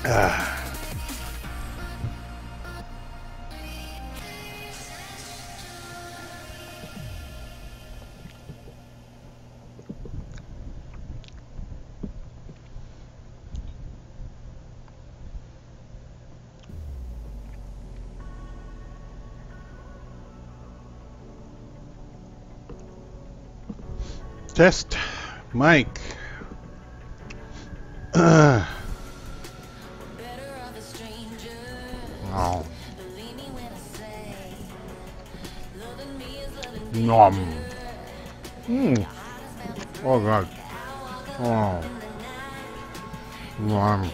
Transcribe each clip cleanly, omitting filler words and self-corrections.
Ah. Test mic. Oh. Nom. Oh god. Oh. Nom.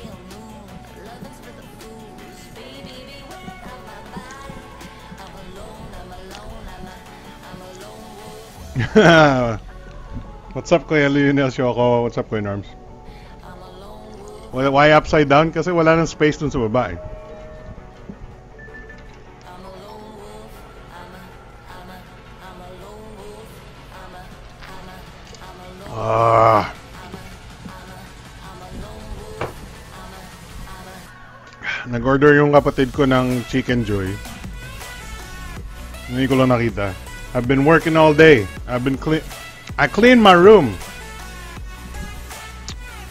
What's up, Kuya Lionel Shoko? What's up, Kuya Norms? Why upside down? Kasi wala nang space dun sa baba eh. Nag-order yung kapatid ko ng Chicken Joy. Hindi ko lang nakita. I've been working all day. I cleaned my room.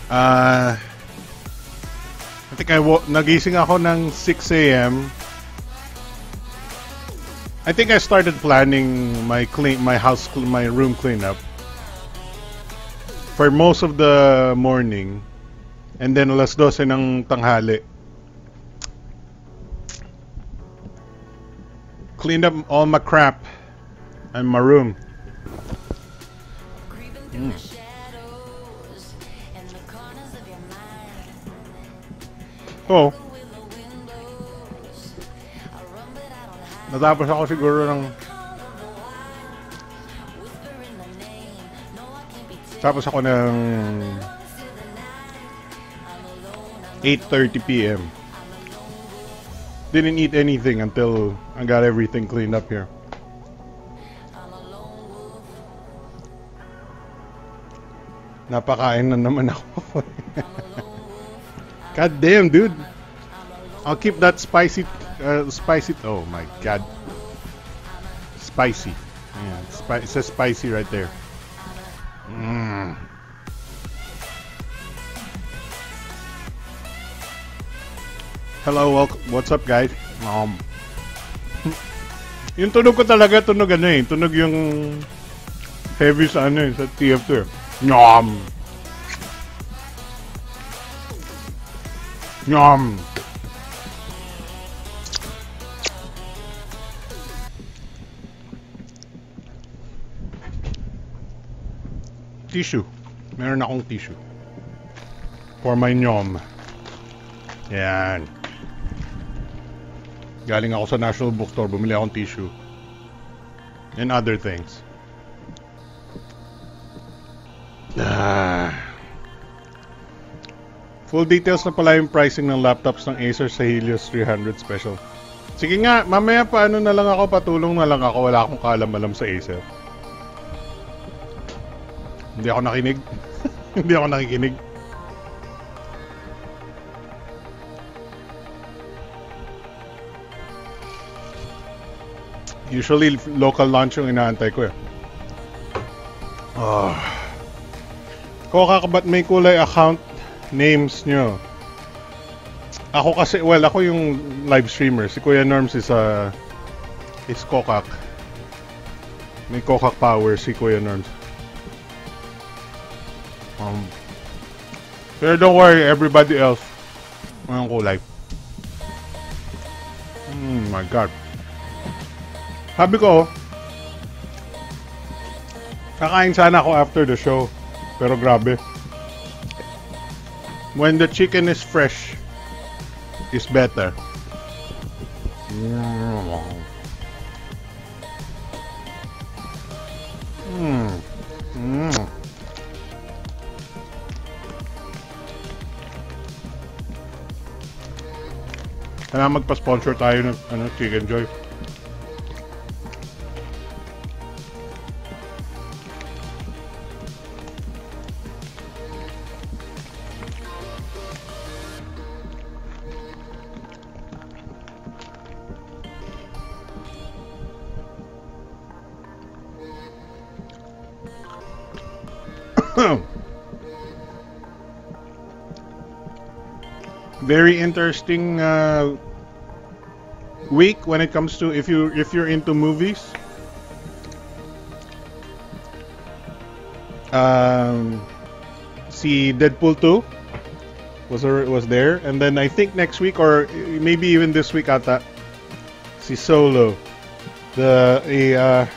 I think nagising ako ng 6 a.m. I think I started planning my room cleanup for most of the morning, and then alas 12 ng tanghali. Cleaned up all my crap in my room. Oh. Natapos ako siguro ng ng 8:30 p.m. Didn't eat anything until I got everything cleaned up here. Napakain na naman ako. God damn, dude. I'll keep that spicy. Oh my god. Spicy. Yeah, it says spicy right there. Hello, welcome. What's up, guys? Yung tunog ko talaga, tunog yung heavy sa sa TF2. Nom. Nom. Tissue. Meron akong tissue. For my nyom. Yan. Galing ako sa National Bookstore, bumili akong tissue. And other things. Full details na pala yung pricing ng laptops ng Acer sa Helios 300 Special. Sige nga, mamaya paano na lang ako, patulong na lang ako, wala akong kaalam-alam sa Acer. Hindi ako nakinig. Hindi ako nakikinig. Usually, local launch yung inaantay ko eh. Koka, ba't may kulay account names nyo? Ako kasi, well, ako yung live streamer. Si Kuya Norms is Kokak. May Kokak power si Kuya Norms. Pero don't worry, everybody else walang kulay. My god. Sabi ko, kakain sana ako after the show. Pero grabe. When the chicken is fresh, is better. Kaya magpa-sponsor tayo ng Chicken Joy. Very interesting week when it comes to if you're into movies. See, Deadpool 2 was there, and then I think next week or maybe even this week ata, si Solo, a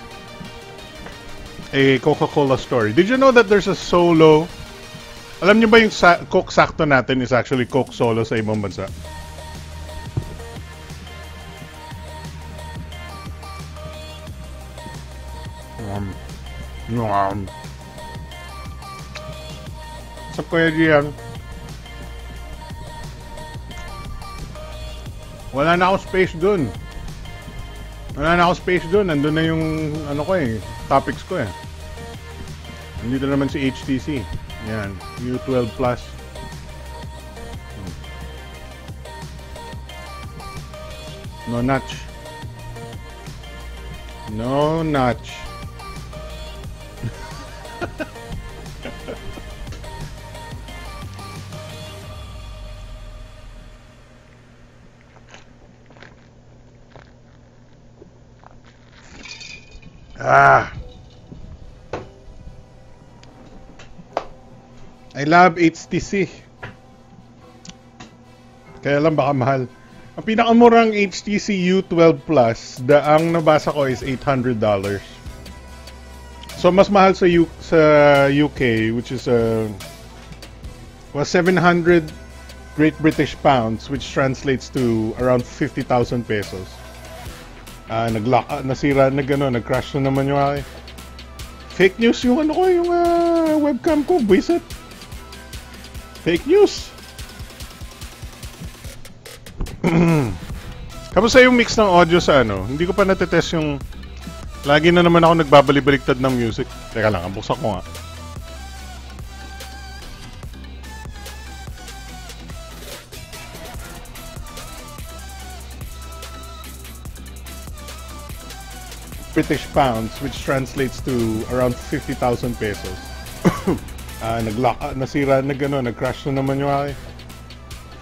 Coca-Cola story. Did you know that there's a Solo? Alam niyo ba yung Coke sakto natin is actually Coke Solo sa ibang bansa? Sa Kuya Gian, wala na ako space dun. Nandun na yung ano ko topics ko Nandito naman si HTC. Yan, U12 Plus. No notch. No notch. I love HTC. Kaya lang baka mahal. Ang pinakamurang HTC U12 Plus, ang nabasa ko is $800. So mas mahal sa UK, which is 700 Great British pounds, which translates to around 50,000 pesos. Nag-crash na naman yung fake news yung webcam ko, buisit. Fake news. Kamusta yung mix ng audio sa Hindi ko pa natetest yung lagi na naman ako nagbabalik-baliktad ng music. Teka lang, buksan ko nga. British pounds, which translates to around 50,000 pesos. Nag-crash na naman yung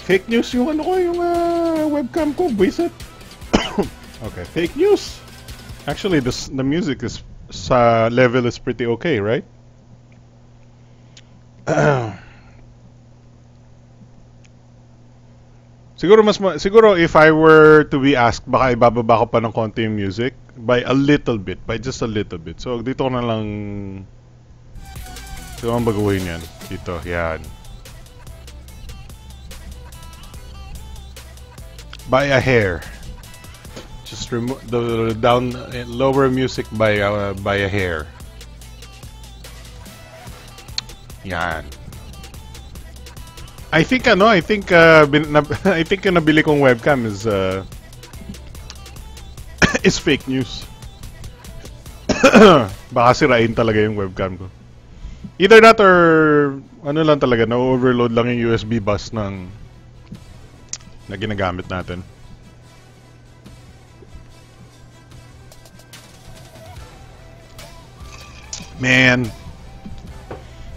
fake news yung webcam ko, buisit. Okay, fake news. Actually, the music is level is pretty okay, right? Siguro if I were to be asked, baka ibababa ko pa ng konti yung music by a little bit, by just a little bit. So dito ko na lang. So ang baguhin yan dito, yan. By a hair. Just remove the lower music by a hair. Yan. I think I think yung nabili kong webcam is is fake news. Baka sirain talaga yung webcam ko. Either that or lang talaga, na-overload lang yung USB bus na ginagamit natin. Man,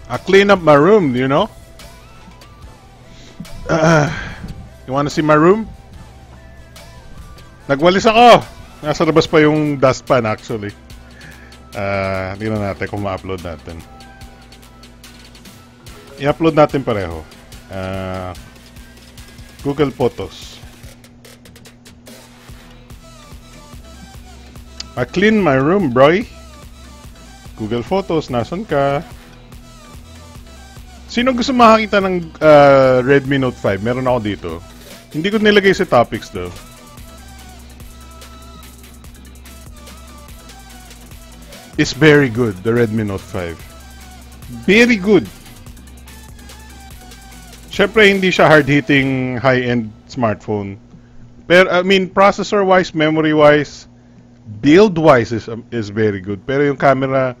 I clean up my room, you know? You wanna see my room? Nagwalis ako! Nasa labas pa yung dustpan actually. Tingnan natin kung ma-upload natin. I-upload natin pareho. Google Photos. I clean my room, bro. Google Photos, nasan ka? Sino gusto makakita ng Redmi Note 5? Meron ako dito. Hindi ko nilagay sa topics though. It's very good, the Redmi Note 5. Very good. Syempre hindi siya hard-hitting high-end smartphone. Pero I mean processor-wise, memory-wise, build-wise is very good. Pero yung camera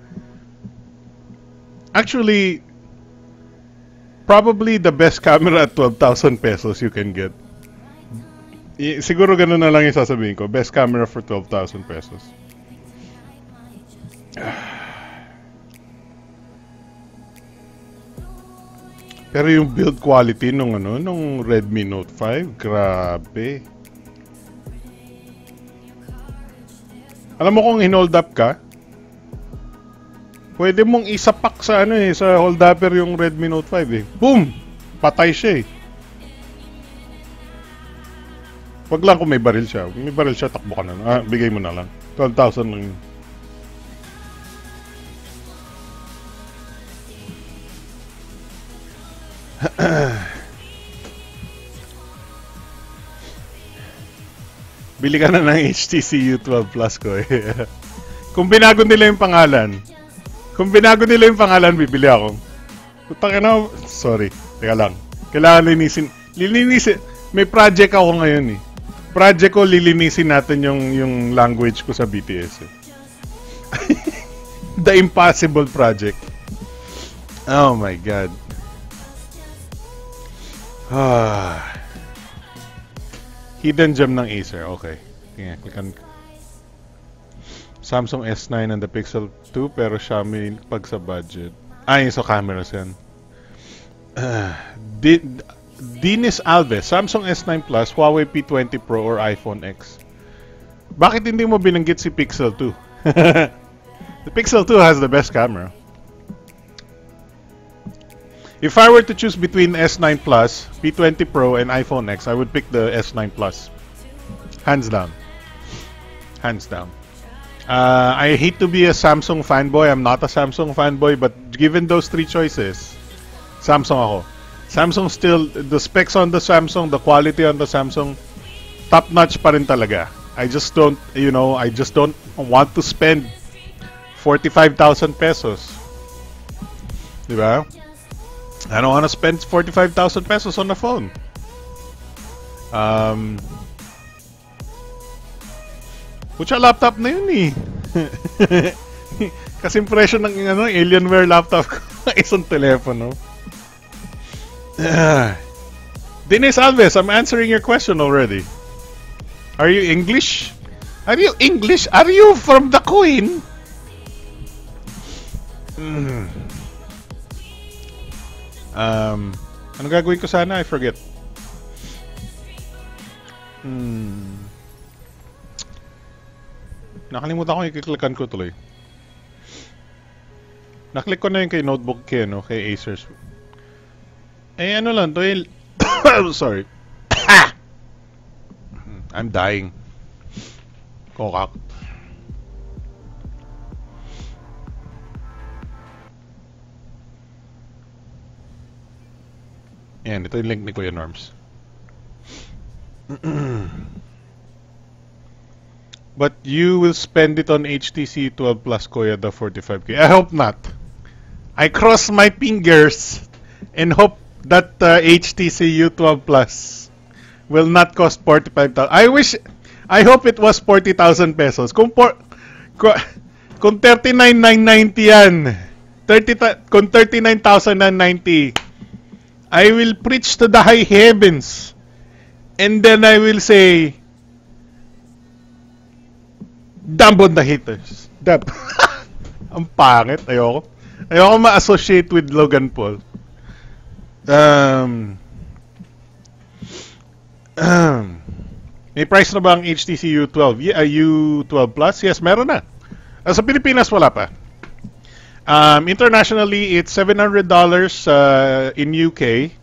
actually probably the best camera at 12,000 pesos you can get. Siguro ganun na lang yung sasabihin ko. Best camera for 12,000 pesos. Pero yung build quality nung nung Redmi Note 5, grabe. Alam mo kung hinold up ka, pwede mong isapak sa sa hold upper yung Redmi Note 5 eh. Boom! Patay siya eh. Wag lang kung may baril siya. Kung may baril siya, takbo ka na. Bigay mo na lang. 12,000 lang yun. Bili ka na ng HTC U12 Plus ko eh. Kung binago nila yung pangalan, bibili ako. Putang ina, sorry. Teka lang. Kailangan linisin. May project ako ngayon eh. Project ko, lilinisin natin yung language ko sa BTS eh. The Impossible Project. Oh my God. Hidden gem ng Acer. Okay. Tingnan, klikan. Samsung S9 and the Pixel 2 pero Xiaomi pag sa budget. So cameras yan. Dinis Alves, Samsung S9 Plus, Huawei P20 Pro or iPhone X. Bakit hindi mo binanggit si Pixel 2? The Pixel 2 has the best camera. If I were to choose between S9 Plus, P20 Pro, and iPhone X, I would pick the S9 Plus. Hands down. Hands down. I hate to be a Samsung fanboy. I'm not a Samsung fanboy, but given those three choices, Samsung ako. Samsung still, the specs on the Samsung, the quality on the Samsung, top-notch pa rin talaga. I just don't want to spend 45,000 pesos. Diba? I don't want to spend 45,000 pesos on a phone. Pucha, laptop na yun eh. Kasi presyo ng Alienware laptop ko isang telepono. Dinis Alves, I'm answering your question already. Are you English? Are you English? Are you from the Queen? Ano gagawin ko sana? I forget. Nakalimutan ko yung kiklikan ko tuloy. Naklik ko na yung kay notebook kay Acer's. Ano lang to sorry. I'm dying. Kokak. Yan, ito yung link ni Kuya Norms. But you will spend it on HTC U12 Plus, Kuya, the 45K. I hope not. I cross my fingers and hope that HTC U12 Plus will not cost 45,000. I hope it was 40,000 pesos. Kung 39,990 yan, kung 39,990, I will preach to the high heavens, and then I will say, dump on the haters. Dump. Ang pangit. Ayoko ma-associate with Logan Paul. May price na ba ang HTC U12? U12 Plus? Yes, meron na. Sa Pilipinas, wala pa. Internationally, it's $700 in UK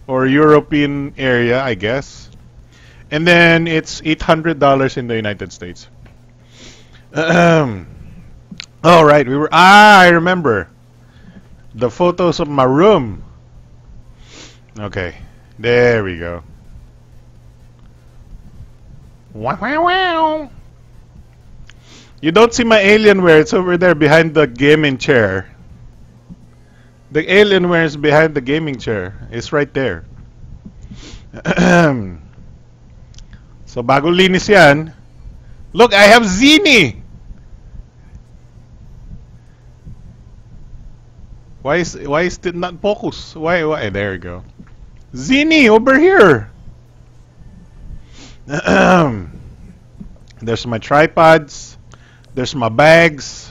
or European area, I guess. And then it's $800 in the United States. All right, I remember the photos of my room. Okay, there we go. Wow, wow, wow. You don't see my Alienware. It's over there behind the gaming chair. The Alienware is behind the gaming chair. It's right there. So, bago linis yan. Look, I have Zini! Why is it not focus? Why? There you go. Zini, over here! There's my tripods. There's my bags.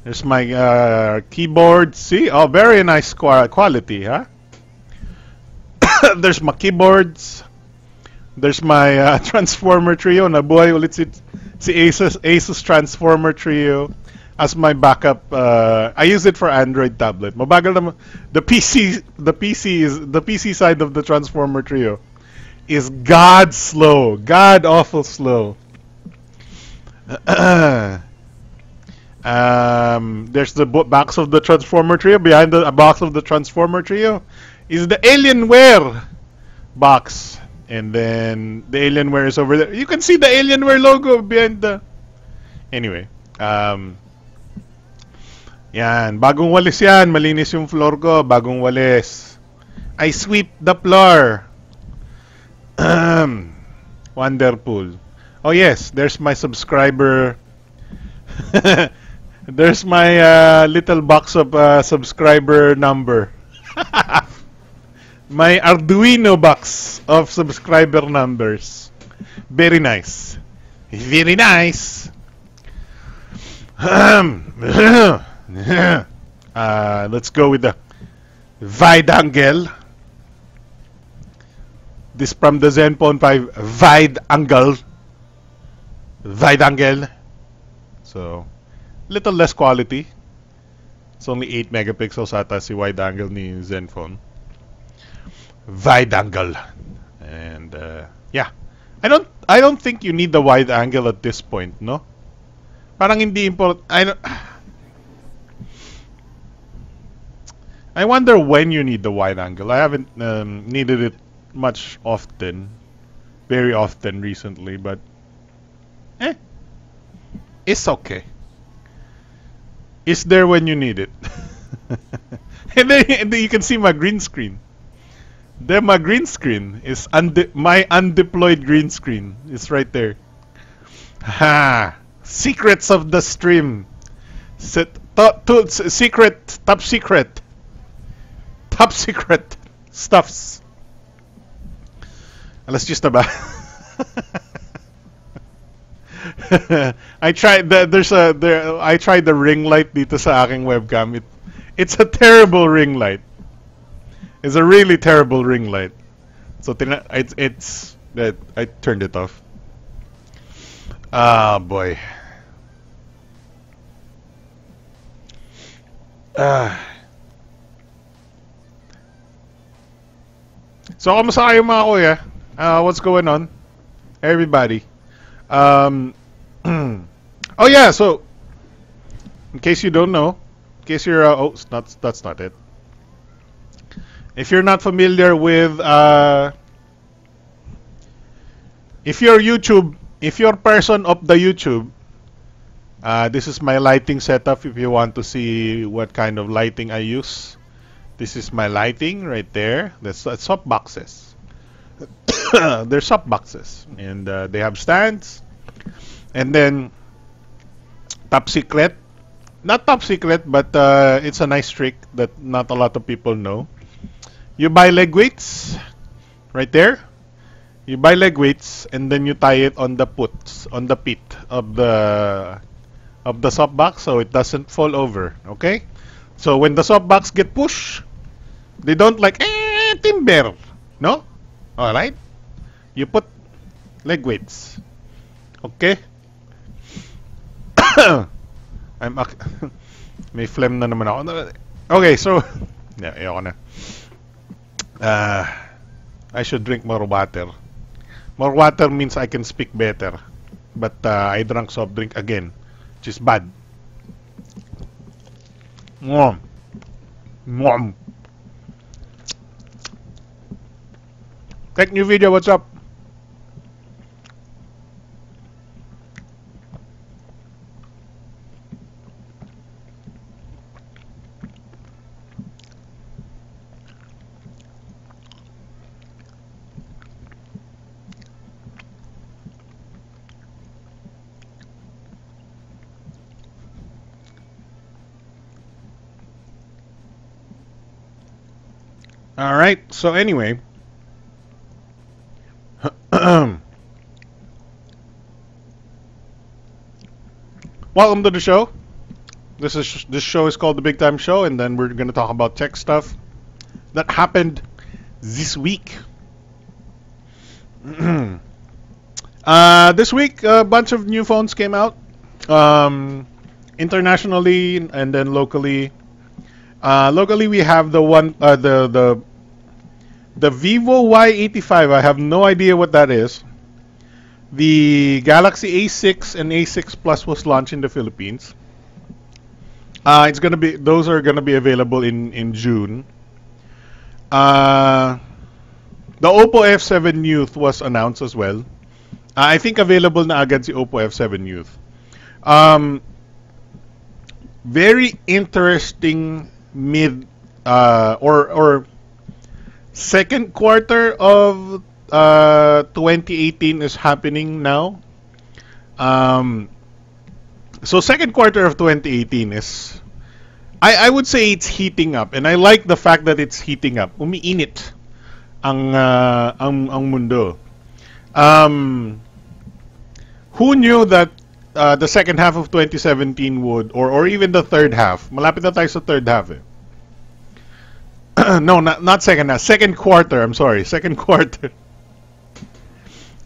There's my keyboard. See? Oh, very nice quality, huh? There's my keyboards. There's my Transformer Trio. Nabuhay ulit si Asus Transformer Trio as my backup. I use it for Android tablet. Mabagal naman. The PC side of the Transformer Trio is god slow, god awful slow. There's the box of the Transformer Trio. Behind the box of the Transformer Trio is the Alienware box. And then the Alienware is over there. You can see the Alienware logo behind the... Anyway. Yan. Bagong walis yan. Malinis yung floor ko. Bagong walis. I sweep the floor. Wonderful. Oh yes. There's my subscriber... There's my little box of subscriber number. My Arduino box of subscriber numbers. Very nice. Very nice. Let's go with the wide angle. This from the Zenfone 5 wide angle. Wide angle. So, little less quality. It's only 8 megapixels ata si wide angle ni Zenfone. Wide angle. And yeah. I don't think you need the wide angle at this point, no? Parang hindi important. I wonder when you need the wide angle. I haven't needed it much often. Very often recently, but it's okay. It's there when you need it. and then you can see my green screen. There, my green screen is my undeployed green screen. It's right there. Ha! Secrets of the stream. Secret, top secret stuffs. Alas just ba? I tried I tried the ring light dito sa aking webcam. It's a terrible ring light. It's a really terrible ring light. So it's that I turned it off. Ah boy. So kamusta kayo mga kuya? What's going on? Everybody. Oh yeah, so in case you don't know, in case you're oh that's not it. If you're not familiar with if you're person of the YouTube, this is my lighting setup. If you want to see what kind of lighting I use, this is my lighting right there. That's soft boxes. They're soft boxes, and they have stands. And then top secret, not top secret, but it's a nice trick that not a lot of people know. You buy leg weights right there. You buy leg weights and then you tie it on the pit of the softbox so it doesn't fall over. Okay, so when the softbox get pushed, they don't like timber. No, all right. You put leg weights. Okay. May phlegm na naman ako. Okay, so yeah, ayoko na. I should drink more water. More water means I can speak better. But I drank soft drink again, which is bad. Mwah. Mwah. Tech new video, what's up? All right. So anyway, welcome to the show. This show is called The Big Time Show, and then we're going to talk about tech stuff that happened this week. This week, a bunch of new phones came out. Internationally and then locally. Locally, we have the Vivo Y85. I have no idea what that is. The Galaxy A6 and A6 Plus was launched in the Philippines. Those are gonna be available in June. The Oppo F7 Youth was announced as well. I think available na agad si Oppo F7 Youth. Very interesting or second quarter of 2018 is happening now. So second quarter of 2018 is, I would say it's heating up, and I like the fact that it's heating up. Umiinit ang mundo. Who knew that the second half of 2017 would, or even the third half, malapit na tayo sa third half eh. No, not second half, second quarter, I'm sorry, second quarter.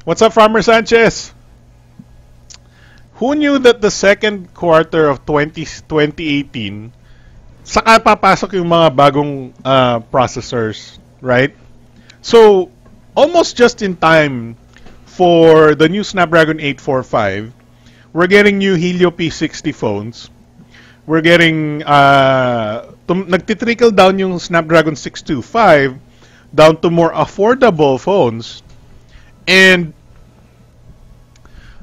What's up, Farmer Sanchez? Who knew that the second quarter of 2018, saka papasok yung mga bagong processors, right? So, almost just in time for the new Snapdragon 845, we're getting new Helio P60 phones. We're getting, nagtitrickle down yung Snapdragon 625 down to more affordable phones. And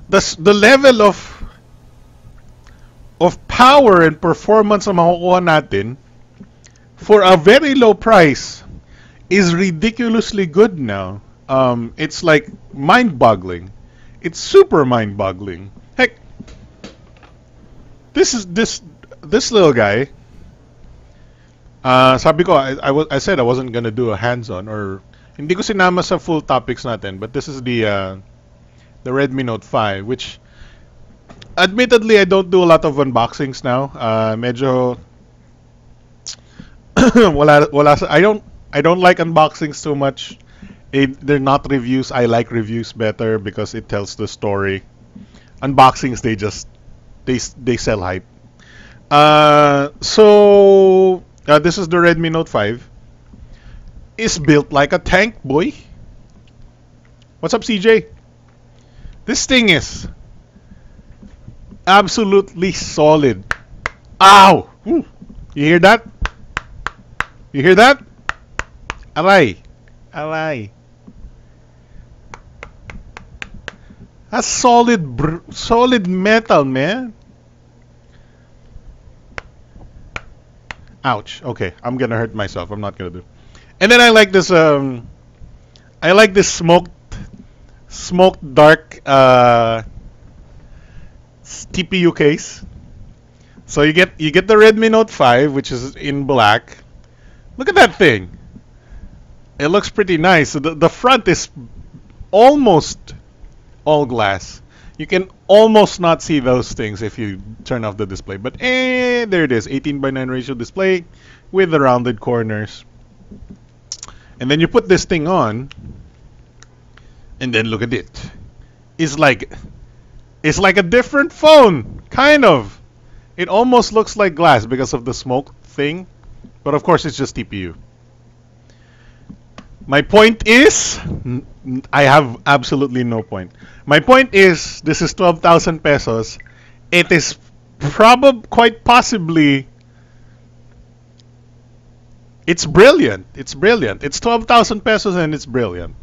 the level of power and performance na makukuha natin for a very low price is ridiculously good now. It's like mind-boggling. It's super mind-boggling. Heck, this little guy. Sabi ko, I said I wasn't gonna do a hands-on, or hindi ko sinama sa full topics natin, but this is the Redmi Note 5, which admittedly I don't do a lot of unboxings now. Medyo I don't like unboxings too much. They're not reviews. I like reviews better because it tells the story. Unboxings, they sell hype. So this is the Redmi Note 5. It's built like a tank, boy. What's up, CJ? This thing is absolutely solid. Ow! Woo. You hear that? You hear that? Aray. Aray. That's solid metal, man. Ouch. Okay, I'm gonna hurt myself. I'm not gonna do. And then I like this. I like this smoked dark TPU case. So you get the Redmi Note 5, which is in black. Look at that thing. It looks pretty nice. So the front is almost all glass. You can almost not see those things if you turn off the display. But there it is, 18:9 ratio display with the rounded corners. And then you put this thing on, and then look at it. It's like a different phone, kind of. It almost looks like glass because of the smoke thing, but of course it's just TPU. My point is, I have absolutely no point. My point is, this is 12,000 pesos. It is quite possibly, it's brilliant. It's brilliant. It's 12,000 pesos and it's brilliant.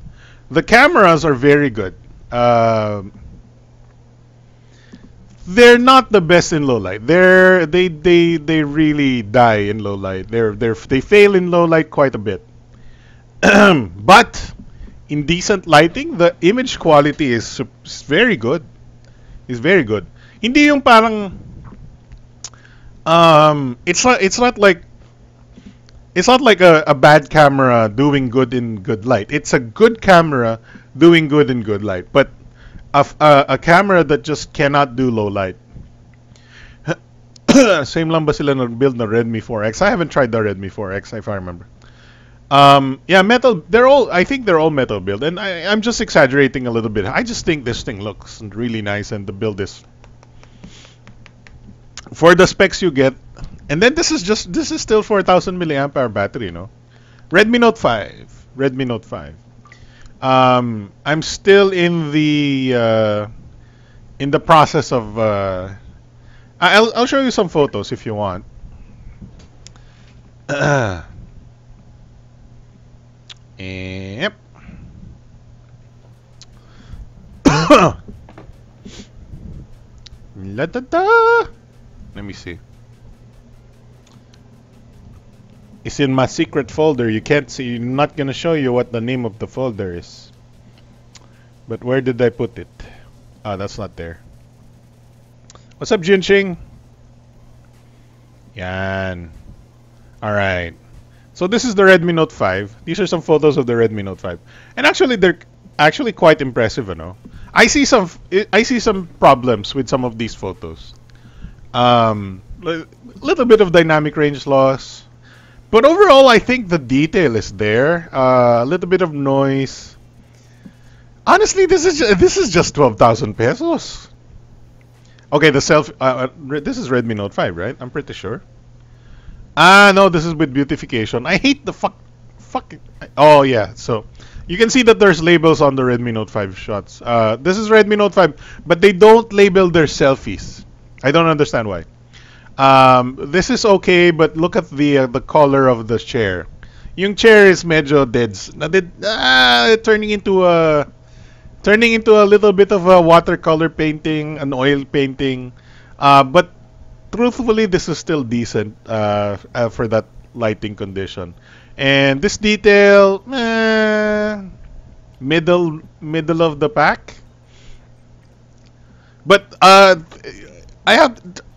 The cameras are very good. They're not the best in low light. They really die in low light. They fail in low light quite a bit. But in decent lighting, the image quality is very good. It's very good. Hindi yung parang it's not like a bad camera doing good in good light. It's a good camera doing good in good light, but a camera that just cannot do low light. Same lang ba sila nag-build na Redmi 4X? I haven't tried the Redmi 4X if I remember. Yeah, metal. They're all. I think they're all metal build, and I'm just exaggerating a little bit. I just think this thing looks really nice, and the build is for the specs you get. And then this is still 4,000 milliamp hour battery, you know. Redmi Note 5. Redmi Note 5. I'm still in the process of. I'll show you some photos if you want. Yep. La da da. Let me see. It's in my secret folder. You can't see. I'm not gonna show you what the name of the folder is. But where did I put it? Ah, that's not there. What's up, Jinxing? Yan. Alright. So this is the Redmi Note 5. These are some photos of the Redmi Note 5. And actually, they're actually quite impressive, you know. I see some problems with some of these photos. Little bit of dynamic range loss. But overall, I think the detail is there. A little bit of noise. Honestly, this is just 12,000 pesos. Okay, the this is Redmi Note 5, right? I'm pretty sure. Ah, no, this is with beautification. I hate the fuck. Oh yeah, so you can see that there's labels on the Redmi Note 5 shots. This is Redmi Note 5, but they don't label their selfies. I don't understand why. This is okay, but look at the color of the chair. Yung chair is medyo turning into a little bit of a watercolor painting, an oil painting. But truthfully, this is still decent for that lighting condition. And this detail, middle of the pack. But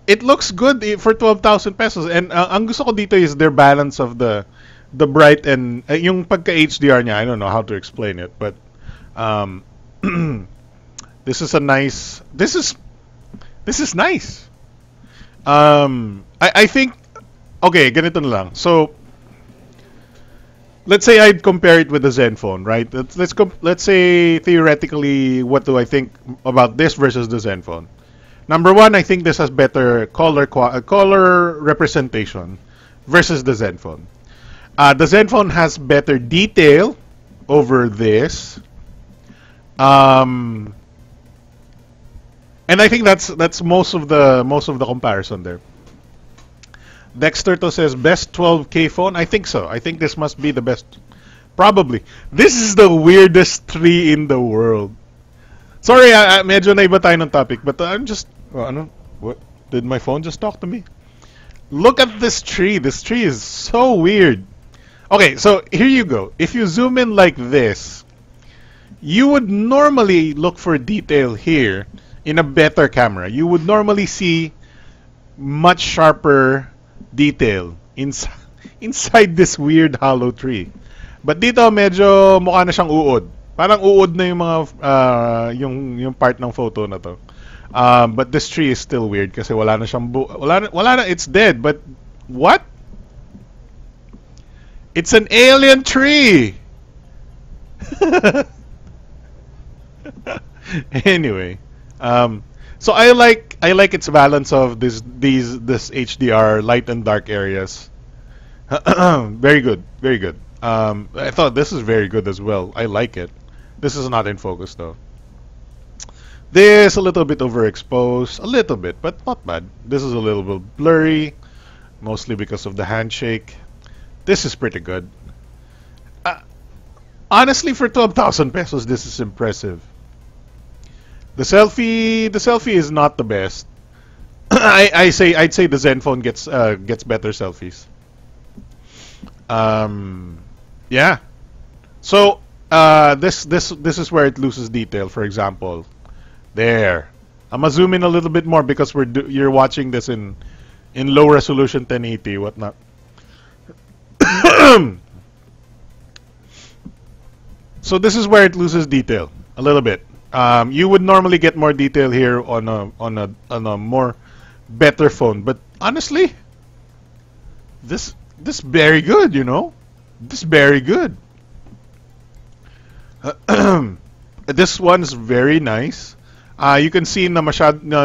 it looks good for 12,000 pesos. And ang gusto ko dito is their balance of the bright and yung pagka HDR niya. I don't know how to explain it, but this is a nice. This is nice. I think okay, ganito na lang. So let's say I'd compare it with the Zenfone, right? Let's say theoretically, what do I think about this versus the Zenfone? Number one, I think this has better color representation versus the Zenfone. The Zenfone has better detail over this, and I think that's most of the comparison there. Dexterto says best 12K phone. I think so. I think this must be the best. Probably. This is the weirdest tree in the world. Sorry, medyo na iba tayo ng topic, but I'm just what did my phone just talk to me? Look at this tree. This tree is so weird. Okay, so here you go. If you zoom in like this, you would normally look for detail here in a better camera. You would normally see much sharper detail inside this weird hollow tree. But dito medyo mukha na siyang uod. Parang uod na yung mga yung part ng photo na to. But this tree is still weird kasi wala na siyang wala na, it's dead. But what? It's an alien tree. Anyway, so I like its balance of this HDR light and dark areas. Very good, very good. I thought this is very good as well. I like it. This is not in focus though. This a little bit overexposed, a little bit, but not bad. This is a little bit blurry, mostly because of the handshake. This is pretty good. Honestly, for 12,000 pesos, this is impressive. The selfie is not the best. I'd say the Zenfone gets better selfies. Yeah. So this is where it loses detail. For example, there. I'm gonna zoom in a little bit more because you're watching this in low resolution 1080 whatnot. So this is where it loses detail a little bit. You would normally get more detail here on a more better phone, but honestly, this very good, you know. This is very good. This one's very nice. You can see na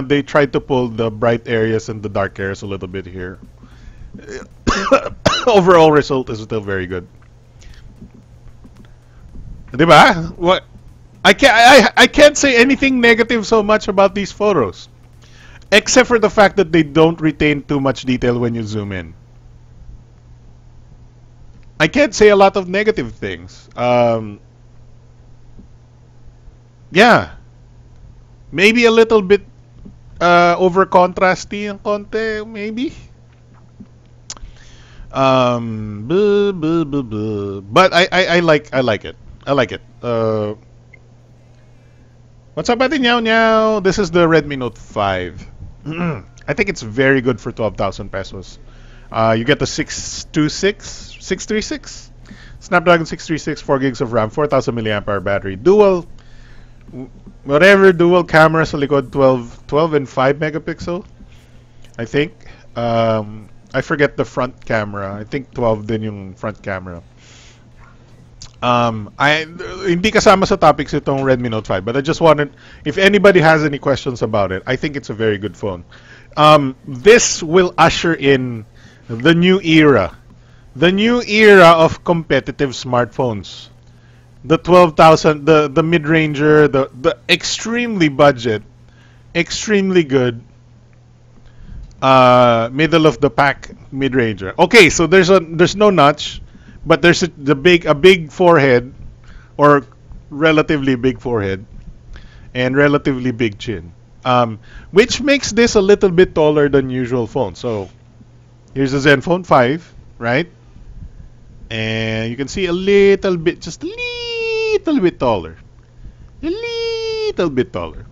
they tried to pull the bright areas and the dark areas a little bit here. Overall result is still very good. Diba? What? I can't say anything negative so much about these photos, except for the fact that they don't retain too much detail when you zoom in. I can't say a lot of negative things. Yeah, maybe a little bit over contrasty ang konti, maybe. But I like it. I like it. What's up, Ate Nyao Nyao? This is the Redmi Note 5. I think it's very good for 12,000 pesos. You get the 636 Snapdragon 636, 4 gigs of RAM, 4,000 milliamp hour battery, dual camera sa likod, 12 and 5 megapixel, I think. I forget the front camera. I think 12 din yung front camera. Hindi kasama sa topics itong Redmi Note 5, but I just wanted, if anybody has any questions about it, I think it's a very good phone. This will usher in the new era of competitive smartphones. The 12,000, the mid-ranger, the extremely budget, extremely good, middle of the pack mid-ranger. Okay, so there's no notch, but there's a big forehead, or relatively big forehead, and relatively big chin, which makes this a little bit taller than usual phones. So here's the Zenfone 5, right? And you can see a little bit, just a little bit taller, a little bit taller.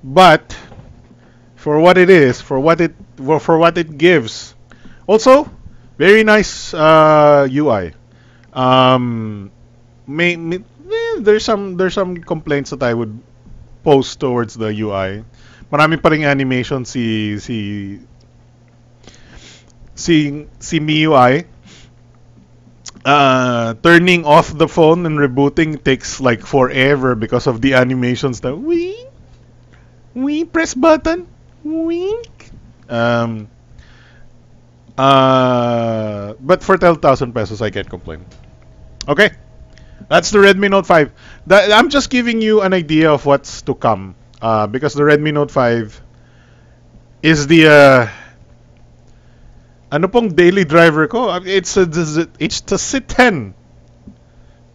But for what it is, for what it gives, also very nice UI. There's some complaints that I would post towards the UI. Marami pa ring animation si MIUI. Turning off the phone and rebooting takes like forever because of the animations that we press button, wink. But for 12,000 pesos, I can't complain. Okay, that's the Redmi Note 5. I'm just giving you an idea of what's to come, because the Redmi Note 5 is the ano pong daily driver ko. It's a C10.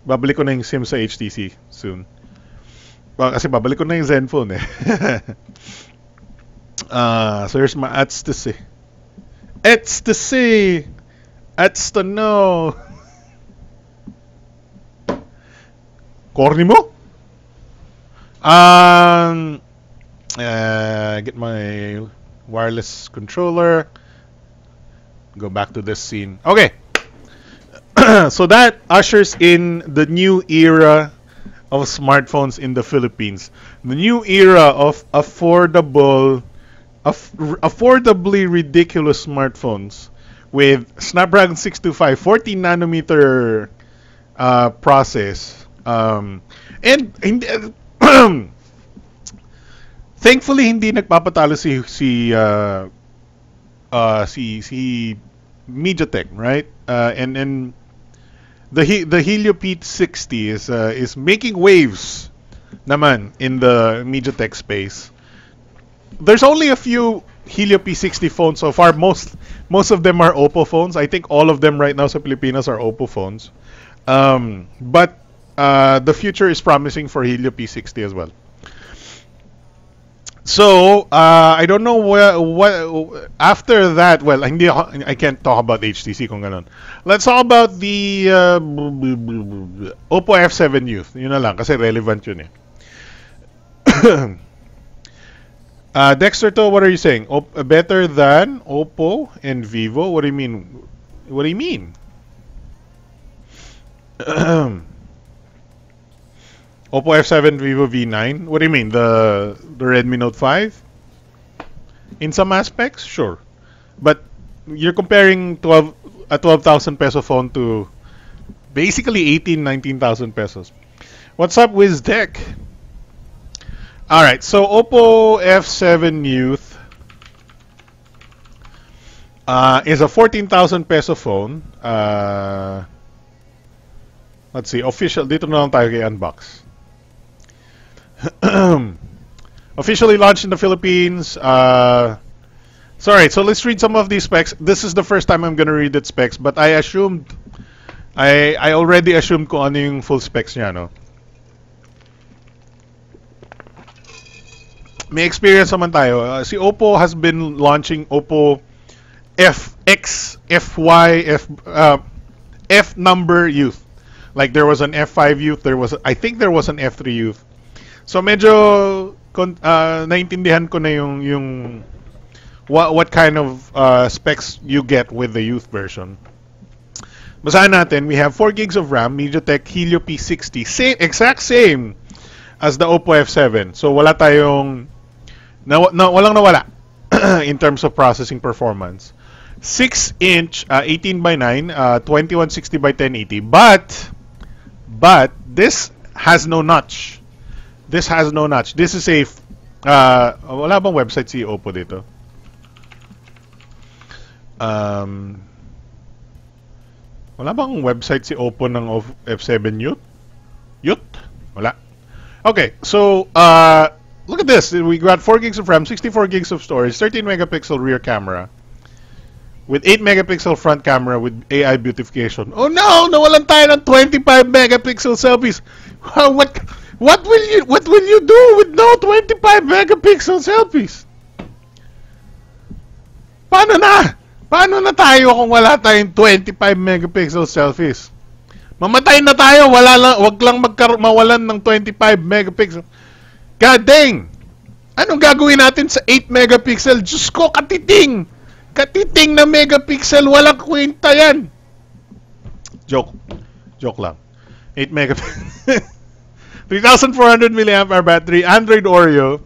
Babalik ko na yung SIM sa HTC soon. Well, kasi babalik ko na yung Zenfone eh. So here's my HTC. HTC. It's to know. Corny mo? Get my wireless controller. Go back to this scene. Okay. So that ushers in the new era of smartphones in the Philippines. The new era of affordably ridiculous smartphones with Snapdragon 625 14 nanometer process. And thankfully hindi nagpapatalo si MediaTek, right? And the Helio P60 is making waves naman in the MediaTek space. There's only a few Helio P60 phones so far. Most of them are Oppo phones. I think all of them right now sa Pilipinas are Oppo phones. But the future is promising for Helio P60 as well. So I don't know what after that. Well, I can't talk about HTC kung ganon. Let's talk about the Oppo F7 Youth. Yun na lang kasi relevant yun eh. Dexter to, what are you saying? Better than Oppo and Vivo? What do you mean? What do you mean? Oppo F7, Vivo V9. What do you mean? The Redmi Note 5? In some aspects, sure. But you're comparing 12. a 12,000 peso phone to basically 18, 19,000 pesos. What's up, WizTech? All right, so Oppo F7 Youth is a 14,000 peso phone. Let's see, official. Dito na lang tayo kay unbox. Officially launched in the Philippines. Sorry, so let's read some of these specs. This is the first time I'm gonna read its specs, but I already assumed kung ano yung full specs niya, no? May experience naman tayo. Si Oppo has been launching Oppo FX, FY, F number Youth. Like there was an F5 Youth, I think there was an F3 Youth. So medyo naintindihan ko na yung what kind of specs you get with the Youth version. Basahin natin, we have 4 gigs of RAM, MediaTek Helio P60, exact same as the Oppo F7. So wala tayong walang nawala in terms of processing performance. 6-inch 18 by 9 2160 by 1080, but this has no notch. This is a wala bang website si Oppo dito? Wala bang website si Oppo ng F7 Youth? Wala. Okay, so look at this. We got 4 gigs of RAM, 64 gigs of storage, 13 megapixel rear camera with 8 megapixel front camera with AI beautification. Oh no, nawalan tayo ng 25 megapixel selfies. What will you do with no 25 megapixel selfies? Paano na tayo kung wala tayong 25 megapixel selfies? Mamatay na tayo, wag lang mawalan ng 25 megapixel. God dang! Anong gagawin natin sa 8 megapixel? Diyos ko, katiting na megapixel, walang kwenta yan. Joke lang. 8 megapixel. 3,400 milliamp hour battery, Android Oreo.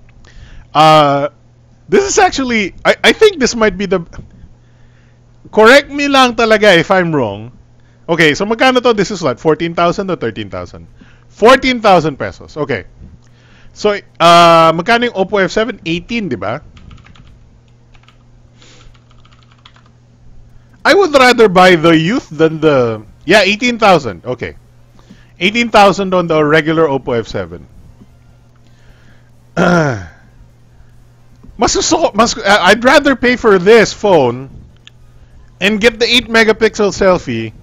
This is actually, I think this might be the... Correct me lang talaga if I'm wrong. Okay, so magkano to? This is what? 14,000 or 13,000? 14,000 pesos. Okay. So, magkano yung Oppo F7? 18, di ba? I would rather buy the Youth than the... Yeah, 18,000. Okay. 18,000 on the regular Oppo F7. I'd rather pay for this phone and get the 8 megapixel selfie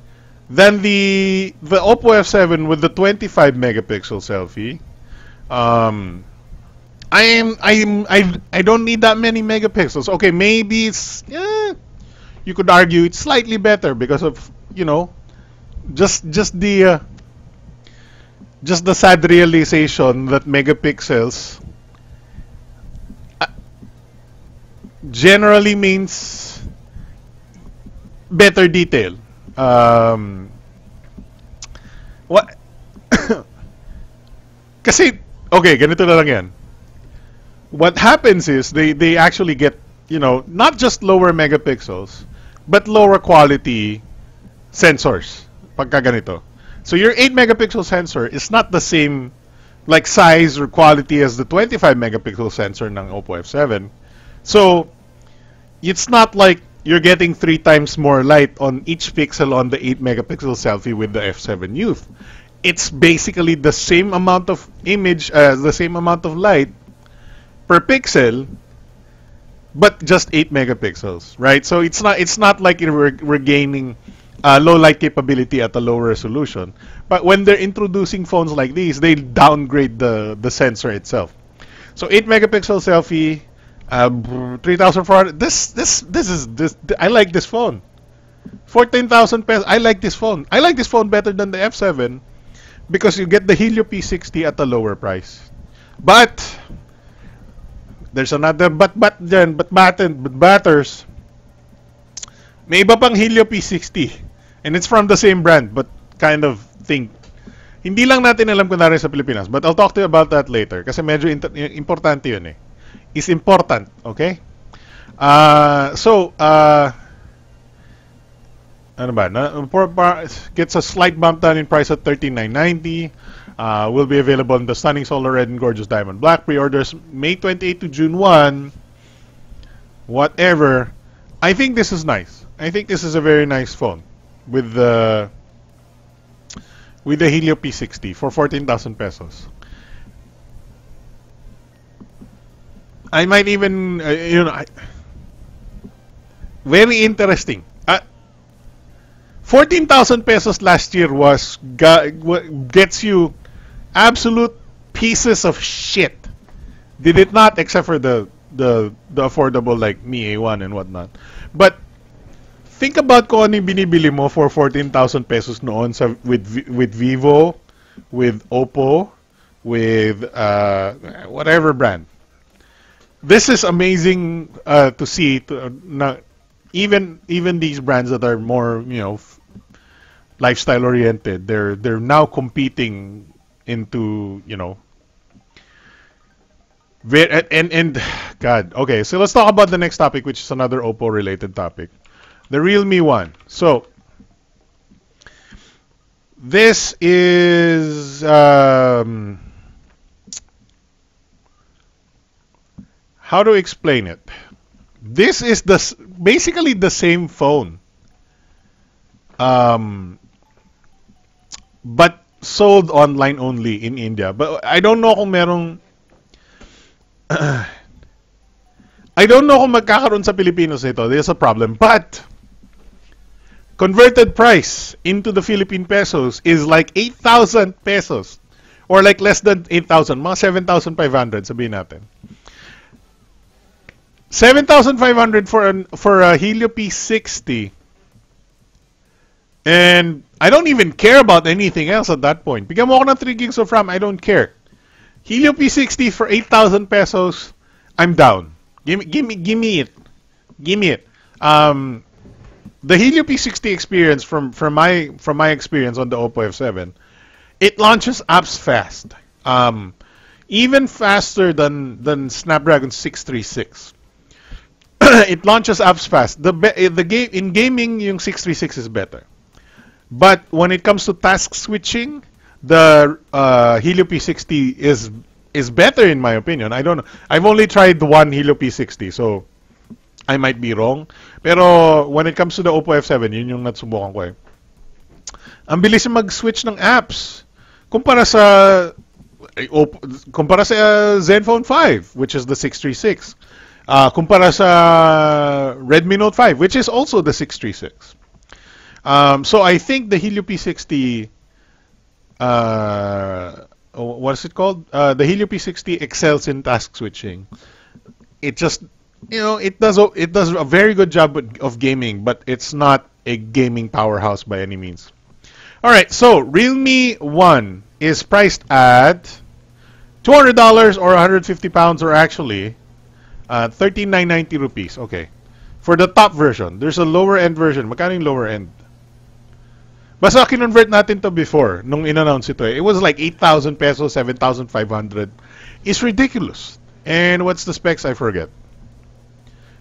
than the Oppo F7 with the 25 megapixel selfie. I don't need that many megapixels. Okay, maybe it's you could argue it's slightly better because of, you know, just the sad realization that megapixels generally means better detail. What? Kasi, okay, ganito na lang yan. What happens is they actually get, you know, not just lower megapixels, but lower quality sensors. Pagka ganito. So your 8 megapixel sensor is not the same like size or quality as the 25 megapixel sensor ng Oppo F7. So it's not like you're getting 3 times more light on each pixel on the 8 megapixel selfie with the F7 Youth. It's basically the same amount of image, the same amount of light per pixel, but just 8 megapixels, right? So it's not like we're gaining low light capability at a lower resolution. But when they're introducing phones like these, they downgrade the sensor itself. So 8 megapixel selfie, 3,400. This I like this phone. 14,000 pesos. I like this phone. I like this phone better than the F7 because you get the Helio P60 at a lower price. But there's another but batters. May iba pang Helio P60 and it's from the same brand but kind of thing. Hindi lang natin alam kung narin sa Pilipinas, but I'll talk to you about that later kasi medyo importante yun eh. Is important, okay? ano ba, gets a slight bump down in price at $13,990. Will be available in the stunning solar red and gorgeous diamond black. Pre-orders May 28 to June 1. Whatever. I think this is nice. I think this is a very nice phone with the Helio P60 for 14,000 pesos. I might even, very interesting. 14,000 pesos last year gets you absolute pieces of shit. Did it not? Except for the affordable like Mi A1 and whatnot. But think about kung ano yung binibili mo for 14,000 pesos noon with Vivo, with Oppo, with whatever brand. This is amazing to see. Even these brands that are more lifestyle oriented, they're now competing into and God. Okay, so let's talk about the next topic, which is another Oppo related topic, the Realme One. So this is how to explain it. This is basically the same phone, but sold online only in India. But I don't know kung merong I don't know kung magkakaroon sa Pilipinos ito. There's a problem. But converted price into the Philippine pesos is like 8,000 pesos. Or like less than 8,000. Mga 7,500 sabihin natin. 7,500 for a Helio P60. And I don't even care about anything else at that point. Bigyan mo ako ng 3 gigs of RAM, I don't care. Helio P60 for 8,000 pesos, I'm down. Give me it. Give me it. The Helio P60 experience from my experience on the Oppo F7, it launches apps fast. Even faster than Snapdragon 636. It launches apps fast. In gaming, yung 636 is better. But when it comes to task switching, the Helio P60 is better in my opinion. I don't know. I've only tried one Helio P60, so I might be wrong. Pero when it comes to the Oppo F7, yun yung natsubukan ko eh. Ang bilis mag-switch ng apps. Kumpara sa Zenfone 5, which is the 636. Kumpara sa Redmi Note 5, which is also the 636. So I think the Helio P60, what is it called? The Helio P60 excels in task switching. It just, it does a very good job of gaming, but it's not a gaming powerhouse by any means. All right, so Realme One is priced at $200 or 150 pounds, or actually 13,990 rupees. Okay. For the top version, there's a lower end version. Magkano yung lower end? Basta kinonvert natin to before nung in-announce ito. It was like 8,000 pesos, 7,500. It's ridiculous. And what's the specs? I forget.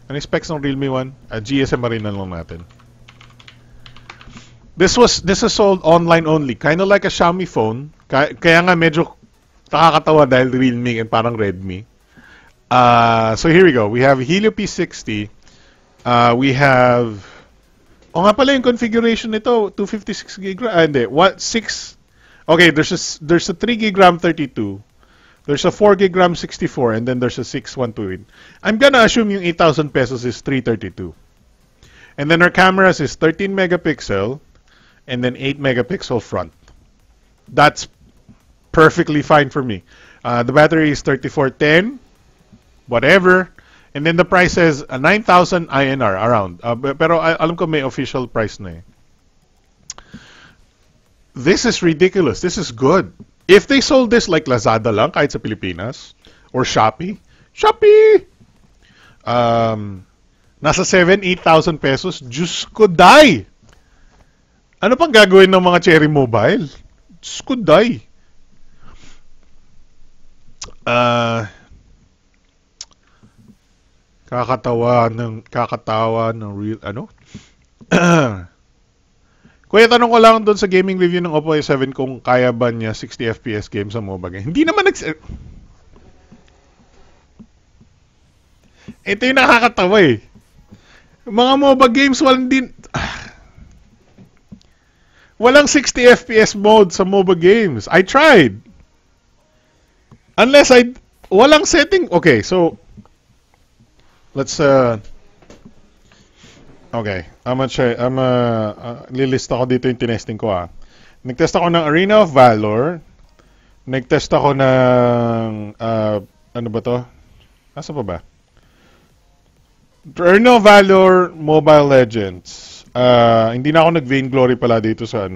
Ano specs ng Realme One? GSM rin na lang natin. This is sold online only, kind of like a Xiaomi phone. Kaya nga medyo nakakatawa dahil Realme and parang Redmi. So here we go. We have Helio P60. We have nga pala yung configuration nito, 256 gig RAM. Hindi, what 6? Okay, there's a 3 gig RAM 32. There's a 4 gig RAM 64, and then there's a 612. I'm gonna assume yung 8,000 pesos is 332. And then our cameras is 13 megapixel and then 8 megapixel front. That's perfectly fine for me. The battery is 3410, whatever. And then the price is 9,000 INR around. Pero alam ko may official price na eh. This is ridiculous. This is good. If they sold this like Lazada lang, kahit sa Pilipinas, or Shopee, nasa 7,000-8,000 pesos, Diyos ko, die! Ano pang gagawin ng mga Cherry Mobile? Diyos ko, die! Kakatawa ng real Kuya, tanong ko lang doon sa gaming review ng Oppo A7 kung kaya ba niya 60 FPS game sa mobile game. Hindi naman ito yung nakakatawa eh. Mga mobile games walang 60 FPS mode sa mobile games. I tried. Unless walang setting. Okay, so let's okay, lilista ko dito yung tinesting ko ah. Nagtest ako ng Arena of Valor. Nagtest ako ng ano ba to? Asa pa ba? Arena of Valor Mobile Legends. Hindi na ako nag-vainglory pala dito sa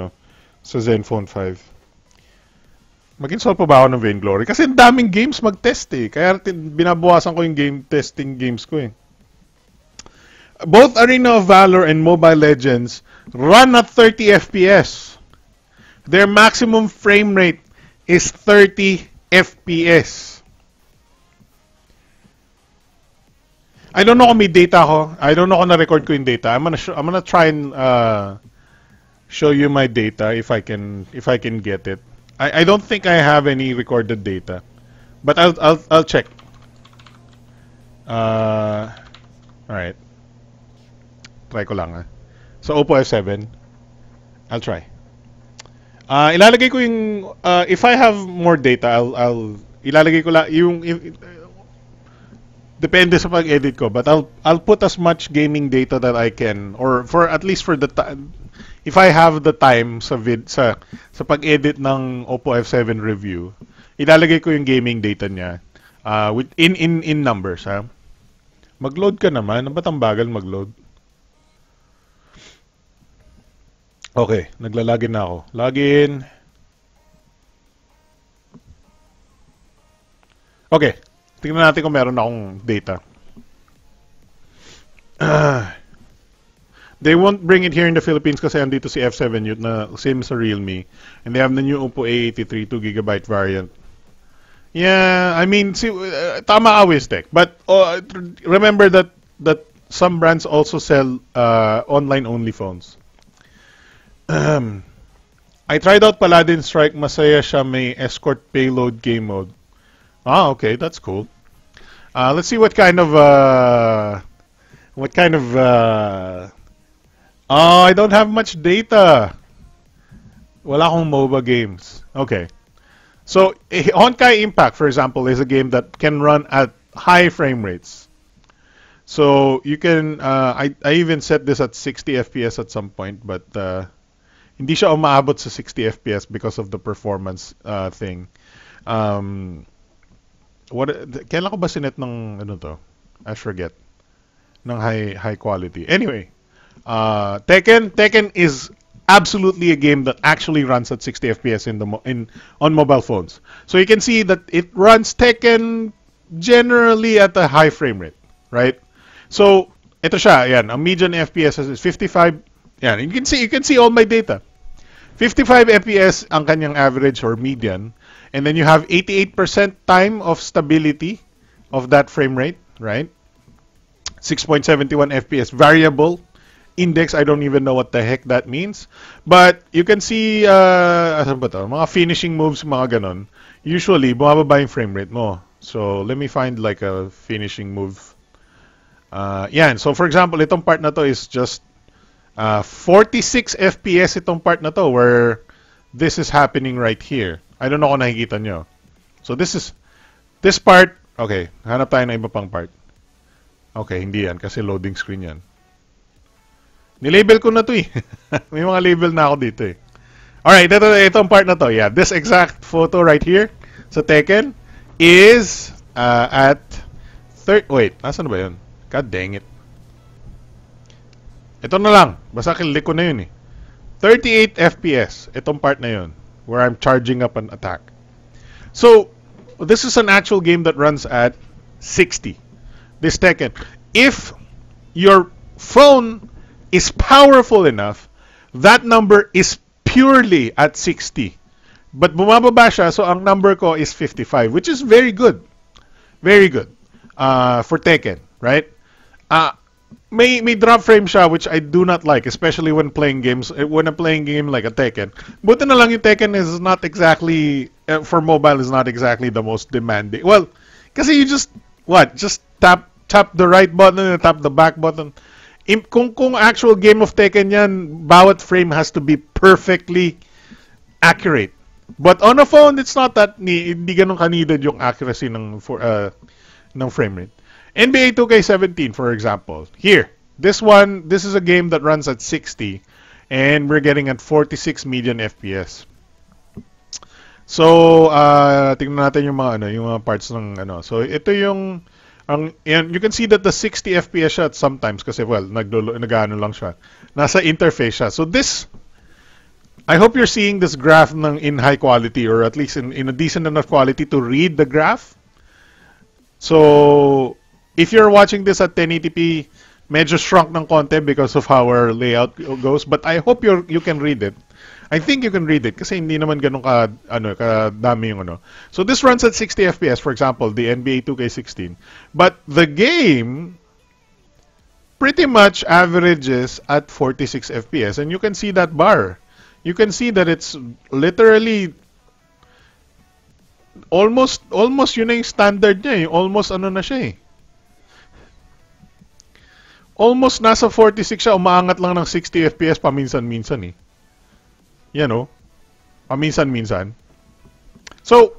sa Zenfone 5. Mag-install pa ba ako ng vainglory? Kasi ang daming games mag-test eh. Kaya binabawasan ko yung testing games ko eh. Both Arena of Valor and Mobile Legends run at 30 FPS. Their maximum frame rate is 30 FPS. I don't know kung may data ko. I don't know kung na-record ko yung data. I'm gonna try and show you my data if I can get it. I don't think I have any recorded data, but I'll check. All right. Try ko lang. So Oppo F7. I'll try. Ilalagay ko yung if I have more data, I'll ilalagay ko lang yung depende sa pag-edit ko, but I'll put as much gaming data that I can, or for at least for the time, if I have the time sa pag-edit ng Oppo F7 review, ilalagay ko yung gaming data niya with in numbers ha. Mag-load ka naman, ba't ang bagal mag-load? Okay, naglalagin na ako. Login. Okay. Tingnan natin kung meron akong data. They won't bring it here in the Philippines kasi andito si F7 yun na same sa Realme. And they have the new Oppo A83 2GB variant. Yeah, I mean, tama ka, Wistek. But remember that some brands also sell online-only phones. I tried out Paladin Strike. Masaya siya, may escort payload game mode. Ah, okay, that's cool. Let's see what kind of oh, I don't have much data. Wala akong MOBA games. Okay. So, Honkai Impact, for example, is a game that can run at high frame rates. So, you can, I even set this at 60 FPS at some point, but hindi siya umaabot sa 60 FPS because of the performance thing. Kailan ko ba sinet ng ano to? I forget. Ng high quality. Anyway, Tekken is absolutely a game that actually runs at 60 FPS on mobile phones. So you can see that it runs Tekken generally at a high frame rate, right? So ito siya, yan, ang median FPS is 55. Yan, you can see all my data. 55 FPS ang kanyang average or median. And then you have 88% time of stability of that frame rate, right? 6.71 FPS variable index. I don't even know what the heck that means. But you can see, asan ba to? Mga finishing moves, mga ganon. Usually, bumababa yung frame rate mo. So, let me find like a finishing move. Yan. So, for example, itong part na to is just 46 FPS itong part na to where this is happening right here. I don't know kung nakikita nyo. So this part, okay, hanap tayo ng iba pang part. Okay, hindi yan kasi loading screen yan. Nilabel ko na to eh. May mga label na ako dito eh. Alright, itong part na to. Yeah, this exact photo right here sa Tekken is at wait, nasaan ba yun? God dang it. Ito na lang. Basta kilik ko na yun eh. 38 FPS. Itong part na yun. Where I'm charging up an attack. So, this is an actual game that runs at 60. This Tekken. If your phone is powerful enough, that number is purely at 60. But bumababa siya, so ang number ko is 55, which is very good. Very good for Tekken, right? may drop frame siya, which I do not like, especially when playing games, when I'm playing game like a Tekken. Buti na lang yung Tekken is not exactly, for mobile, is not exactly the most demanding. Well, kasi you just, just tap the right button and tap the back button. Kung actual game of Tekken yan, bawat frame has to be perfectly accurate. But on a phone, it's not that, hindi ganun ka-needed yung accuracy ng frame rate. NBA 2K17, for example. Here, this is a game that runs at 60, and we're getting at 46 median FPS. So, tingnan natin yung mga parts ng So, ito yung you can see that the 60 FPS siya sometimes kasi nag-ano lang siya. Nasa interface siya. So this, I hope you're seeing this graph in high quality, or at least in a decent enough quality to read the graph. So if you're watching this at 1080p, medyo shrunk ng konti because of how our layout goes, but I hope you can read it. I think you can read it kasi hindi naman ganun kadami yung So this runs at 60 FPS, for example, the NBA 2K16. But the game pretty much averages at 46 FPS, and you can see that bar. You can see that it's literally almost yun na yung standard niya. Almost na siya eh. Almost nasa 46 siya, umaangat lang ng 60 FPS paminsan-minsan eh. Paminsan-minsan. So,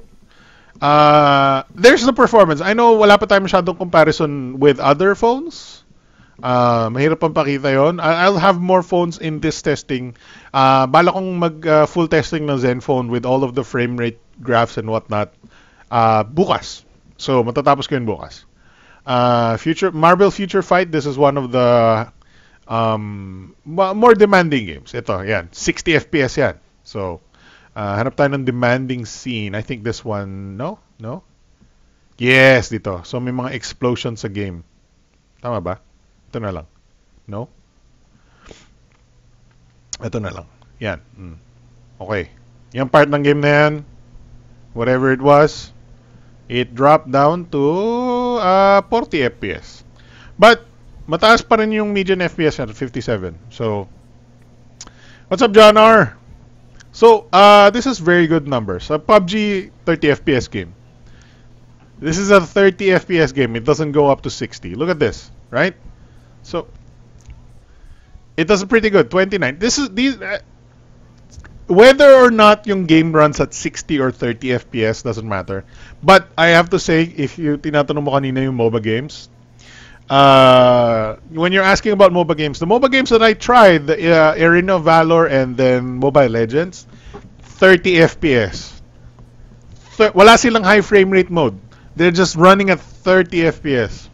there's the performance. I know wala pa tayo masyadong comparison with other phones. Mahirap pang pakita yon. I'll have more phones in this testing. Bala kong full testing ng Zenfone with all of the frame rate graphs and whatnot bukas. So, matatapos ko yun bukas. Marvel Future Fight, this is one of the more demanding games. Ito, yan. 60 FPS yan. So, hanap tayo ng demanding scene. I think this one, no? Yes, dito. So, may mga explosions sa game. Tama ba? Ito na lang. No? Ito na lang. Yan. Okay. Yung part ng game na yan, whatever it was, it dropped down to 40 FPS. But, mataas pa rin yung median FPS at 57. So, what's up, John R? So, this is very good numbers. A PUBG 30 FPS game. This is a 30 FPS game. It doesn't go up to 60. Look at this, right? So, it does pretty good. 29. Whether or not yung game runs at 60 or 30 FPS doesn't matter. But I have to say, if you tinatanong mo kanina yung MOBA games, when you're asking about MOBA games, the MOBA games that I tried, the Arena of Valor and then Mobile Legends, 30 FPS. Wala silang high frame rate mode. They're just running at 30 FPS.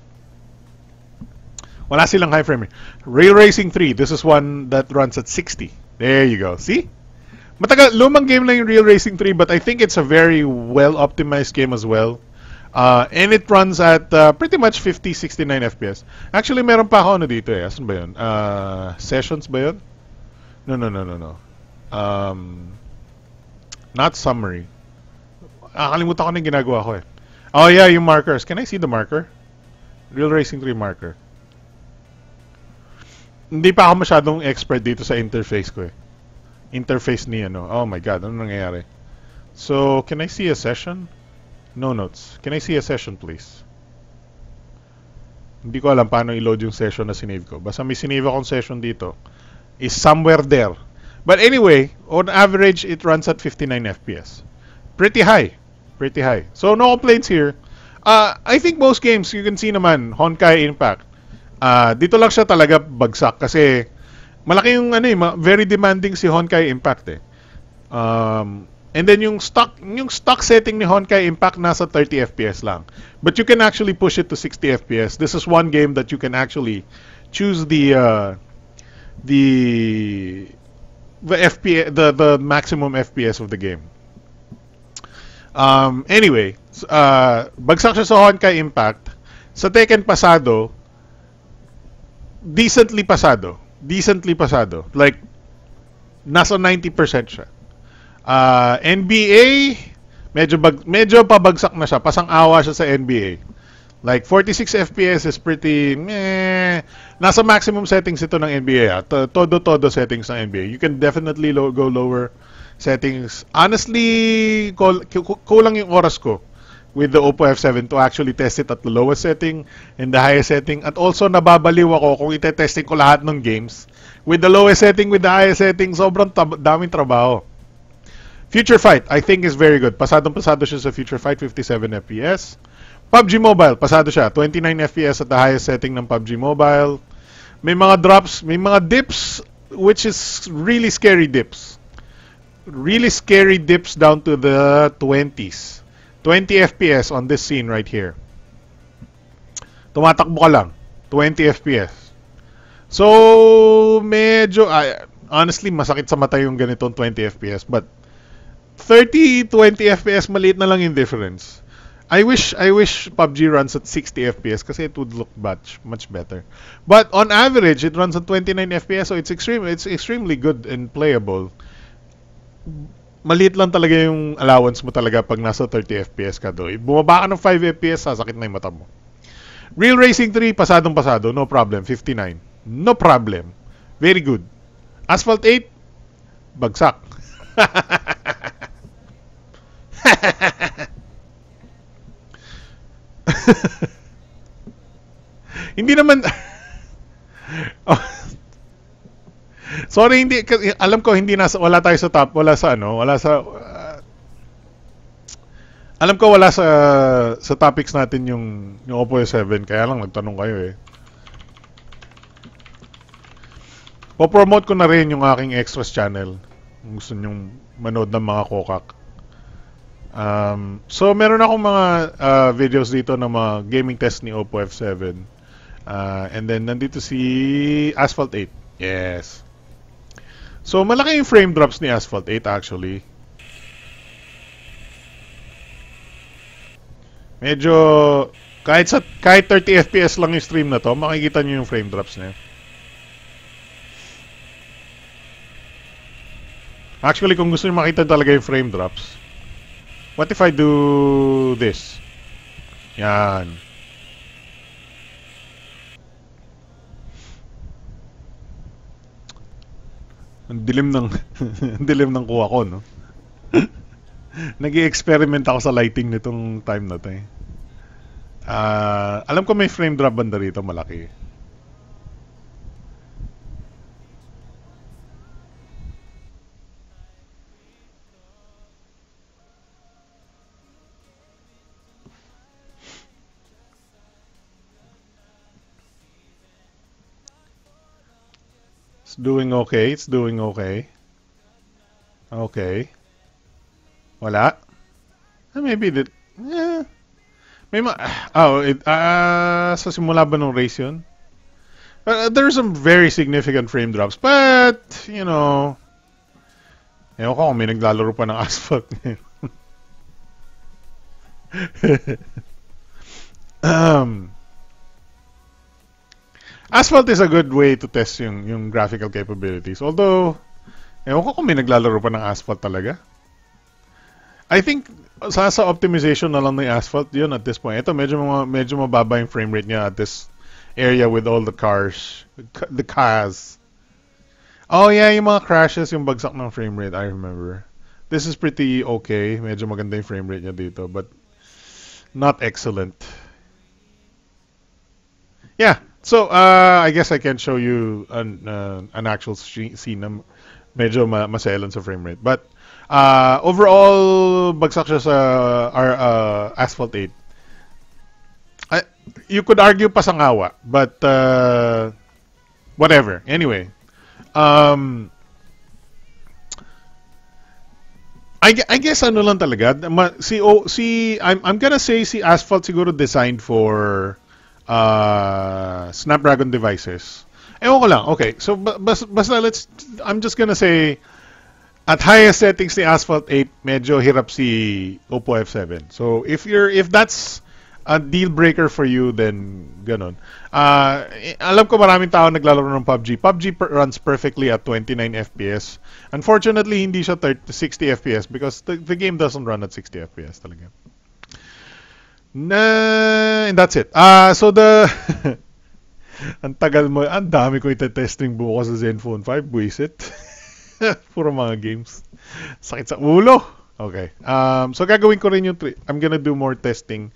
Wala silang high frame rate. Rail Racing 3, this is one that runs at 60. There you go. See? Lumang game lang yung Real Racing 3, but I think it's a very well-optimized game as well. And it runs at pretty much 50, 69 FPS. Actually, meron pa ako dito eh. Asan ba yun? Sessions ba yun? No. Not summary. Kalimutan ko na yung ginagawa ko eh. Oh yeah, yung markers. Can I see the marker? Real Racing 3 marker. Hindi pa ako masyadong expert dito sa interface ko eh. Interface ni Oh my god, ano nangyayari? So, can I see a session? No notes. Can I see a session, please? Hindi ko alam paano i-load yung session na sinave ko. Basta may sinave akong session dito. Is somewhere there. But anyway, on average, it runs at 59 FPS. Pretty high. Pretty high. So, no complaints here. I think most games, you can see naman, Honkai Impact. Dito lang siya talaga bagsak kasi malaki yung very demanding si Honkai Impact eh. And then yung stock setting ni Honkai Impact nasa 30 FPS lang. But you can actually push it to 60 FPS. This is one game that you can actually choose the FPS, the maximum FPS of the game. Anyway, bagsak siya sa Honkai Impact. Sa Tekken pasado, decently pasado. Like, nasa 90% siya. NBA, medyo pabagsak na siya. Pasang-awa siya sa NBA. Like 46 FPS is pretty meh. Nasa maximum settings ito ng NBA. Todo settings ng NBA. You can definitely go lower settings. Honestly, kulang yung oras ko with the Oppo F7 to actually test it at the lowest setting and the highest setting. At also, nababaliw ako kung ite-testing ko lahat ng games. With the lowest setting, with the highest setting, sobrang daming trabaho. Future Fight, I think is very good. Pasadong-pasado siya sa Future Fight, 57 FPS. PUBG Mobile, pasado siya. 29 FPS at the highest setting ng PUBG Mobile. May mga drops, may mga dips, which is really scary dips. Really scary dips down to the 20s. 20 FPS on this scene right here. Tumatakbo ka lang. 20 FPS. So, medyo, honestly, masakit sa mata yung ganitong 20 FPS. But, 30, 20 FPS, maliit na lang yung difference. I wish PUBG runs at 60 FPS kasi it would look much better. But on average, it runs at 29 FPS, so it's extremely good and playable. Maliit lang talaga yung allowance mo talaga pag nasa 30 FPS ka doon. Bumaba ka ng 5 FPS, sasakit na yung mata mo. Real Racing 3, pasadong-pasado, no problem, 59. No problem. Very good. Asphalt 8, bagsak. Hindi naman sorry, hindi alam ko hindi wala tayo sa top, wala sa alam ko wala sa topics natin yung Oppo S7 kaya lang nagtanong kayo eh. Po-promote ko na rin yung aking extras channel. Kung gusto nyong manood ng mga kokak. So meron akong mga videos dito ng mga gaming test ni Oppo F7. And then nandito si Asphalt 8. Yes. So malaki yung frame drops ni Asphalt 8 actually. Medyo kahit 30 FPS lang yung stream na to, makikita niyo yung frame drops niya. Actually, kung gusto niyo makita talaga yung frame drops, what if I do this? Yan. Ang dilim ng dilim ng kuha ko, no? Nag-i-experiment ako sa lighting nitong time na to eh. Alam ko may frame drop banda rito malaki. It's doing okay. It's doing okay. Okay. Wala. Maybe that. Yeah. May sa simula ba ng race yun? There's some very significant frame drops. But, you know, ewan ko kung may naglalaro pa ng Asphalt. Asphalt is a good way to test yung graphical capabilities. Although, ewan ko kung may naglalaro pa ng Asphalt talaga. I think sa optimization na lang ng Asphalt yun at this point. Ito medyo mababa yung frame rate niya at this area with all the cars. The cars. Oh yeah, yung mga crashes, yung bagsak ng frame rate, I remember. This is pretty okay. Medyo maganda yung frame rate niya dito, but not excellent. Yeah. So, I guess I can show you an actual scene na medyo maselan sa frame rate. But, overall, bagsak siya sa Asphalt 8. You could argue pasangawa, but whatever. Anyway, I guess ano lang talaga. I'm gonna say si Asphalt siguro designed for Snapdragon devices. Ewan ko lang. Okay, so basta I'm just gonna say at highest settings ni Asphalt 8, medyo hirap si Oppo F7. So if that's a deal breaker for you, then ganon. Alam ko maraming tao naglalaro ng PUBG. PUBG runs perfectly at 29 FPS. Unfortunately, hindi siya 60 FPS because the game doesn't run at 60 FPS talaga. And that's it. So ang tagal mo, ang dami ko ite-testing bukas sa Zenfone 5, buisit. Puro mga games. Sakit sa ulo. Okay. So gagawin ko rin yung I'm gonna do more testing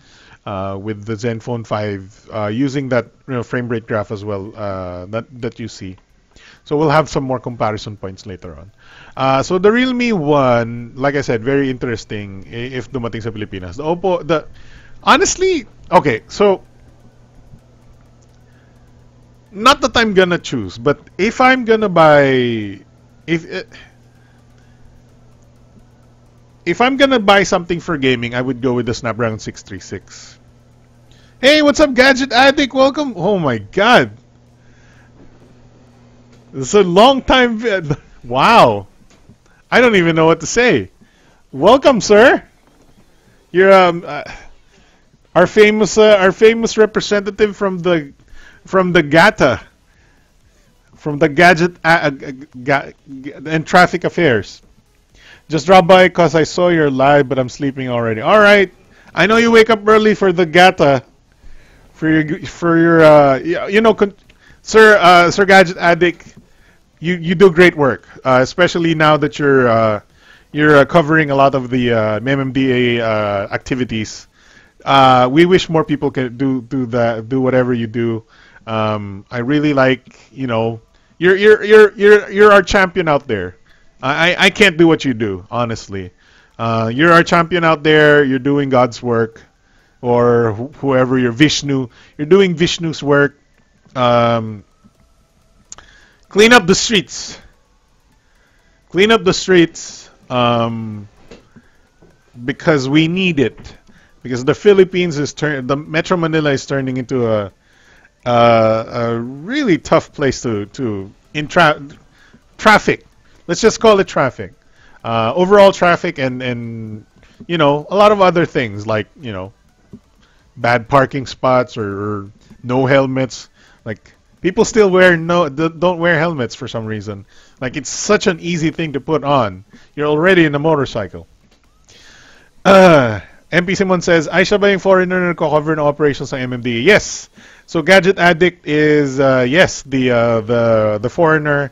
with the Zenfone 5 using that frame rate graph as well that you see. So we'll have some more comparison points later on. So the Realme 1, like I said, very interesting if dumating sa Pilipinas. The Oppo, honestly, okay, so not that I'm gonna choose, but if I'm gonna buy, if I'm gonna buy something for gaming, I would go with the Snapdragon 636. Hey, what's up, Gadget Addict? Welcome. Oh my God, it's a long time. Wow, I don't even know what to say. Welcome, sir. You're our famous representative from the GATA, from the Gadget and Traffic Affairs. Just drop by because I saw you're live, but I'm sleeping already. All right, I know you wake up early for the GATA, for your Sir Gadget Addict. You do great work, especially now that you're covering a lot of the MMDA activities. We wish more people can do whatever you do. I really like, you're our champion out there. I can't do what you do, honestly. You're our champion out there. You're doing God's work, or whoever you're, Vishnu. You're doing Vishnu's work. Clean up the streets. Clean up the streets, because we need it. Because the Philippines the Metro Manila is turning into a really tough place to traffic. Let's just call it traffic. Overall traffic and a lot of other things like bad parking spots or no helmets. Like people still don't wear helmets for some reason. Like it's such an easy thing to put on. You're already in a motorcycle. MP Simon says, Aisha ba yung foreigner na nagko-cover ng operations ng MMDA? Yes. So Gadget Addict is yes, the foreigner,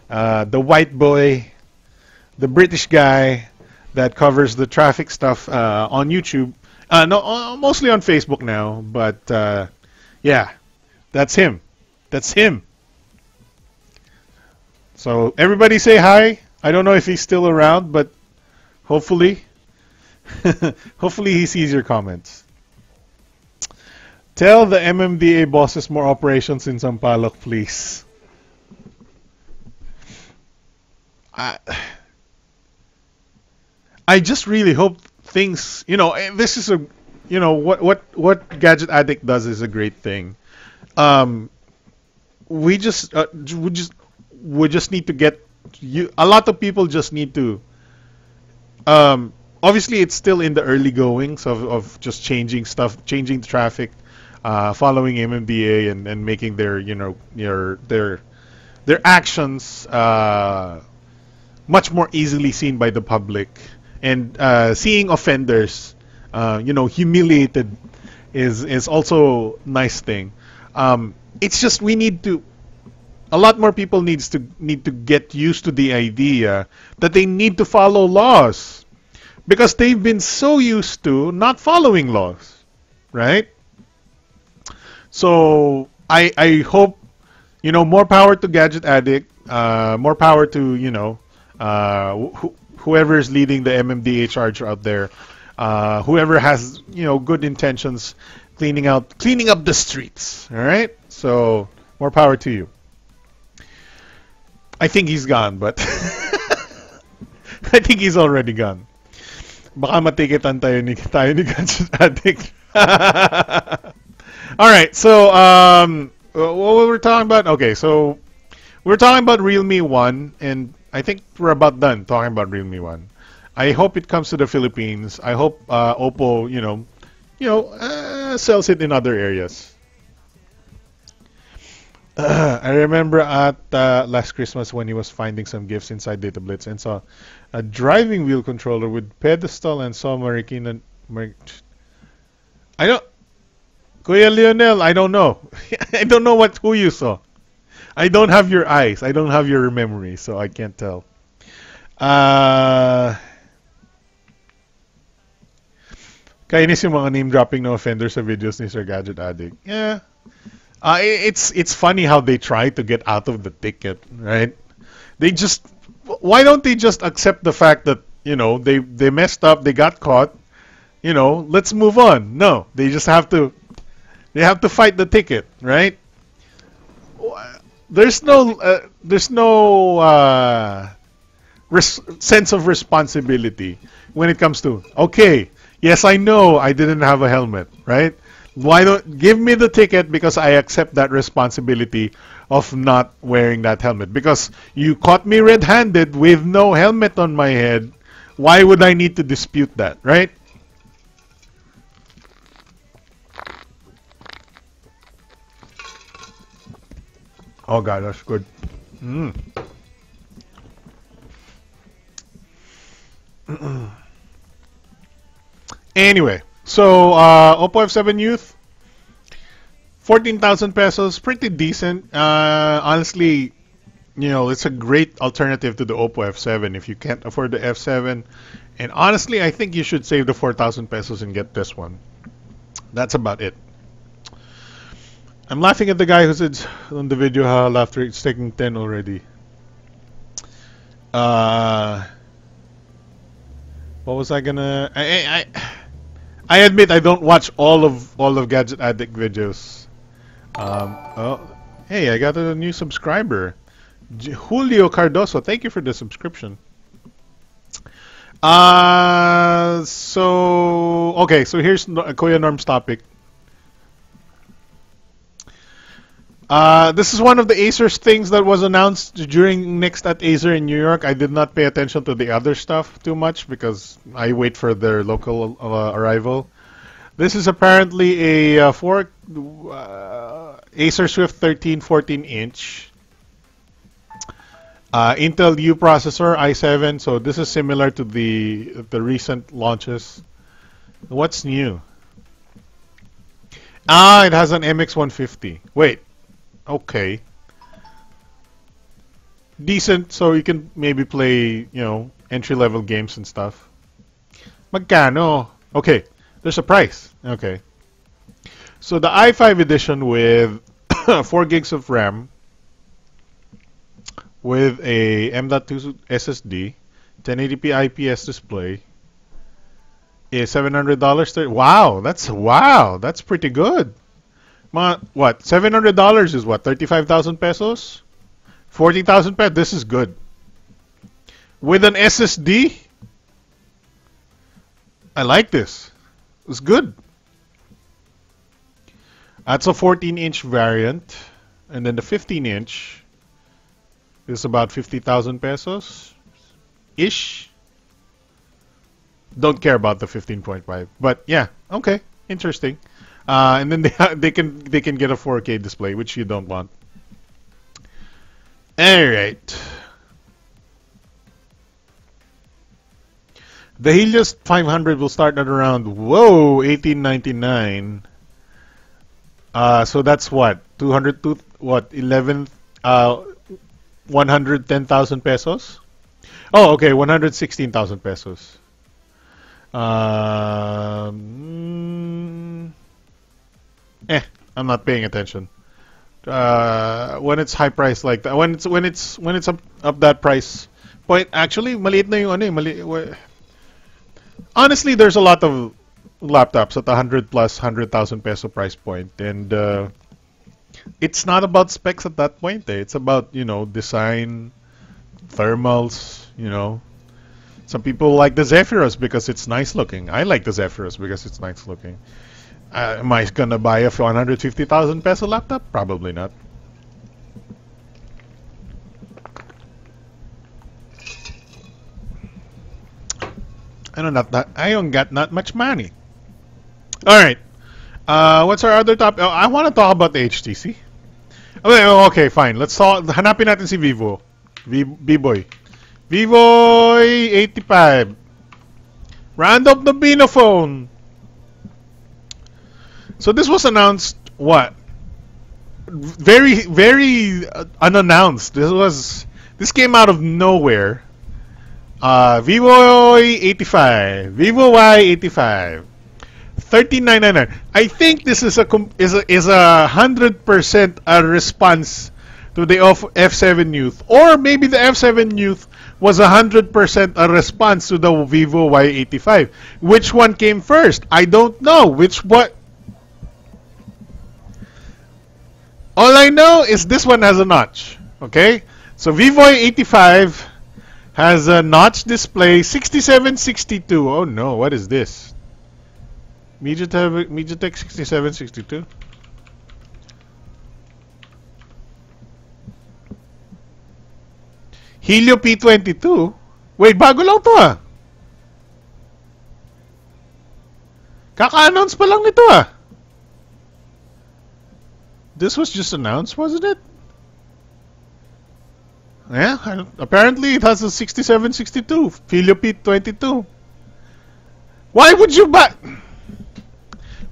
the white boy, the British guy that covers the traffic stuff on YouTube. No, mostly on Facebook now, but yeah, that's him. That's him. So everybody say hi. I don't know if he's still around, but hopefully. Hopefully he sees your comments. Tell the MMDA bosses more operations in Sampaloc, please. I just really hope things, this is what Gadget Addict does is a great thing. We just need to get a lot of people just need to obviously, it's still in the early goings of just changing stuff, changing the traffic, following MMDA and making their actions much more easily seen by the public, and seeing offenders, humiliated is also a nice thing. It's just a lot more people need to get used to the idea that they need to follow laws. Because they've been so used to not following laws, right? So I hope, more power to Gadget Addict, more power to, whoever is leading the MMDA charge out there, whoever has, good intentions, cleaning up the streets, all right? So more power to you. I think he's gone, but I think he's already gone. Baka matikitan tayo ni Gadget Addict. All right, so what were we talking about? Okay, so we're talking about Realme 1, and I think we're about done talking about Realme 1. I hope it comes to the Philippines. I hope Oppo, sells it in other areas. I remember at last Christmas when he was finding some gifts inside Data Blitz and saw a driving wheel controller with pedestal and saw Marikina. I don't. Kuya Lionel, I don't know. I don't know who you saw. I don't have your eyes. I don't have your memory, so I can't tell. Kainis yung mga name dropping no offender sa videos ni Sir Gadget Addict. Yeah. It's funny how they try to get out of the ticket, right? They just why don't they just accept the fact that, you know, they messed up, they got caught, you know, let's move on. No, they just have to fight the ticket, right? There's no sense of responsibility when it comes to, okay, yes, I know I didn't have a helmet, right? Why don't give me the ticket because I accept that responsibility of not wearing that helmet, because you caught me red-handed with no helmet on my head. Why would I need to dispute that, right? Oh god, that's good. Anyway, so Oppo F7 Youth, 14,000 pesos, pretty decent. Honestly, you know, it's a great alternative to the Oppo F7 if you can't afford the F7. And honestly, I think you should save the 4,000 pesos and get this one. That's about it. I'm laughing at the guy who said on the video how laughter it's taking 10 already. What was I gonna? I admit I don't watch all of Gadget Addict videos. Oh, hey, I got a new subscriber, Julio Cardoso. Thank you for the subscription. So okay, so here's Kuya Norm's topic. This is one of the Acer's things that was announced during Next at Acer in New York. I did not pay attention to the other stuff too much because I wait for their local arrival. This is apparently a Acer Swift 13 14-inch Intel U processor, i7. So this is similar to the recent launches. What's new? It has an MX150. Wait. Okay. Decent, so you can maybe play, you know, entry-level games and stuff. Magkano? Okay, there's a price. Okay. So the i5 edition with 4 gigs of RAM with a M.2 SSD, 1080p IPS display is $700. Wow, that's pretty good. What? $700 is what? 35,000 pesos? 40,000 pesos? This is good. With an SSD? I like this. It's good. That's a 14-inch variant. And then the 15-inch is about 50,000 pesos ish. Don't care about the 15.5. But yeah, okay. Interesting. And then they can get a 4K display, which you don't want. All right. The Helios 500 will start at around $1899. So that's what 110,000 pesos. Oh, okay, 116,000 pesos. I'm not paying attention. When it's high price like that, when it's up that price point, actually, maliit na yung ano eh, honestly, there's a lot of laptops at 100 plus 100,000 peso price point, and it's not about specs at that point. It's about, you know, design, thermals. You know, some people like the Zephyrus because it's nice looking. I like the Zephyrus because it's nice looking. Am I gonna buy a 150,000 peso laptop? Probably not. I don't got not much money. All right. What's our other topic? Oh, I want to talk about the HTC. Okay, fine. Let's talk. Hanapin natin si Vivo. V-Boy. Vivo Y85. Round up the Bino phone. So this was announced, what? Very, very unannounced. This came out of nowhere. Vivo Y85, Vivo Y85, 13,999. I think this is a 100% a response to the F7 Youth, or maybe the F7 Youth was 100% a response to the Vivo Y85. Which one came first? I don't know. All I know is this one has a notch. Okay, so Vivo Y85 has a notch display, 6762. Oh no, what is this? MediaTek 6762. Helio P22? Wait, bago lang to ah. Kaka-announce pa lang nito ah. This was just announced, wasn't it? Yeah, apparently it has a 6762 Helio P22. Why would you buy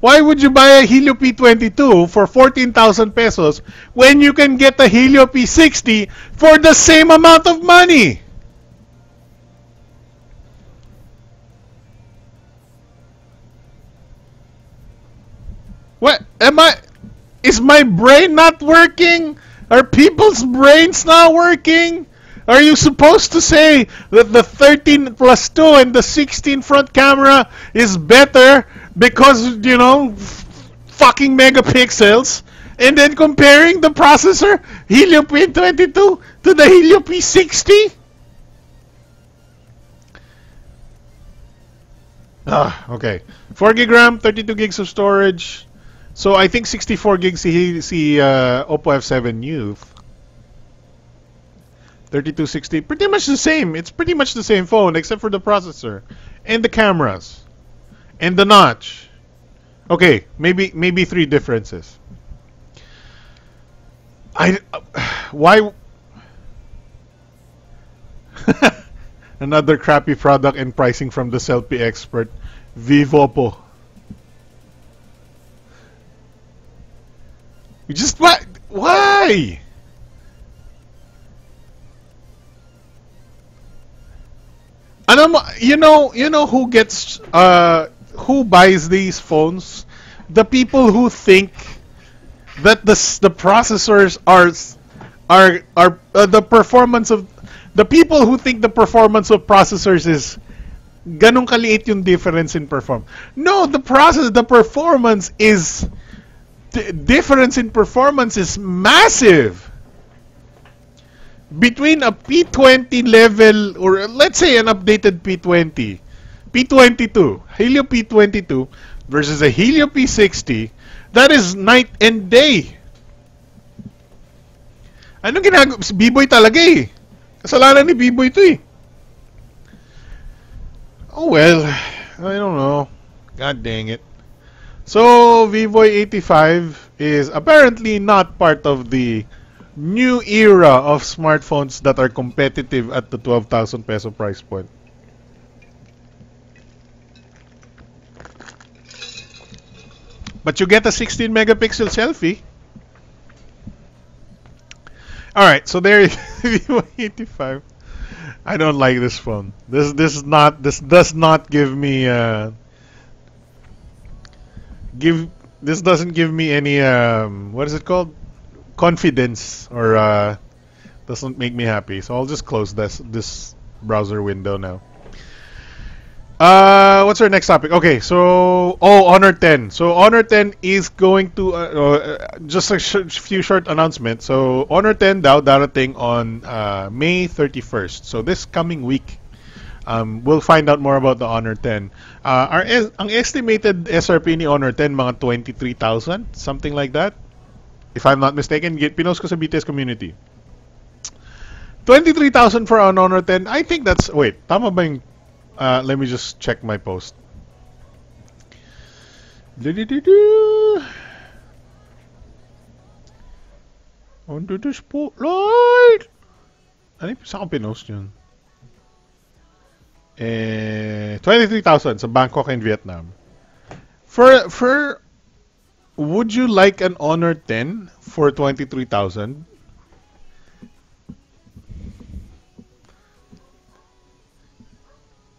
a Helio P22 for 14,000 pesos when you can get a Helio P60 for the same amount of money? What is my brain not working? Are people's brains not working? Are you supposed to say that the 13 plus 2 and the 16 front camera is better because, you know, fucking megapixels, and then comparing the processor Helio P22 to the Helio P60? Okay. 4 gig RAM, 32 gigs of storage. So I think 64 gigs si Oppo F7 Youth. 3260, pretty much the same. It's pretty much the same phone except for the processor and the cameras and the notch. Okay, maybe 3 differences. Why another crappy product and pricing from the selfie expert Vivo. Just what? Why? You know who gets who buys these phones? The people who think that the processors are the performance of the people who think the performance of processors is ganun kaliit yung difference in performance. No, the performance is the difference in performance is massive. Between a P20 level, or let's say an updated P20, P22, Helio P22 versus a Helio P60, that is night and day. Anong ginagawa? Si B-Boy talaga eh. Kasalanan ni B-Boy to eh. Oh well, I don't know. God dang it. So, Vivo Y85 is apparently not part of the new era of smartphones that are competitive at the 12,000 peso price point. But you get a 16 megapixel selfie. Alright, so there is Vivo Y85. I don't like this phone. This does not give me this doesn't give me any what is it called? Confidence, or doesn't make me happy. So I'll just close this browser window now. What's our next topic? Okay, so Honor 10. So Honor 10 is going to just a few short announcements. So Honor 10 daw darating on May 31st. So this coming week, we'll find out more about the Honor 10. Ang estimated SRP ni Honor 10 mga 23,000, something like that. If I'm not mistaken, pinost ko sa BTS community. 23,000 for an Honor 10. I think that's... Wait, tama ba yung... let me just check my post. Under the spotlight! Ano yung saan ko pinost yun? 23,000 sa Bangkok and Vietnam. For would you like an Honor 10 for 23,000?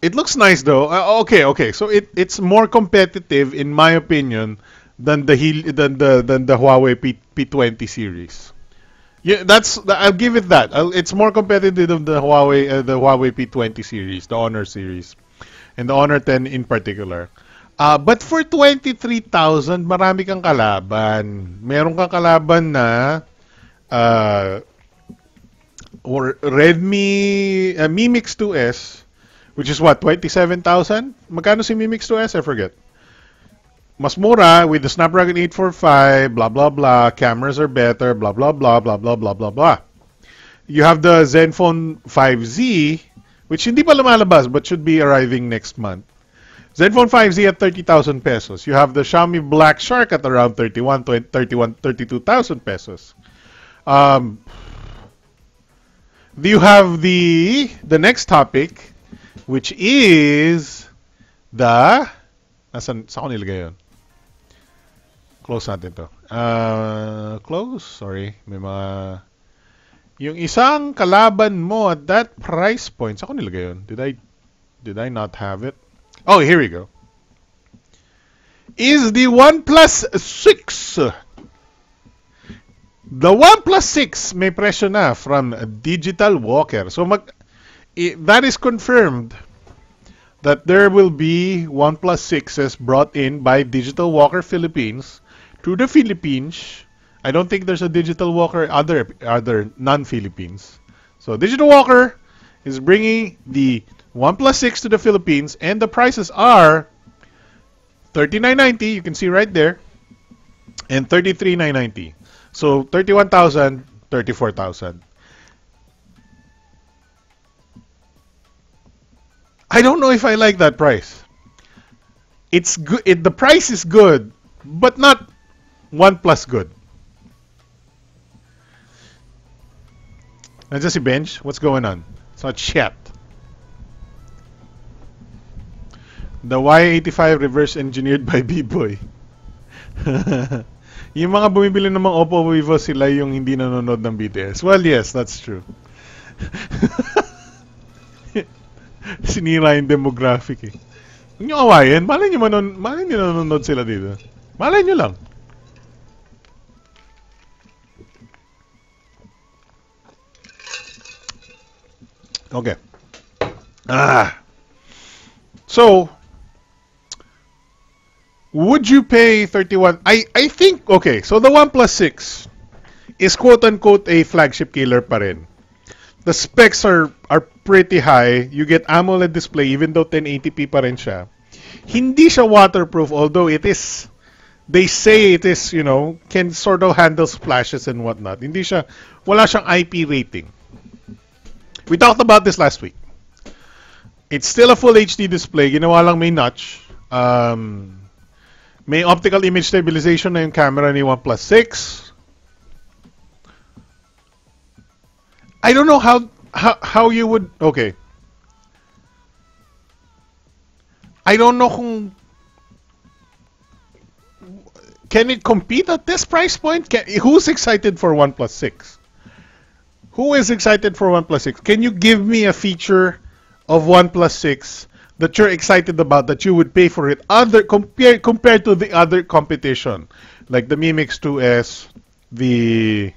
It looks nice though. Okay. So it's more competitive in my opinion than the Huawei P20 series. Yeah, I'll give it that. It's more competitive than the Huawei P20 series, the Honor series, and the Honor 10 in particular. But for 23,000, marami kang kalaban. Meron kang kalaban na or Redmi Mi Mix 2S, which is what, 27,000? Magkano si Mi Mix 2S? I forget. Mas mura with the Snapdragon 845, blah blah blah. Cameras are better, blah blah blah blah blah blah blah blah. You have the Zenfone 5Z, which hindi pa lumalabas but should be arriving next month. Zenfone 5Z at 30,000 pesos. You have the Xiaomi Black Shark at around 32,000 pesos. You have the next topic, which is the saan ko nilagay yun? Close natin to. Close? Sorry. May mga yung isang kalaban mo at that price point. Saan ko nilagay yun? Did I not have it? Oh, here we go. Is the OnePlus 6. The OnePlus 6 may presyo na from Digital Walker. So that is confirmed that there will be OnePlus 6s brought in by Digital Walker Philippines to the Philippines. I don't think there's a Digital Walker other non-Philippines. So Digital Walker is bringing the OnePlus 6 to the Philippines, and the prices are $39.90, you can see right there, and $33,990. So 31,000, 34,000. I don't know if I like that price. It's good. The price is good, but not OnePlus good. Nandiyan si Bench. What's going on? It's not chat. The Y85 reverse engineered by B-Boy. Yung mga bumibili ng mga Oppo, Vivo, sila yung hindi nanonood ng BTS. Well, yes, that's true. Sinira yung demographic eh. Huwag nyo awayin. Malay nyo nanonood sila dito. Malay nyo lang. Okay. So, would you pay 31? I think, okay, so the OnePlus 6 is quote-unquote a flagship killer pa rin. The specs are pretty high. You get AMOLED display even though 1080p pa rin siya. Hindi siya waterproof, although it is, they say it is, can sort of handle splashes and whatnot. Hindi siya, wala siyang IP rating. We talked about this last week. It's still a full HD display. Ginawa lang may notch. May optical image stabilization na yung camera ni OnePlus 6. I don't know how you would... Okay. I don't know kung... Can it compete at this price point? Who's excited for OnePlus 6? Who is excited for OnePlus 6? Can you give me a feature of OnePlus 6 that you're excited about, that you would pay for it compared to the other competition, like the Mi Mix 2S, the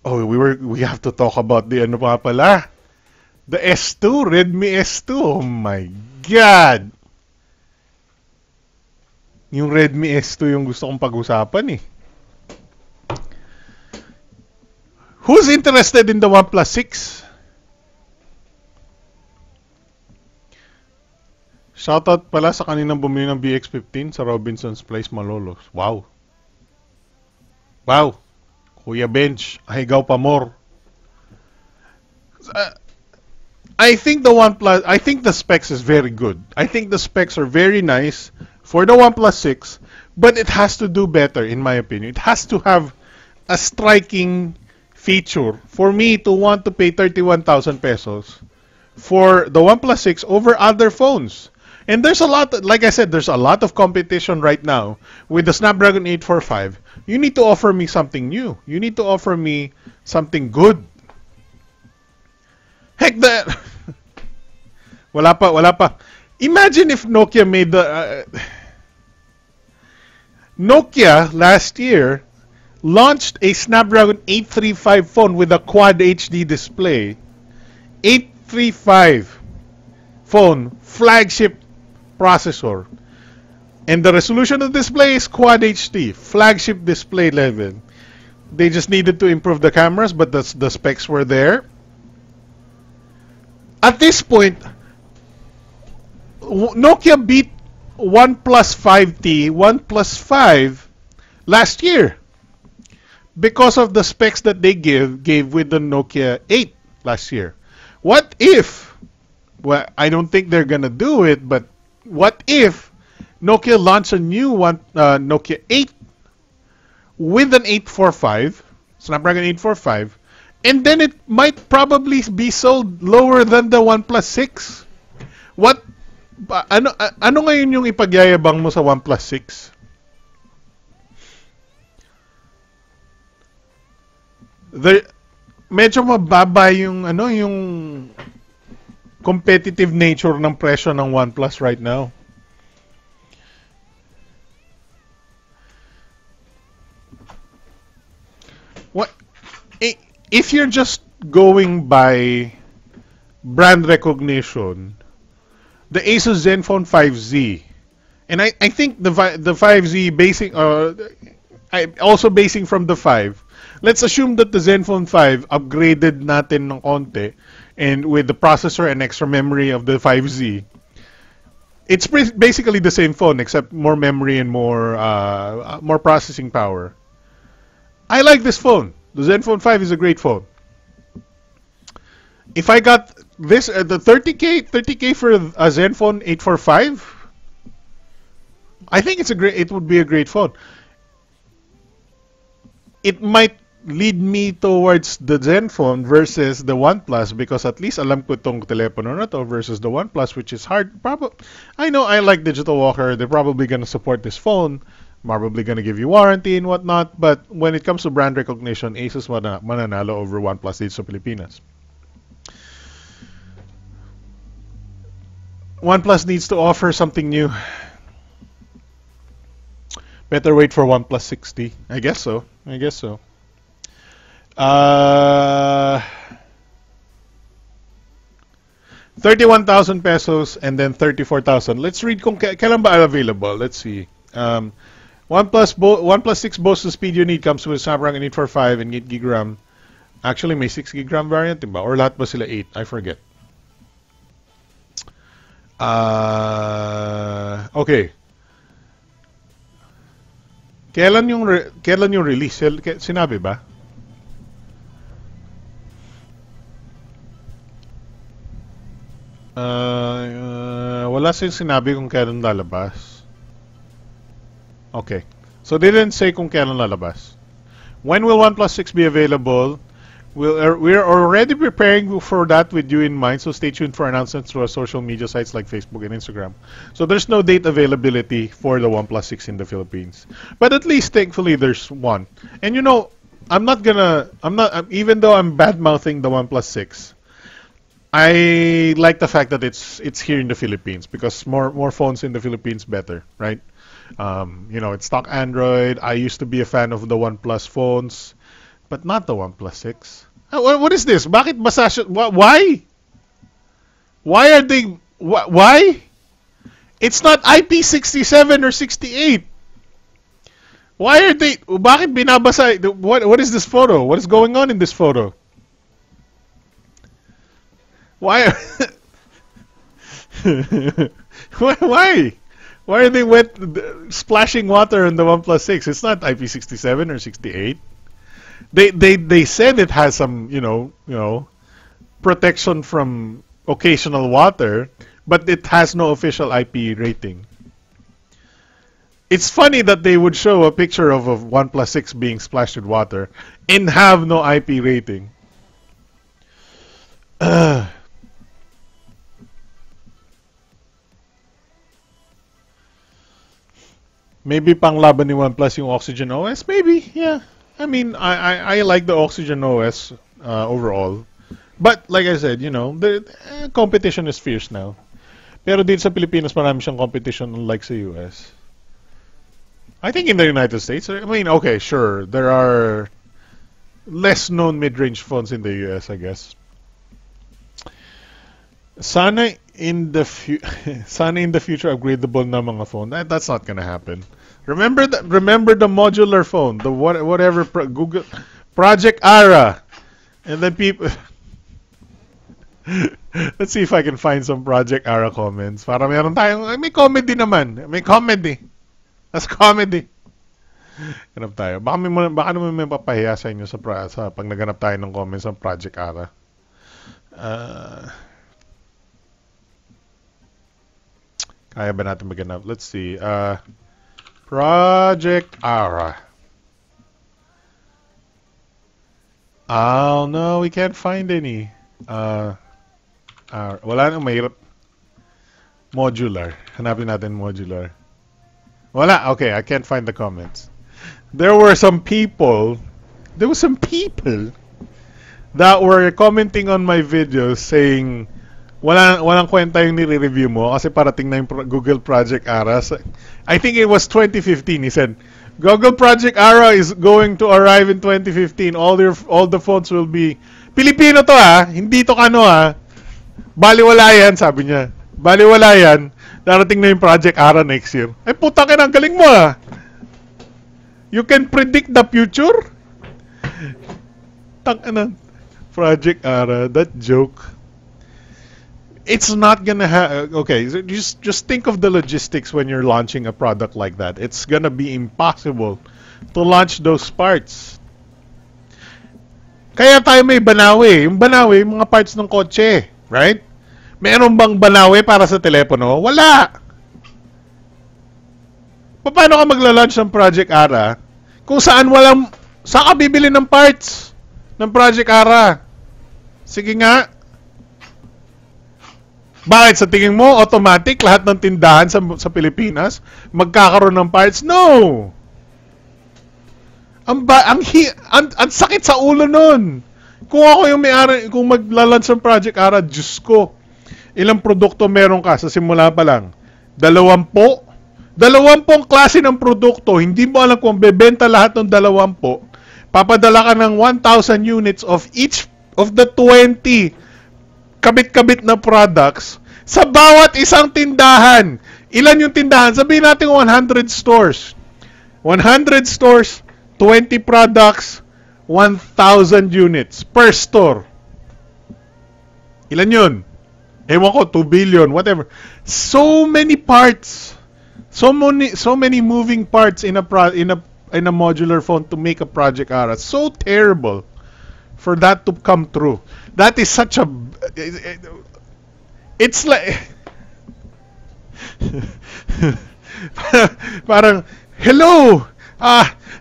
we have to talk about the ano pa pala, the S2, Redmi S2. Oh my God, yung Redmi S2 yung gusto kong pag-usapan eh. Who's interested in the OnePlus 6? Shoutout pala sa kaninang bumili ng BX15 sa Robinson's Place, Malolos. Wow. Wow. Kuya Bench, higaw pa more. I think the specs is very good. I think the specs are very nice for the OnePlus 6, but it has to do better in my opinion. It has to have a striking feature for me to want to pay 31,000 pesos for the OnePlus 6 over other phones. And there's a lot, like I said, there's a lot of competition right now with the Snapdragon 845. You need to offer me something new. You need to offer me something good. Heck, that wala pa, wala pa. Imagine if Nokia made the Nokia last year launched a Snapdragon 835 phone with a quad HD display. 835 phone, flagship processor. And the resolution of the display is quad HD, flagship display level. They just needed to improve the cameras, but the specs were there. At this point, Nokia beat OnePlus 5T, OnePlus 5 last year because of the specs that they gave with the Nokia 8 last year. What if, well, I don't think they're gonna do it, but what if Nokia launched a new one, Nokia 8 with an 845, Snapdragon 845, and then it might probably be sold lower than the OnePlus 6. What? Ano ngayon yung ipagyayabang mo sa OnePlus 6? Medyo mababa yung yung competitive nature ng presyo ng OnePlus right now. What if you're just going by brand recognition? The Asus Zenfone 5Z, and I think the 5Z basing also basing from the 5. Let's assume that the Zenfone 5 upgraded natin ng konti, and with the processor and extra memory of the 5Z, it's basically the same phone except more memory and more processing power. I like this phone. The Zenfone 5 is a great phone. If I got this the 30K for a Zenfone 845, I think it would be a great phone. It might lead me towards the Zenfone versus the OnePlus because at least alam ko tong telepono na to versus the OnePlus, which is hard. I know I like Digital Walker. They're probably gonna support this phone. Probably gonna give you warranty and whatnot. But when it comes to brand recognition, Asus mananalo over OnePlus dito sa Pilipinas. OnePlus needs to offer something new. Better wait for OnePlus 6T. I guess so. 31,000 pesos and then 34,000. Let's read kung kailan ba available. Let's see. OnePlus 6 boasts the speed you need. Comes with Snapdragon 845 and 8 GB RAM. Actually, may 6 GB RAM variant, diba? Or lahat ba sila 8? I forget. Okay. Kailan yung release? Sinabi ba? Wala silang sinabi kung kailan lalabas. Okay. So they didn't say kung kailan lalabas. When will OnePlus 6 be available? We're already preparing for that with you in mind, so stay tuned for announcements through our social media sites like Facebook and Instagram. So there's no date availability for the OnePlus 6 in the Philippines. But at least, thankfully, there's one. And even though I'm bad-mouthing the OnePlus 6, I like the fact that it's here in the Philippines because more phones in the Philippines better, right? It's stock Android. I used to be a fan of the OnePlus phones. But not the OnePlus 6. What is this? Bakit basa siya? Why? Why are they... Why? It's not IP67 or 68. Why are they... Bakit binabasa... What is this photo? What is going on in this photo? Why? Why? Why are they splashing water on the OnePlus 6? It's not IP67 or 68. They said it has some protection from occasional water, but it has no official IP rating. It's funny that they would show a picture of a OnePlus 6 being splashed with water and have no IP rating. Maybe panglaban ni OnePlus yung Oxygen OS? Maybe, yeah. I mean, I like the Oxygen OS overall. But, like I said, the competition is fierce now. Pero dito sa Pilipinas, marami siyang competition unlike sa US. I think in the United States, I mean, okay, sure, there are less known mid-range phones in the US, I guess. Sana in the future upgradable na mga phone. That's not gonna happen. Remember the modular phone, the whatever Google Project Ara, and then people. Let's see if I can find some Project Ara comments. Para meron tayong may comedy naman. May comedy. That's comedy. Ganap tayo. Baka naman may papahiya sa inyo sa pag naganap tayo ng comments ng Project Ara. Kaya ba natin maganap? Let's see. Project Ara. Oh no, we can't find any. Wala nang mahirap. Modular. Hanapin natin modular. Wala. Okay, I can't find the comments. There were some people that were commenting on my videos saying walang kwenta yung nire-review mo kasi parating na yung Google Project Ara. I think it was 2015. He said, Google Project Ara is going to arrive in 2015. All the phones will be Pilipino to hindi to kano baliwala yan, sabi niya. Baliwala yan. Darating na yung Project Ara next year. Ay puta ka na, galing mo You can predict the future? Tangina. Project Ara, that joke. It's not gonna okay, so just think of the logistics when you're launching a product like that. It's gonna be impossible to launch those parts. Kaya tayo may Banawe. Yung Banawe, mga parts ng kotse. Right? Meron bang Banawe para sa telepono? Wala! Paano ka magla-launch ng Project Ara kung saan ka bibili ng parts ng Project Ara? Sige nga. Bakit? Sa tingin mo, automatic lahat ng tindahan sa Pilipinas magkakaroon ng parts? No! Ang sakit sa ulo nun. Kung ako yung may-ari, kung magla-launch ng Project Ara, Diyos ko, ilang produkto meron ka sa simula pa lang? 20 klase ng produkto, hindi mo alam kung bebenta lahat ng 20. Papadala ka ng 1,000 units of each of the 20 kabit-kabit na products sa bawat isang tindahan. Ilan yung tindahan? Sabihin natin 100 stores. 100 stores, 20 products, 1,000 units per store. Ilan yun? Ewan ko, 2 billion, whatever. So many parts. So many moving parts in a modular phone to make a Project Ara. So terrible for that to come true. That is such a it's like parang hello,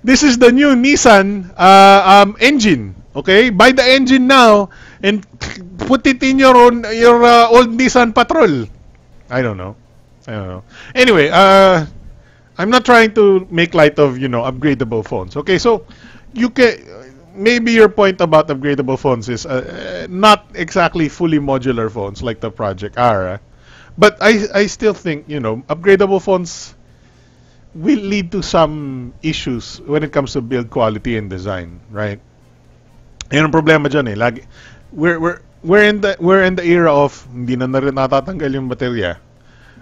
this is the new Nissan engine. Okay, buy the engine now and put it in your old Nissan Patrol. I don't know. Anyway, I'm not trying to make light of upgradable phones. Okay, so you can maybe your point about upgradable phones is not exactly fully modular phones like the Project Ara, but I still think upgradable phones will lead to some issues when it comes to build quality and design, right? Yan ang problema dyan lagi we're in the era of hindi na rin natatanggal yung baterya.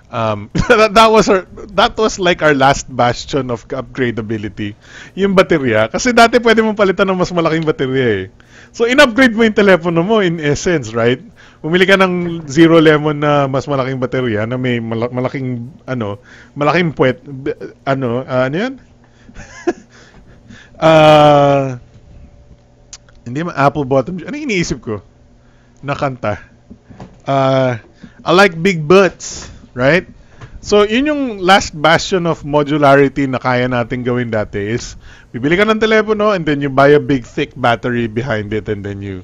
That was like our last bastion of upgradability, yung baterya. Kasi dati pwede mong palitan ng mas malaking baterya So in-upgrade mo yung telepono mo in essence, right? Bumili ka ng Zero Lemon na mas malaking baterya na may malaking malaking puwet ano yan? Hindi man apple bottom. Ano yung iniisip ko? Na kanta. I like big butts, right? So, yun yung last bastion of modularity na kaya natin gawin dati is bibili ka ng telepono and then you buy a big thick battery behind it and then you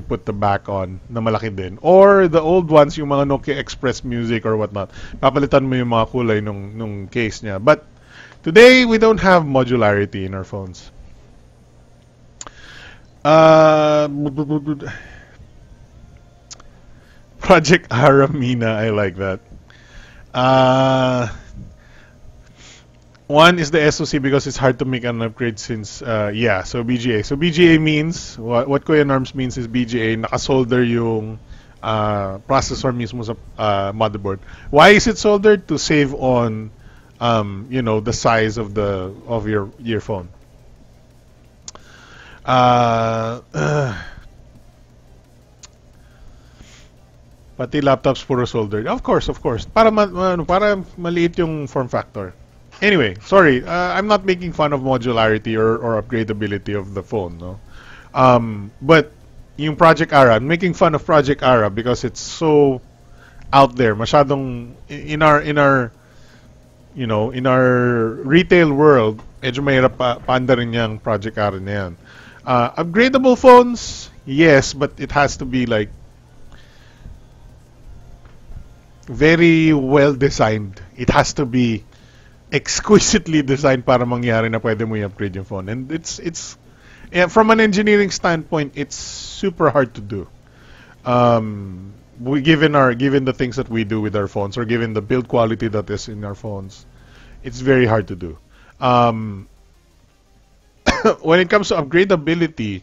put the back on na malaki din. Or the old ones, yung mga Nokia Express Music or whatnot. Papalitan mo yung mga kulay nung case niya. But Today, we don't have modularity in our phones. Project Aramina, I like that. One is the SoC because it's hard to make an upgrade since, yeah, so BGA. So BGA means, what Kuya Norms means is BGA, nakasolder yung processor mismo sa motherboard. Why is it soldered? To save on, you know, the size of your phone. Pati laptops puro soldered. Of course, of course. Para maliit yung form factor. Anyway, sorry. I'm not making fun of modularity or upgradability of the phone, no. But yung Project Ara, I'm making fun of Project Ara because it's so out there. Masyadong in our you know, in our retail world, medyo mahirap paanda rin yung Project Ara na yan. Upgradable phones, yes, but it has to be like very well designed. It has to be exquisitely designed para mangyari na pwede mo i-upgrade yung phone. And it's yeah, from an engineering standpoint, it's super hard to do. Given the things that we do with our phones, or given the build quality that is in our phones, it's very hard to do. When it comes to upgradability,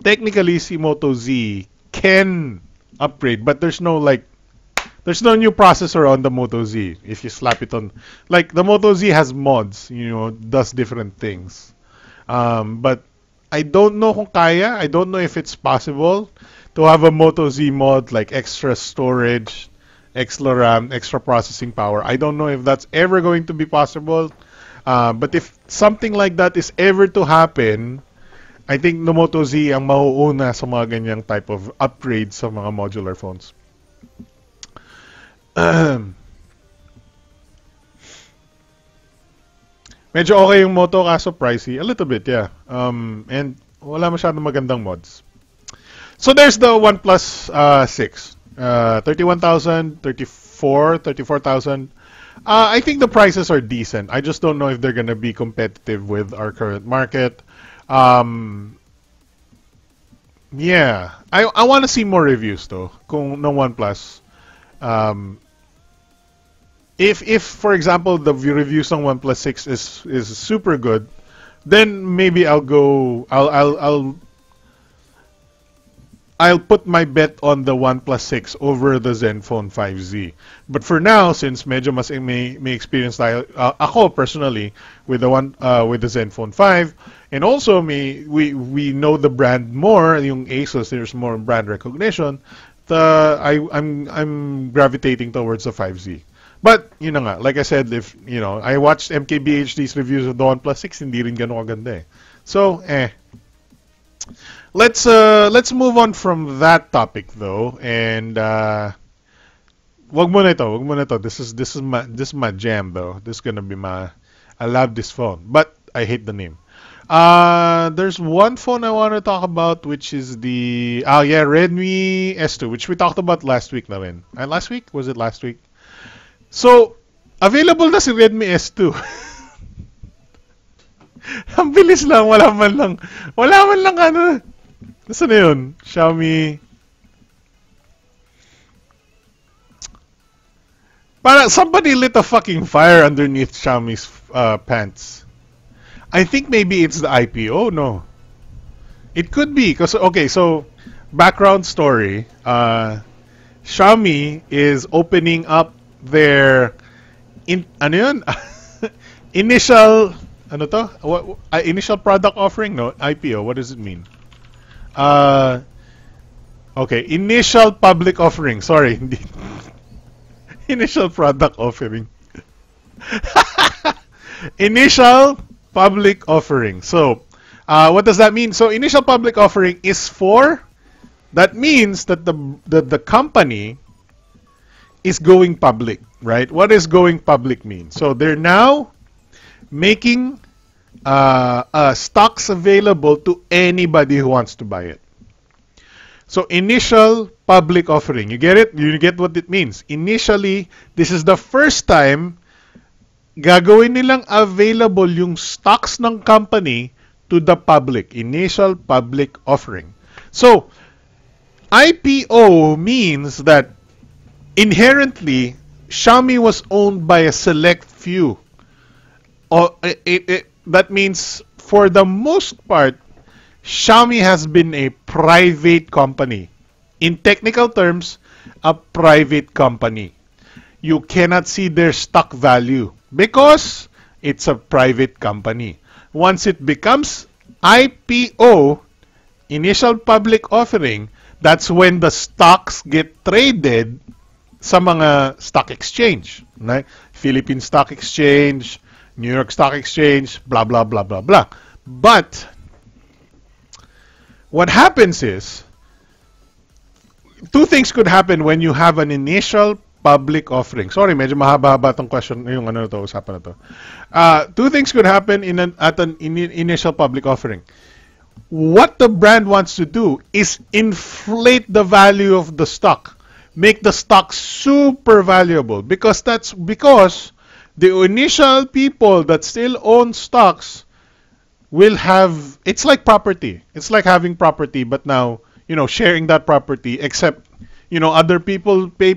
technically, si Moto Z can upgrade, but there's no new processor on the Moto Z. If you slap it on, like the Moto Z has mods, you know, does different things. But I don't know kung kaya. I don't know if it's possible to have a Moto Z mod like extra storage, extra RAM, extra processing power. I don't know if that's ever going to be possible. But if something like that is ever to happen, I think the Moto Z ang mauuna sa mga ganyang type of upgrades sa mga modular phones. Medyo okay yung Moto kaso pricey. A little bit, yeah. And wala masyadong magandang mods. So there's the OnePlus 6. 31,000, 34,000. I think the prices are decent. I just don't know if they're gonna be competitive with our current market. Yeah. I want to see more reviews though kung ng OnePlus. If for example the reviews on OnePlus 6 is super good, then maybe I'll put my bet on the OnePlus 6 over the Zenfone 5Z. But for now, since medyo mas may experience tayo, ako personally with the Zenfone 5, and also we know the brand more, yung Asus, there's more brand recognition. I'm gravitating towards the 5Z. But, you know nga, like I said, if, you know, I watched MKBHD's reviews of the OnePlus 6, hindi rin ganun kaganda eh. So, Let's move on from that topic though, and wag mo na ito. This is my jam though. This is gonna be I love this phone, but I hate the name. There's one phone I want to talk about, which is the Redmi S2, which we talked about last week na rin. Last week? Was it last week? So, available na si Redmi S2. Ang bilis lang, wala man lang ano. Nasaan na yun? Xiaomi. Parang somebody lit a fucking fire underneath Xiaomi's pants. I think maybe it's the IPO, no? It could be, because, okay, so, background story. Xiaomi is opening up their, ano yun? Initial, ano to? Initial product offering, no? IPO, what does it mean? Okay, initial public offering. Sorry, initial product offering. Initial public offering. So, what does that mean? So, initial public offering is that means that the company is going public, right? What does going public mean? So, they're now making stocks available to anybody who wants to buy it. So initial public offering, you get it? You get what it means. Initially, this is the first time gagawin nilang available yung stocks ng company to the public, initial public offering. So, IPO means that inherently, Xiaomi was owned by a select few. That means, for the most part, Xiaomi has been a private company. In technical terms, a private company. You cannot see their stock value because it's a private company. Once it becomes IPO, initial public offering, that's when the stocks get traded sa mga stock exchange. Right? Philippine Stock Exchange, New York Stock Exchange, blah, blah, blah, blah, blah. But what happens is, two things could happen when you have an initial public offering. Sorry, medyo mahaba-haba tong question, yung ano to, usapan na to. Two things could happen at an initial public offering. What the brand wants to do is inflate the value of the stock, make the stock super valuable, because the initial people that still own stocks will have, it's like property. It's like having property, but now, sharing that property, except, other people pay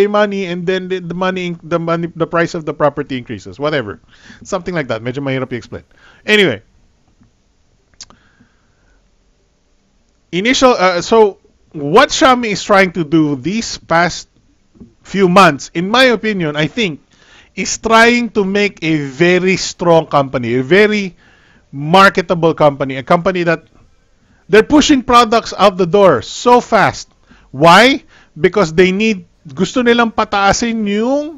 money, and then the price of the property increases, whatever. Something like that. Medyo mahirap i-explain. Anyway, so what Xiaomi is trying to do these past few months, in my opinion, I think, is trying to make a very strong company, a very marketable company, a company that they're pushing products out the door so fast. Why? Because gusto nilang pataasin yung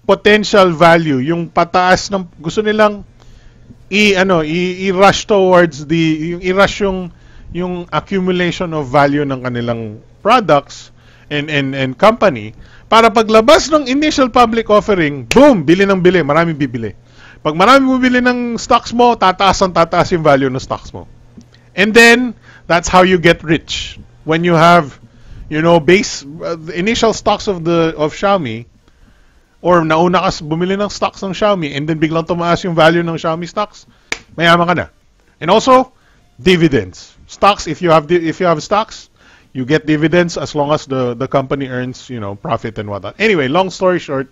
potential value, yung pataas ng, gusto nilang i-rush towards i-rush yung accumulation of value ng kanilang products and company, para paglabas ng initial public offering, boom, bili ng bili, maraming bibili. Pag maraming bibili ng stocks mo, tataas yung value ng stocks mo. And then, that's how you get rich. When you have, the initial stocks of Xiaomi, or nauna ka bumili ng stocks ng Xiaomi, and then biglang tumaas yung value ng Xiaomi stocks, mayaman ka na. And also, dividends. Stocks, if you have stocks, you get dividends as long as the company earns, profit and whatnot. Anyway, long story short,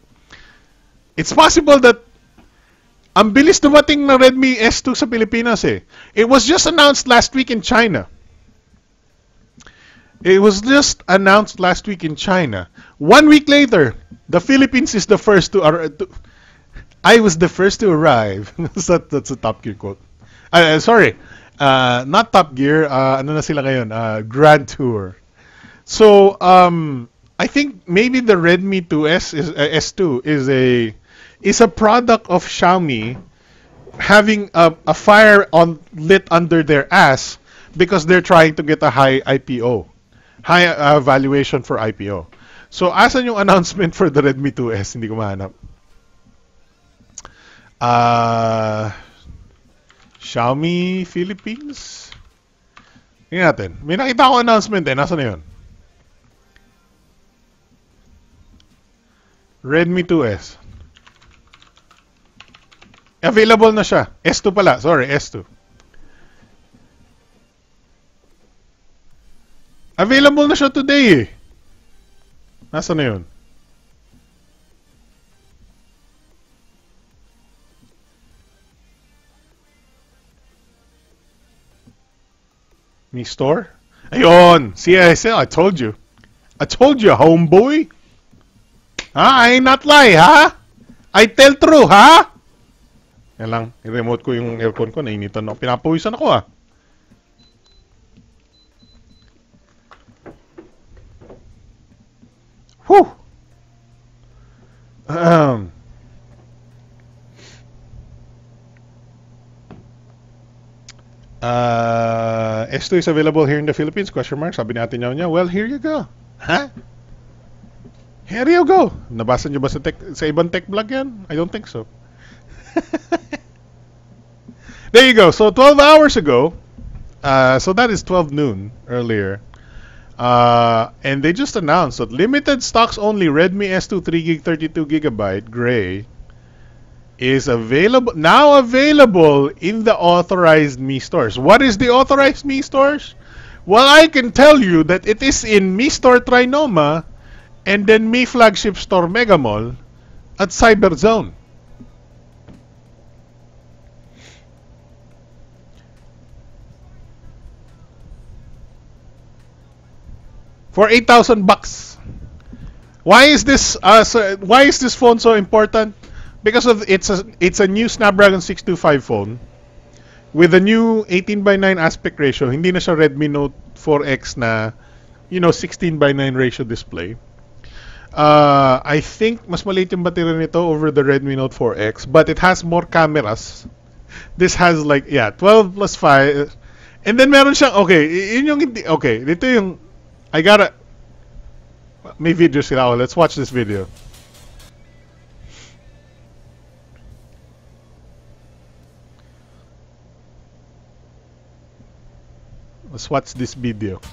it's possible that ang bilis dumating na Redmi S2 sa Pilipinas eh. It was just announced last week in China. It was just announced last week in China. 1 week later, the Philippines is the first to I was the first to arrive. That's a Top Gear quote. Sorry. Not Top Gear, ano na sila ngayon? Grand Tour. So, I think maybe the Redmi 2S S2 is a product of Xiaomi having a fire lit under their ass because they're trying to get a high valuation for IPO. So, asan yung announcement for the Redmi 2S? Hindi ko mahanap. Xiaomi Philippines? Tingnan natin. May nakita ko announcement eh. Nasaan na yun? Redmi 2S. Available na siya. S2 pala. Sorry, S2. Available na siya today eh. Nasaan na yun? Mi store? Ayun! See, I told you. I told you, homeboy. I ain't not lie, ha? I tell true, ha? Yan lang. I-remote ko yung aircon ko. Nainitan ako. Pinapawisan ako, ha? Whew! S2 is available here in the Philippines? Question mark. Sabi natin niya. Well, here you go. Ha? Here you go. Nabasa niyo ba sa ibang tech blog yan? I don't think so. There you go. So 12 hours ago, so that is 12 noon earlier, and they just announced that limited stocks only Redmi S2 3GB 32GB gray is available in the authorized Mi stores. What is the authorized Mi stores? Well, I can tell you that it is in Mi Store Trinoma and then Mi Flagship Store Mega Mall at Cyberzone. For 8,000 bucks. Why is this phone so important? Because of it's a new Snapdragon 625 phone with a new 18:9 aspect ratio. Hindi na siya Redmi Note 4X na 16:9 ratio display. I think mas maliit yung battery nito over the Redmi Note 4X, but it has more cameras. This has 12 plus 5. And then meron siyang yun yung dito yung may video sila. Let's watch this video. Let's watch this video.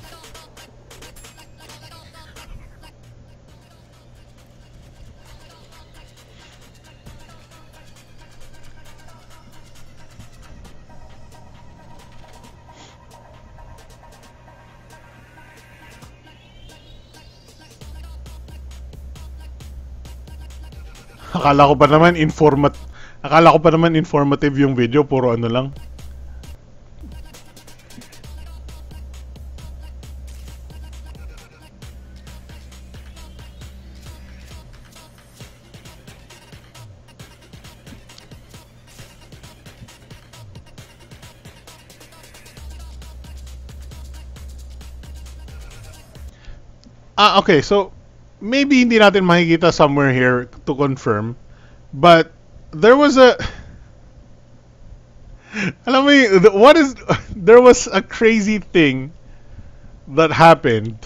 Akala ko pa naman informative yung video, puro ano lang. Okay, so maybe hindi natin makikita somewhere here to confirm, but there was a alam mo there was a crazy thing that happened.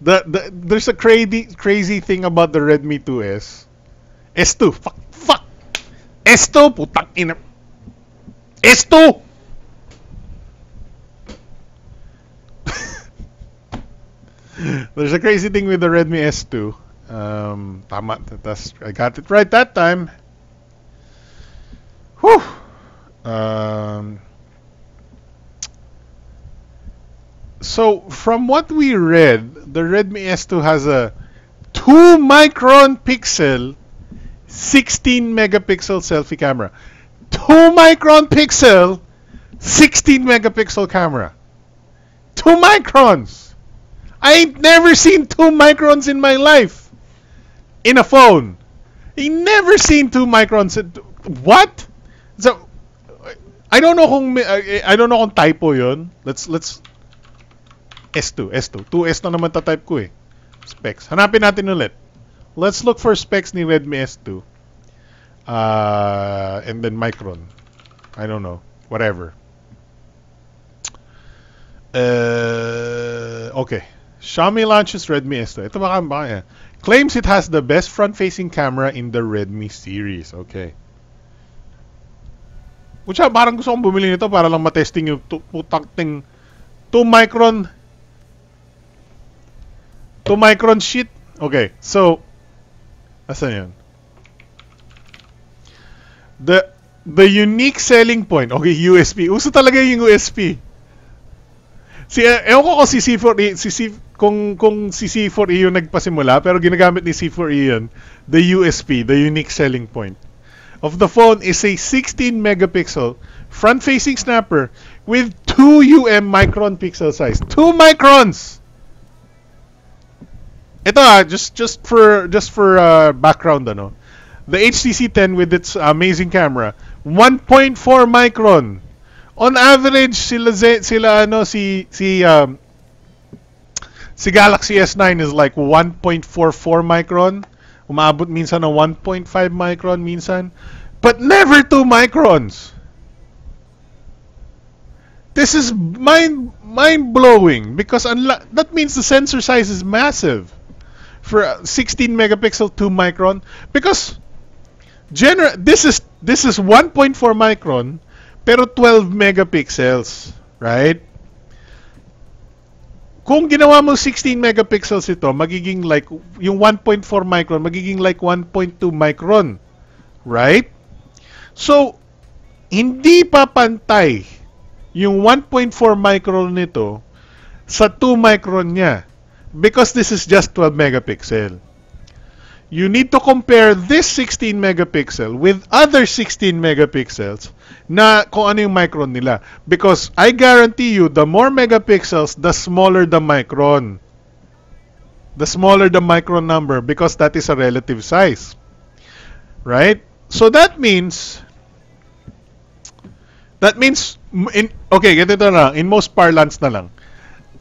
There's a crazy thing about the Redmi 2S. S2, fuck. S2, putang ina. S2. There's a crazy thing with the Redmi S2. Tama, I got it right that time. Whew. So from what we read, the Redmi S2 has a 2 micron pixel 16 megapixel selfie camera. 2 micron pixel 16 megapixel camera. 2 microns. I ain't never seen 2 microns in my life in a phone. I never seen 2 microns. What? So I don't know kung typo yun. Let's S2. 2S na naman ta-type ko eh. Specs. Hanapin natin ulit. Let's look for specs ni Redmi S2. And then micron. I don't know. Whatever. Okay. Xiaomi launches Redmi S2. Ito baka yan. Claims it has the best front-facing camera in the Redmi series. Okay. Kutsa, parang gusto kong bumili nito para lang matesting yung putang 2 micron shit. Okay, so asan yan? The unique selling point. Okay, USP. Uso talaga yung USP. Ewan ko kung si C4E yung nagpasimula, pero ginagamit ni C4E yun. The USP, the unique selling point of the phone is a 16 megapixel front-facing snapper with 2 micron pixel size. 2 microns! Ito just for background ano. The HTC 10 with its amazing camera, 1.4 micron. On average, si Galaxy S9 is like 1.44 micron. Umabot minsan ng 1.5 micron minsan. But never 2 microns. This is mind-blowing because that means the sensor size is massive for 16 megapixel 2 micron because this is 1.4 micron pero 12 megapixels, right? Kung ginawa mo 16 megapixels ito, magiging like yung 1.4 micron magiging like 1.2 micron, right? So, hindi papantay yung 1.4 micron nito sa 2 micron niya because this is just 12 megapixel. You need to compare this 16 megapixel with other 16 megapixels na kung ano yung micron nila. Because I guarantee you, the more megapixels, the smaller the micron. The smaller the micron number because that is a relative size. Right? So that means, okay, ganito na lang, in most parlance na lang,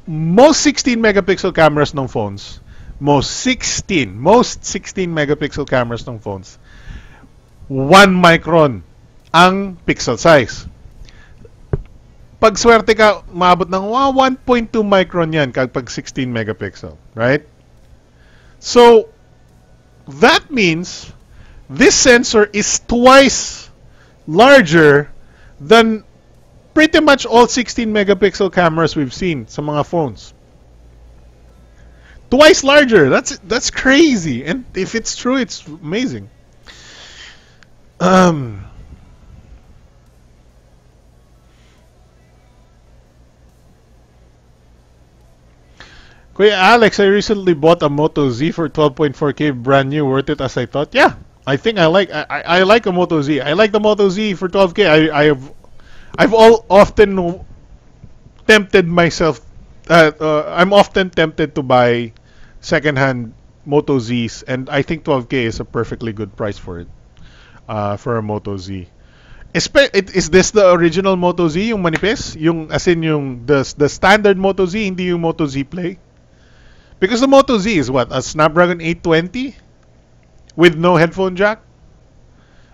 most 16 megapixel cameras ng phones, most 16 megapixel cameras ng phones, 1 micron ang pixel size. Pag swerte ka, maabot ng 1.2 micron yan kapag 16 megapixel, right? So, that means this sensor is twice larger than pretty much all 16 megapixel cameras we've seen sa mga phones. Twice larger. That's crazy. And if it's true, it's amazing. Kuya Alex, I recently bought a Moto Z for 12.4K, brand new, worth it as I thought. Yeah, I think I like a Moto Z. I like the Moto Z for 12K. I've often tempted myself. I'm often tempted to buy secondhand Moto Zs, and I think 12K is a perfectly good price for it. For a Moto Z. Is this the original Moto Z, yung manipis? Yung, as in yung the standard Moto Z, hindi yung Moto Z Play? Because the Moto Z is what? A Snapdragon 820 with no headphone jack?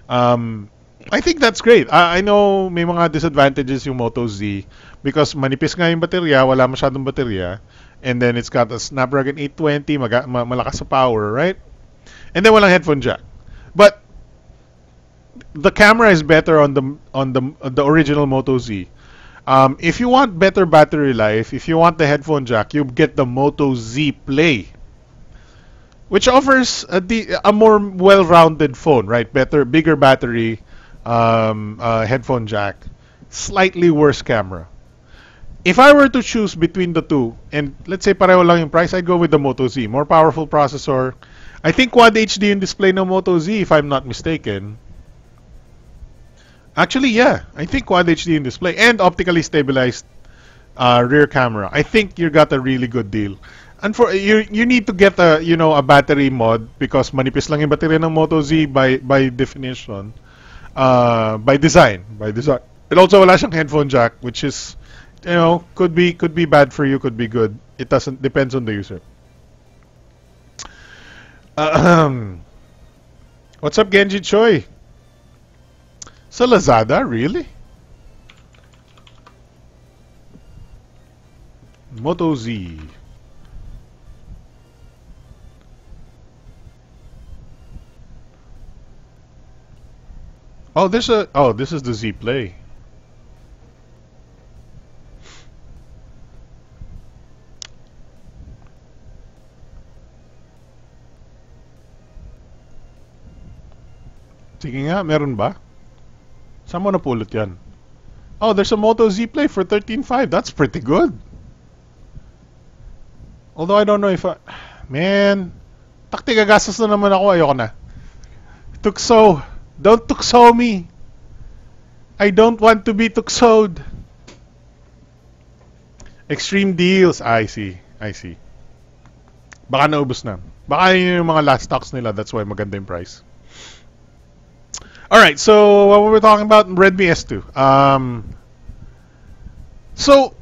I think that's great. I know may mga disadvantages yung Moto Z because manipis nga yung baterya, wala masyadong baterya, and then it's got a Snapdragon 820, malakas sa power, right? And then walang headphone jack. But the camera is better on the original Moto Z. If you want better battery life, if you want the headphone jack, you get the Moto Z Play, which offers a more well-rounded phone, right? Bigger battery, headphone jack, slightly worse camera. If I were to choose between the two, and let's say pareho lang yung price, I'd go with the Moto Z. More powerful processor. I think Quad HD yung display ng Moto Z, if I'm not mistaken. Actually, yeah. I think Quad HD in display and optically stabilized rear camera. I think you got a really good deal. And for you need to get a battery mod because manipis lang yung baterya ng Moto Z by definition, by design. And also wala siyang headphone jack, which is could be bad for you, could be good. It depends on the user. What's up, Genji Choi? Sa Lazada, really? Moto Z. Oh, this is the Z Play. Sige nga, meron ba? Saan mo napulot yan? Oh, there's a Moto Z Play for 13.5. That's pretty good. Although I don't know if man, taktika gastos na naman ako. Ayoko na. Tukso. Don't tukso me. I don't want to be tuksoed. Extreme deals. I see. Baka naubos na. Baka yun yung mga last stocks nila. That's why maganda yung price. Alright, so what were we talking about? Redmi S2. So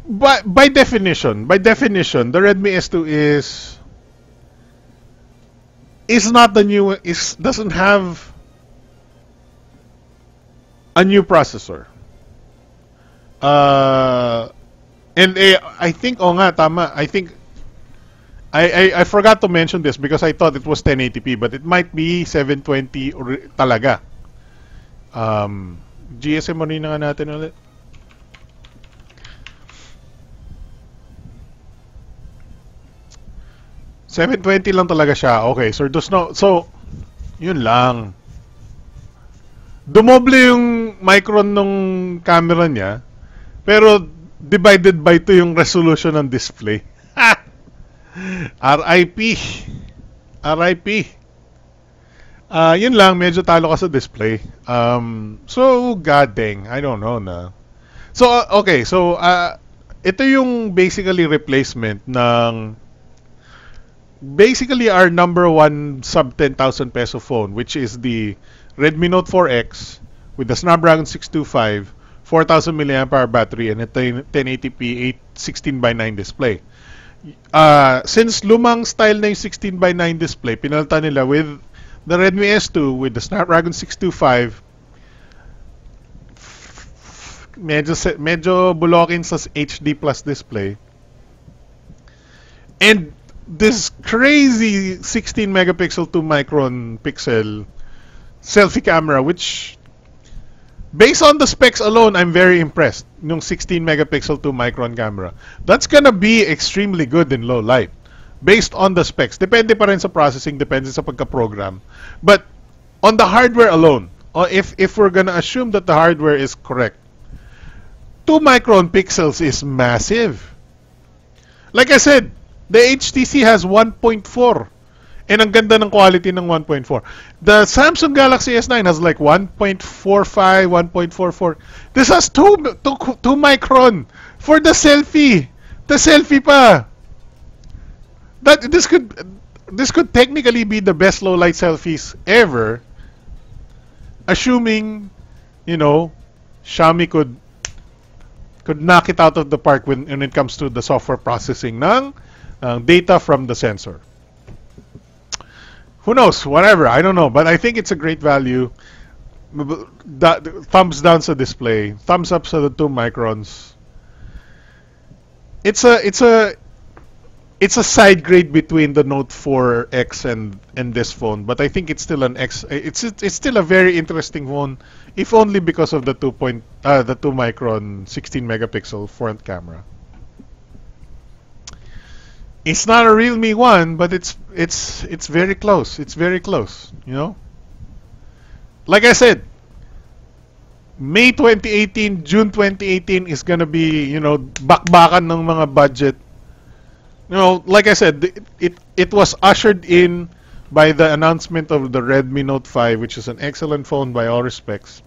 by definition, the Redmi S2 is not the new, doesn't have a new processor. And I think, tama. I think I forgot to mention this because I thought it was 1080p, but it might be 720 talaga. GSM mo rin nga natin ulit. $720 lang talaga siya. Okay, so yun lang. Dumoble yung micron nung camera niya, pero divided by 2 yung resolution ng display. RIP. RIP. Yun lang, medyo talo ka sa display. So, god dang, I don't know na. So, okay, so, ito yung basically replacement ng basically our number one sub 10,000 peso phone, which is the Redmi Note 4X with the Snapdragon 625, 4,000 mAh battery, and a 1080p 16:9 display. Since lumang style na yung 16:9 display, pinalitan nila with the Redmi S2 with the Snapdragon 625. Medyo bulokin sa HD plus display. And this crazy 16 megapixel 2 micron pixel selfie camera, which based on the specs alone, I'm very impressed. Yung 16 megapixel 2 micron camera. That's gonna be extremely good in low light. Based on the specs. Depende pa rin sa processing, depende sa pagka-program. But on the hardware alone, if we're gonna assume that the hardware is correct, 2 micron pixels is massive. Like I said, the HTC has 1.4. And ang ganda ng quality ng 1.4. The Samsung Galaxy S9 has like 1.45, 1.44. This has 2 micron for the selfie. The selfie pa. This could technically be the best low light selfies ever, assuming, you know, Xiaomi could knock it out of the park when it comes to the software processing ng data from the sensor. Who knows? Whatever. I don't know. But I think it's a great value. Thumbs down sa display. Thumbs up sa the 2 microns. It's a side grade between the Note 4X and this phone, but I think it's still an X. It's still a very interesting phone, if only because of the 2 micron 16 megapixel front camera. It's not a Realme 1, but it's very close. It's very close, you know? Like I said, May 2018, June 2018 is gonna be, you know, bakbakan ng mga budget. You know, like I said, it was ushered in by the announcement of the Redmi Note 5, which is an excellent phone by all respects.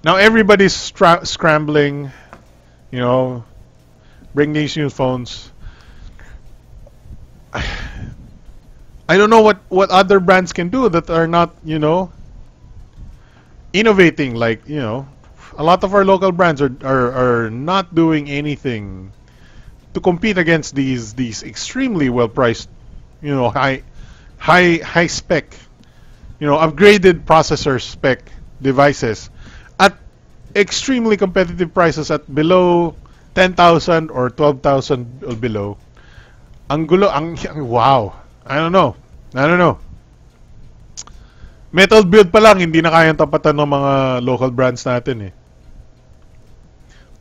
Now everybody's scrambling, you know, bring these new phones. I don't know what other brands can do that are not, you know, innovating. Like, you know, a lot of our local brands are not doing anything to compete against these extremely well priced, you know, high spec, you know, upgraded processor spec devices at extremely competitive prices at below 10,000 or 12,000 or below. Ang gulo, wow. I don't know. Metal build pa lang, hindi na kayang tapatan ng mga local brands natin eh.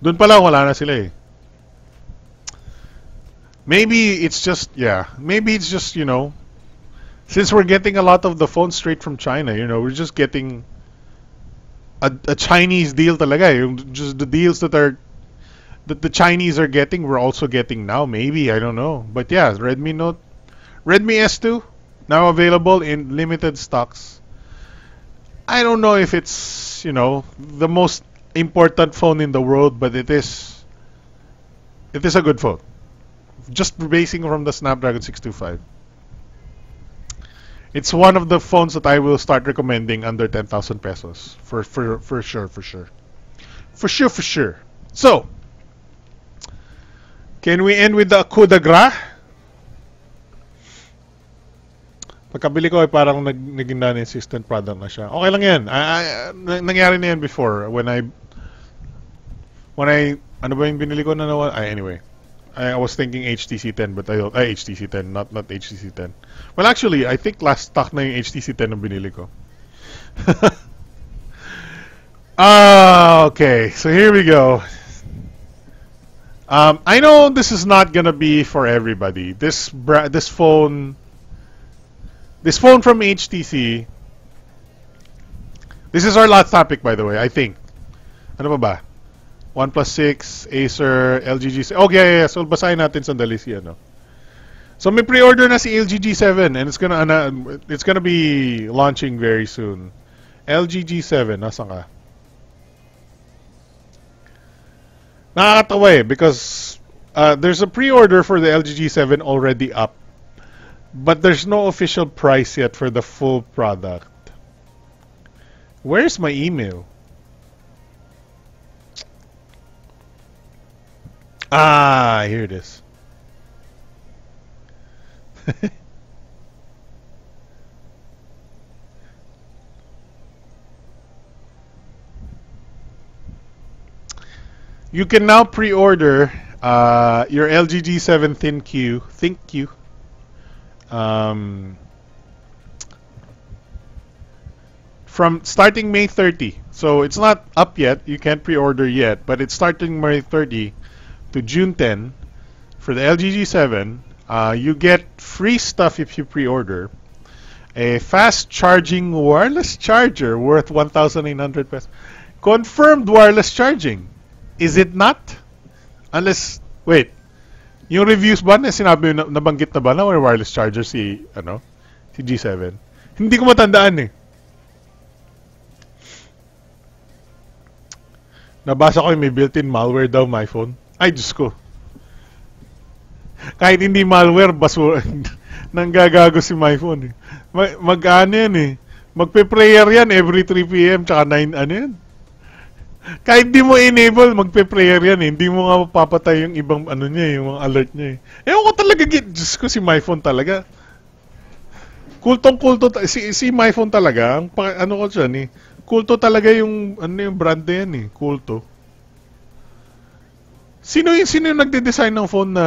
Doon pa lang wala na sila eh. Maybe it's just, you know, since we're getting a lot of the phones straight from China, you know, we're just getting a Chinese deal talaga eh. Just the deals that the Chinese are getting, we're also getting now. Maybe, I don't know. But yeah, Redmi S2 now available in limited stocks. I don't know if it's, you know, the most important phone in the world, but it is a good phone. Just basing from the Snapdragon 625. It's one of the phones that I will start recommending under 10,000 pesos. For sure. So, can we end with the coup de grace? Pagkabili ko ay parang naging non-insistent product na siya. Okay lang yan. Nangyari na yan before. When I ano ba yung binili ko na nawala? Anyway. I was thinking HTC 10, but HTC 10, not HTC 10. Well, actually, I think last stock na yung HTC 10 ang binili ko. Okay, so here we go. I know this is not gonna be for everybody. This phone from HTC This is our last topic, by the way, I think. Ano pa ba? OnePlus 6, Acer, LG G7. Oh, yeah. So, basahin natin sandali si ano. So, may pre-order na si LG G7 and it's gonna be launching very soon. LG G7, nasan ka? Nakakatawa eh, because there's a pre-order for the LG G7 already up. But there's no official price yet for the full product. Where's my email? Ah, here it is. You can now pre-order your LG G7 ThinQ. From starting May 30. So it's not up yet. You can't pre-order yet, but it's starting May 30 to June 10 for the LG G7. You get free stuff if you pre-order. A fast charging wireless charger worth 1,800 pesos. Confirmed wireless charging. Is it not? Unless, wait. Yung reviews ba na sinabi nabanggit na ba na wireless charger si G7? Hindi ko matandaan eh. Nabasa ko yung may built-in malware daw my phone. Ay, Diyos ko. Kahit hindi malware, basura. Nanggagago si my phone eh. Mag-ano yan eh. Magpe-prayer yan every 3 p.m. tsaka 9, ano yan? Kahit di mo enable, magpe-prayer yan eh. Hindi mo nga papatay yung ibang ano niya, yung mga alert niya eh. Ewan ko talaga, Diyos ko, si my phone talaga. Kultong-kulto, si my phone talaga, ano ko siya eh. Kulto talaga yung, yung brand na yan eh. Kulto. Sino yung nagde-design ng phone na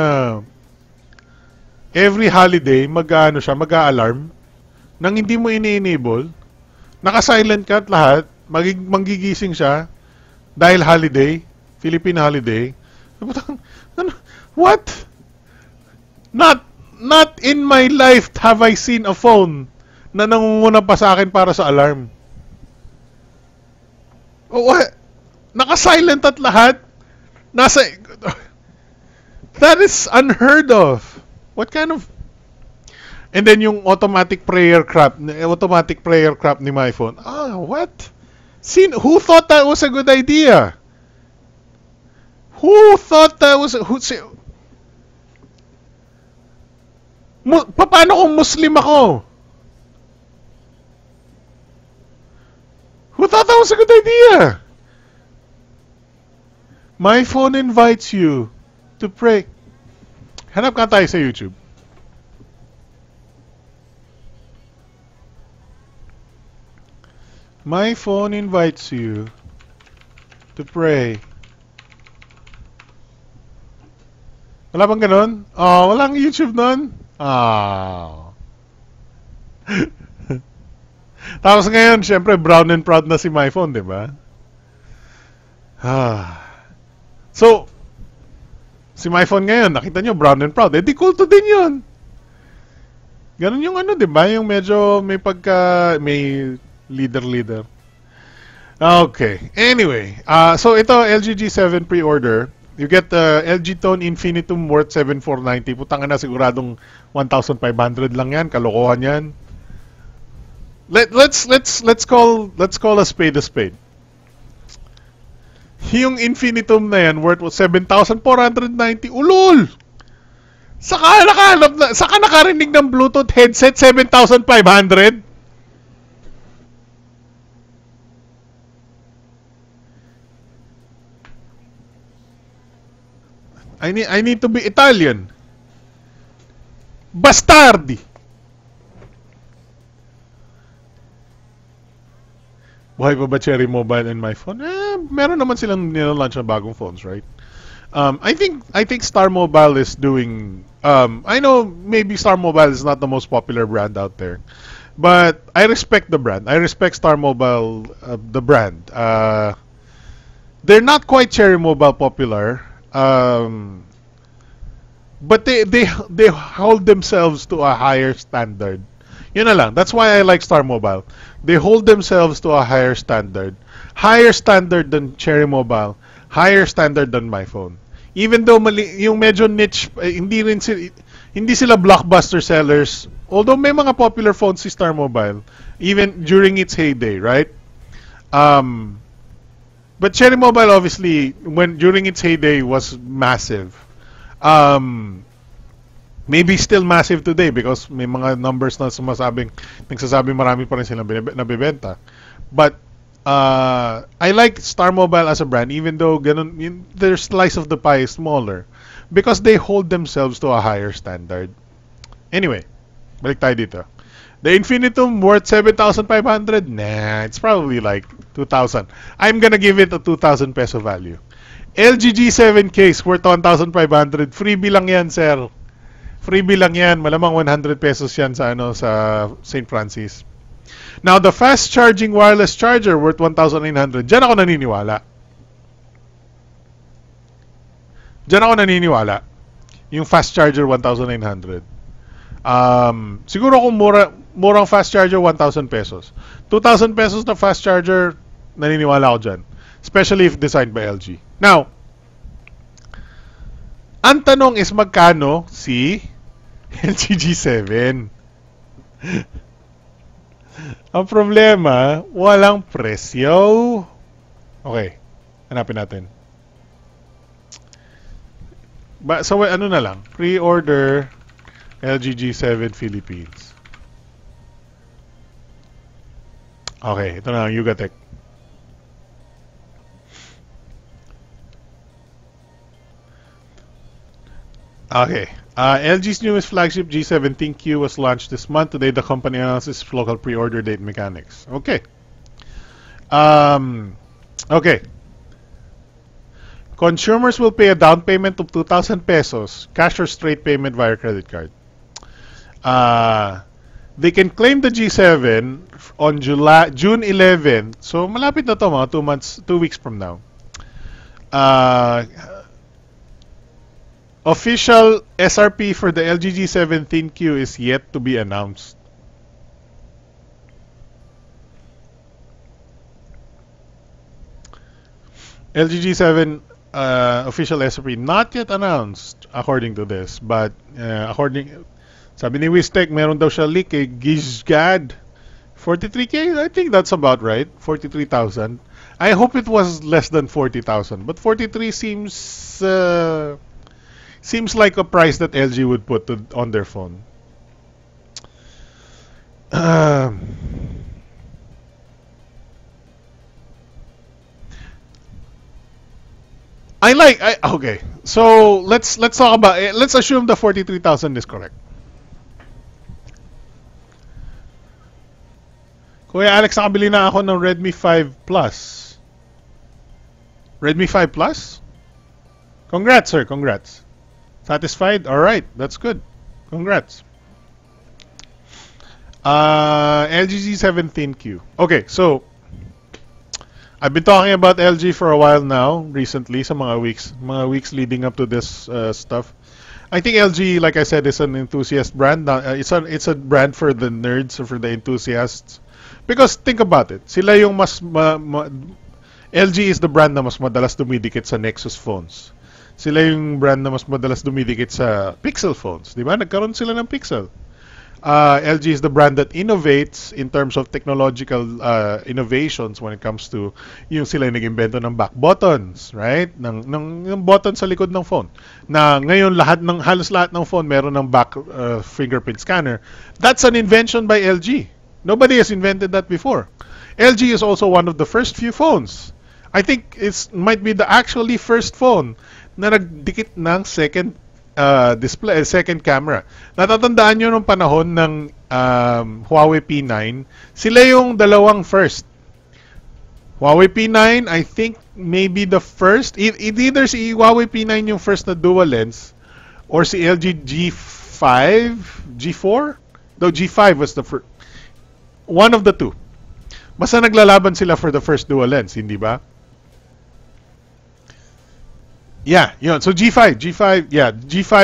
every holiday, mag-a-alarm, nang hindi mo ini-enable, naka-silent ka at lahat, magigising siya, dahil holiday, Philippine holiday. What? Not in my life have I seen a phone na nangunguna pa sa akin para sa alarm. Oh, what? Naka-silent at lahat? That is unheard of. What kind of... And then yung automatic prayer crap ni my phone. Ah, what? Who thought that was a good idea? Who thought that was... Paano kung Muslim ako? Who thought that was a good idea? My phone invites you to pray. Hanap ka tayo sa YouTube. My phone invites you to pray. Wala bang ganun? Oh, walang YouTube nun? Oh. Tapos ngayon, syempre, brown and proud na si my phone, di ba? So, si my phone ngayon, nakita nyo, brown and proud. Eh, di kulto din yun. Ganun yung ano, di ba? Yung medyo may may leader. Okay. Anyway, so ito, LG G7 pre-order. You get the LG Tone Infinitum worth 7,490. Putang na, siguradong 1,500 lang yan. Kalokohan yan. Let's call a spade a spade. Yung Infinitum na yan worth 7,490. Ulol! Saka nakarinig ng Bluetooth headset 7,500? I need to be Italian. Bastardi. Buhay pa ba Cherry Mobile and my phone? Meron naman silang nilaunch na bagong phones, right? I think Star Mobile is doing... I know maybe Star Mobile is not the most popular brand out there, but I respect the brand. I respect Star Mobile, the brand. They're not quite Cherry Mobile popular, but they hold themselves to a higher standard. Yun na lang. That's why I like Star Mobile. They hold themselves to a higher standard. Higher standard than Cherry Mobile. Higher standard than my phone. Even though yung medyo niche, hindi sila blockbuster sellers. Although may mga popular phones si Star Mobile, even during its heyday, right? But Cherry Mobile obviously, during its heyday, was massive. Maybe still massive today because may mga numbers na nagsasabing marami pa rin silang nabibenta. But I like Star Mobile as a brand, even though their slice of the pie is smaller, because they hold themselves to a higher standard. Anyway, balik tayo dito. The Infinitum worth 7,500? Nah, it's probably like 2,000. I'm gonna give it a 2,000 peso value. LG G7 case worth 1,500. Freebie lang yan, sir. Freebie lang yan. Malamang 100 pesos yan sa St. Francis. Now, the fast charging wireless charger worth 1,900. Diyan ako naniniwala. Yung fast charger 1,900. Siguro kung murang fast charger 1,000 pesos. 2,000 pesos na fast charger, naniniwala ako dyan. Especially if designed by LG. Now, ang tanong is magkano si LG G7? Ang problema, walang presyo. Okay, hanapin natin. So, ano na lang? Pre-order LG G7 Philippines. Okay, ito na ang Yugatech. Okay. LG's newest flagship G17Q was launched this month. Today, the company announced its local pre-order date mechanics. Okay. Okay. Consumers will pay a down payment of 2,000 pesos, cash or straight payment via credit card. They can claim the G7 on June 11. So, malapit na to, mga 2 weeks from now. Official SRP for the LG G17Q is yet to be announced. LG G7 official SRP not yet announced according to this, but sabi ni Wistek, meron daw siya leak kay Gizgad. 43K? I think that's about right. 43,000. I hope it was less than 40,000, but 43 seems like a price that LG would put on their phone. Okay. So let's talk about it. Let's assume the 43,000 is correct. Kuya Alex, nakabili na ako ng Redmi 5 Plus. Redmi 5 Plus? Congrats, sir. Congrats. Satisfied? Alright, that's good. Congrats. LG G17Q. Okay, so I've been talking about LG for a while now, recently, sa mga weeks leading up to this stuff. I think LG, like I said, is an enthusiast brand. It's a brand for the nerds or for the enthusiasts. Because think about it, sila yung LG is the brand na mas madalas dumidikit sa Nexus phones. Sila yung brand na mas madalas dumidikit sa Pixel phones. Di ba? Nagkaroon sila ng Pixel. LG is the brand that innovates in terms of technological innovations when it comes to yung sila yung nag-invento ng back buttons, right? Ng button sa likod ng phone. Na ngayon halos lahat ng phone meron ng back fingerprint scanner. That's an invention by LG. Nobody has invented that before. LG is also one of the first few phones. I think it might be the actually first phone na nagdikit ng second display, second camera. Natatandaan nyo nung panahon ng Huawei P9, sila yung dalawang first. Huawei P9, I think maybe the first, either si Huawei P9 yung first na dual lens or si LG G5, G4? Though G5 was the first. One of the two. Basta naglalaban sila for the first dual lens, hindi ba? Yeah, yun. So G5, yeah, G5,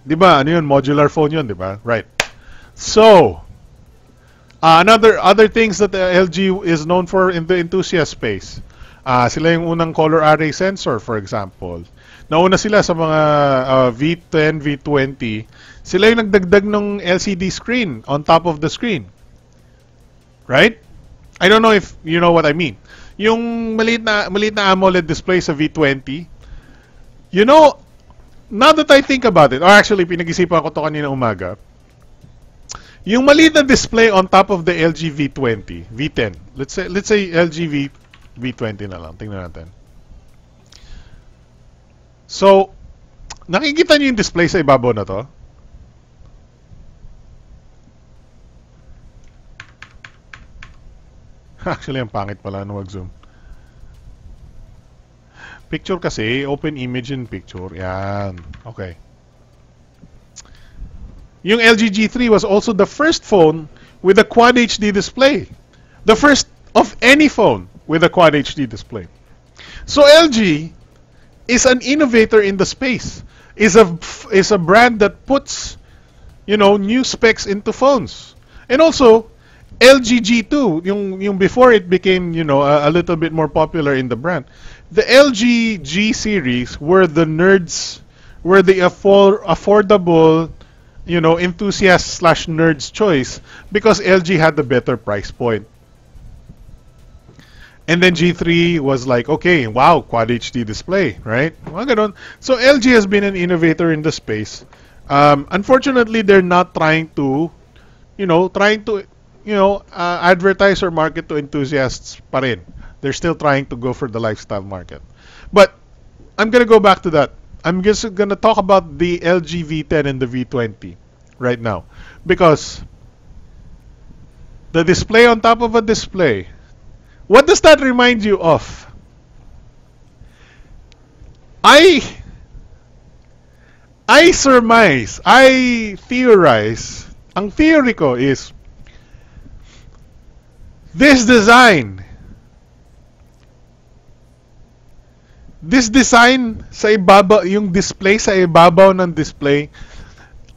di ba? Ano yun? Modular phone yun, di ba? Right. So, Other things that LG is known for in the enthusiast space. Sila yung unang color array sensor, for example. Nauna sila sa mga V10, V20. Sila yung nagdagdag ng LCD screen on top of the screen. Right? I don't know if you know what I mean. Yung maliit na AMOLED display sa V20. You know, now that I think about it, or actually pinag-isipan ko to kanina umaga, yung maliit na display on top of the LG V20, V10. Let's say LG V20 na lang. Tingnan natin. So, nakikita niyo yung display sa ibabaw na to? Actually, ang pangit pala nung mag-zoom. Picture kasi, open image in picture. Yan. Okay. Yung LG G3 was also the first phone with a Quad HD display. The first of any phone with a Quad HD display. So LG is an innovator in the space. Is a brand that puts, you know, new specs into phones. And also LG G2, yung before it became, you know, a little bit more popular in the brand. The LG G series were the nerds, were the affordable, you know, enthusiast / nerds choice because LG had the better price point. And then G3 was like, okay, wow, Quad HD display, right? So LG has been an innovator in the space. Unfortunately, they're not trying to, advertise or market to enthusiasts pa rin. They're still trying to go for the lifestyle market. But I'm going to go back to that. I'm just going to talk about the LG V10 and the V20 right now. Because the display on top of a display, what does that remind you of? I surmise, I theorize, ang theory ko is, this design sa ibabaw, yung display sa ibabaw ng display,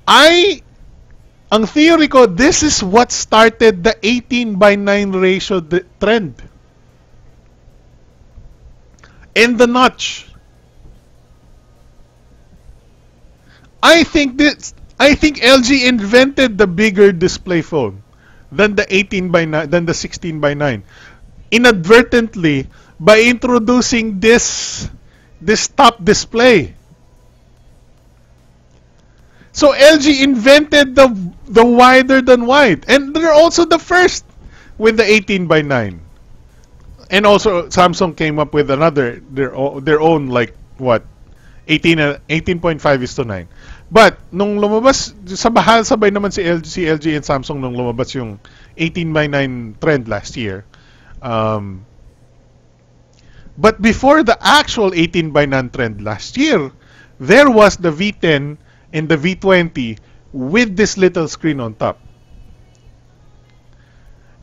ang theory ko, this is what started the 18:9 ratio trend. And the notch. I think LG invented the bigger display phone than the 18:9, than the 16:9, inadvertently by introducing this top display. So LG invented the wider than wide, and they're also the first with the 18:9. And also Samsung came up with their own, like what, 18.5:9. But nung lumabas sabay naman si LG and Samsung nung lumabas yung 18:9 trend last year. But before the actual 18:9 trend last year, there was the V10 and the V20 with this little screen on top.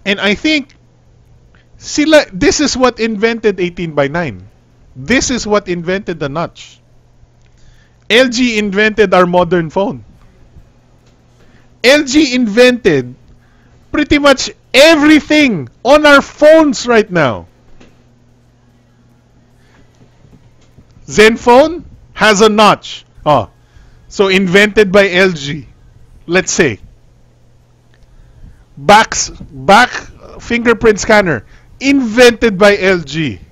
And I think this is what invented 18:9. This is what invented the notch. LG invented our modern phone. LG invented pretty much everything on our phones right now. Zenfone has a notch. Oh, so invented by LG. Let's say. Back fingerprint scanner invented by LG.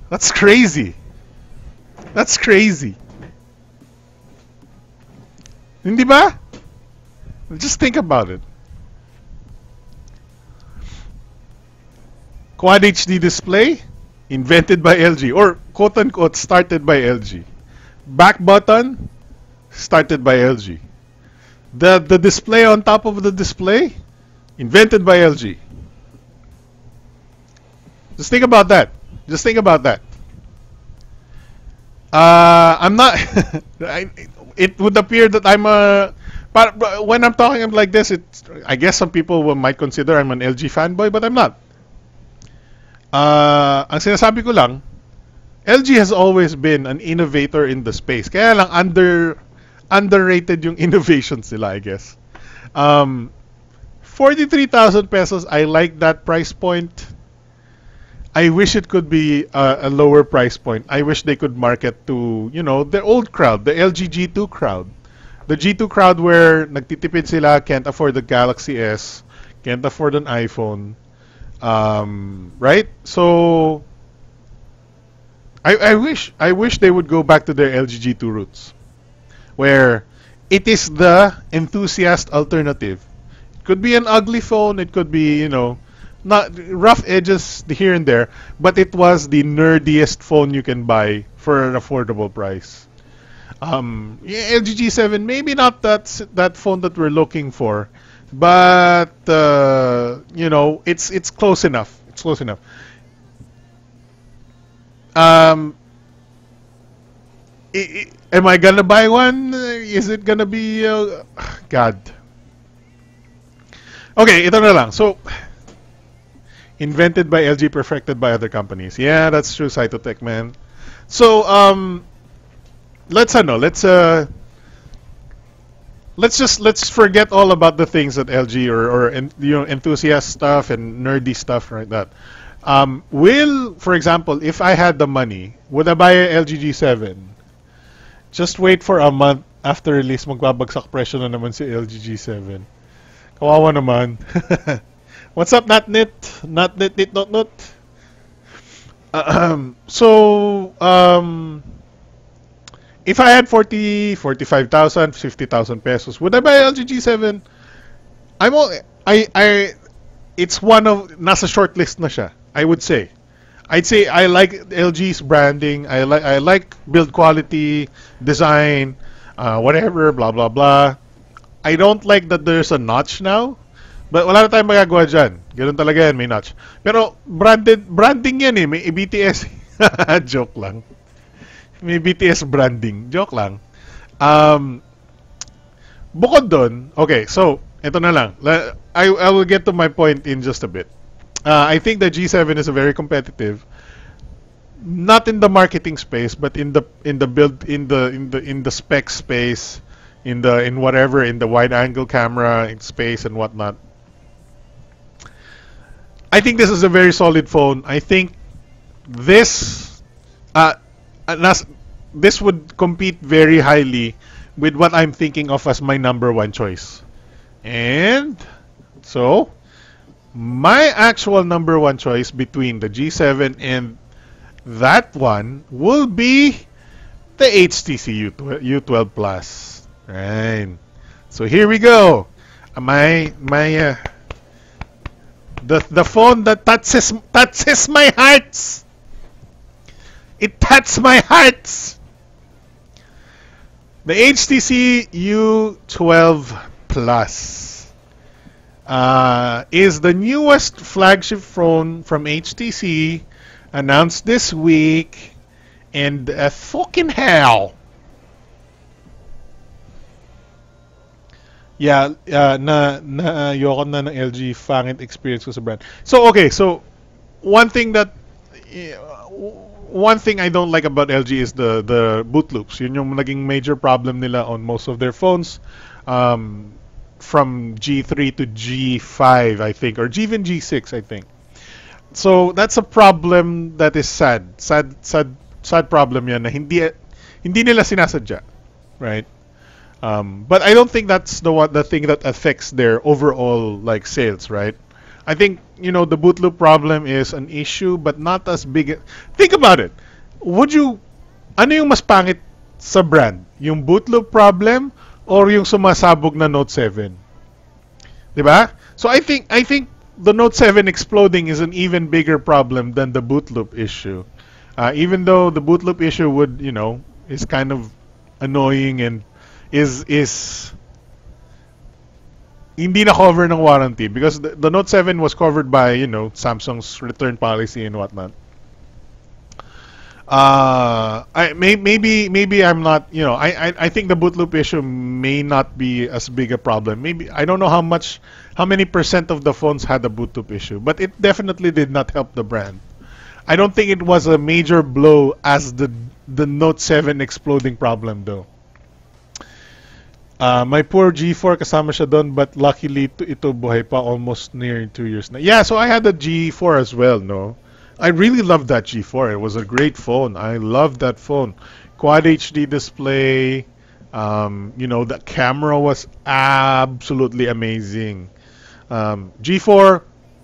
That's crazy. That's crazy. Hindi ba? Just think about it. Quad HD display invented by LG, or quote unquote started by LG. Back button started by LG. The display on top of the display invented by LG. Just think about that. Just think about that. I'm not. It would appear that I'm a. But when I'm talking like this, I guess some people might consider I'm an LG fanboy, but I'm not. Ang sinasabi ko lang, LG has always been an innovator in the space. Kaya lang underrated yung innovations nila, I guess. 43,000 pesos, I like that price point. I wish it could be a lower price point. I wish they could market to, you know, the old crowd, the LG G2 crowd. The G2 crowd where nagtitipid sila, can't afford the Galaxy S, can't afford an iPhone. Right? So I wish they would go back to their LG G2 roots, where it is the enthusiast alternative. It could be an ugly phone, it could be, you know, not rough edges here and there, but it was the nerdiest phone you can buy for an affordable price. Yeah, LG G7, maybe not that phone that we're looking for, but you know, it's close enough. It's close enough. Um, am I gonna buy one? Is it gonna be God? Okay, ito na lang. So, invented by LG, perfected by other companies. Yeah, that's true, Cytotech, man. So, let's forget all about the things that LG or you know, enthusiast stuff and nerdy stuff like that. For example, if I had the money, would I buy a LG G7? Just wait for a month after release, magbabagsak presyo na naman si LG G7. Kawawa naman. What's up, Natnit? Natnit, nit, not, not. If I had 45,000, 50,000 pesos, would I buy LG G7? It's one of, nasa short list na siya, I would say. I'd say I like LG's branding. I like build quality, design, whatever, blah, blah, blah. I don't like that there's a notch now. But wala na tayong magagawa dyan. Ganun talaga yan, may notch. Pero branding yan eh. May BTS. Joke lang. May BTS branding. Joke lang. Bukod dun, okay, so, ito na lang. I will get to my point in just a bit. I think the G7 is a very competitive, not in the marketing space, but in the build, in the spec space, in the wide angle camera space and whatnot. I think this is a very solid phone. I think this would compete very highly with what I'm thinking of as my number one choice. And so, my actual number one choice between the G7 and that one will be the HTC U12 Plus. Right. So here we go. The phone that touches my hearts. It touches my hearts. The HTC U12 Plus is the newest flagship phone from HTC, announced this week, and fucking hell. Yeah, ayoko na ng LG, fangit experience ko sa brand. So okay, so one thing I don't like about LG is the boot loops. Yun yung naging major problem nila on most of their phones, from G3 to G5, I think, or even G6, I think. So that's a problem that is sad problem yan na hindi nila sinasadya, right? But I don't think that's the thing that affects their overall like sales, right? I think, you know, the boot loop problem is an issue, but not as big. Think about it. Ano yung mas pangit sa brand? Yung boot loop problem or yung sumasabog na Note 7? Diba? So I think the Note 7 exploding is an even bigger problem than the boot loop issue. Even though the boot loop issue would, you know, is kind of annoying and is hindi na cover ng warranty because the Note 7 was covered by, you know, Samsung's return policy and whatnot. Maybe I'm not, you know, I think the boot loop issue may not be as big a problem. Maybe I don't know how many percent of the phones had a boot loop issue, but it definitely did not help the brand. I don't think it was a major blow as the Note 7 exploding problem though. My poor G4 kasama siya doon, but luckily ito buhay pa almost near 2 years na. Yeah, so I had a G4 as well, no? I really loved that G4. It was a great phone. I loved that phone. Quad HD display. The camera was absolutely amazing. G4,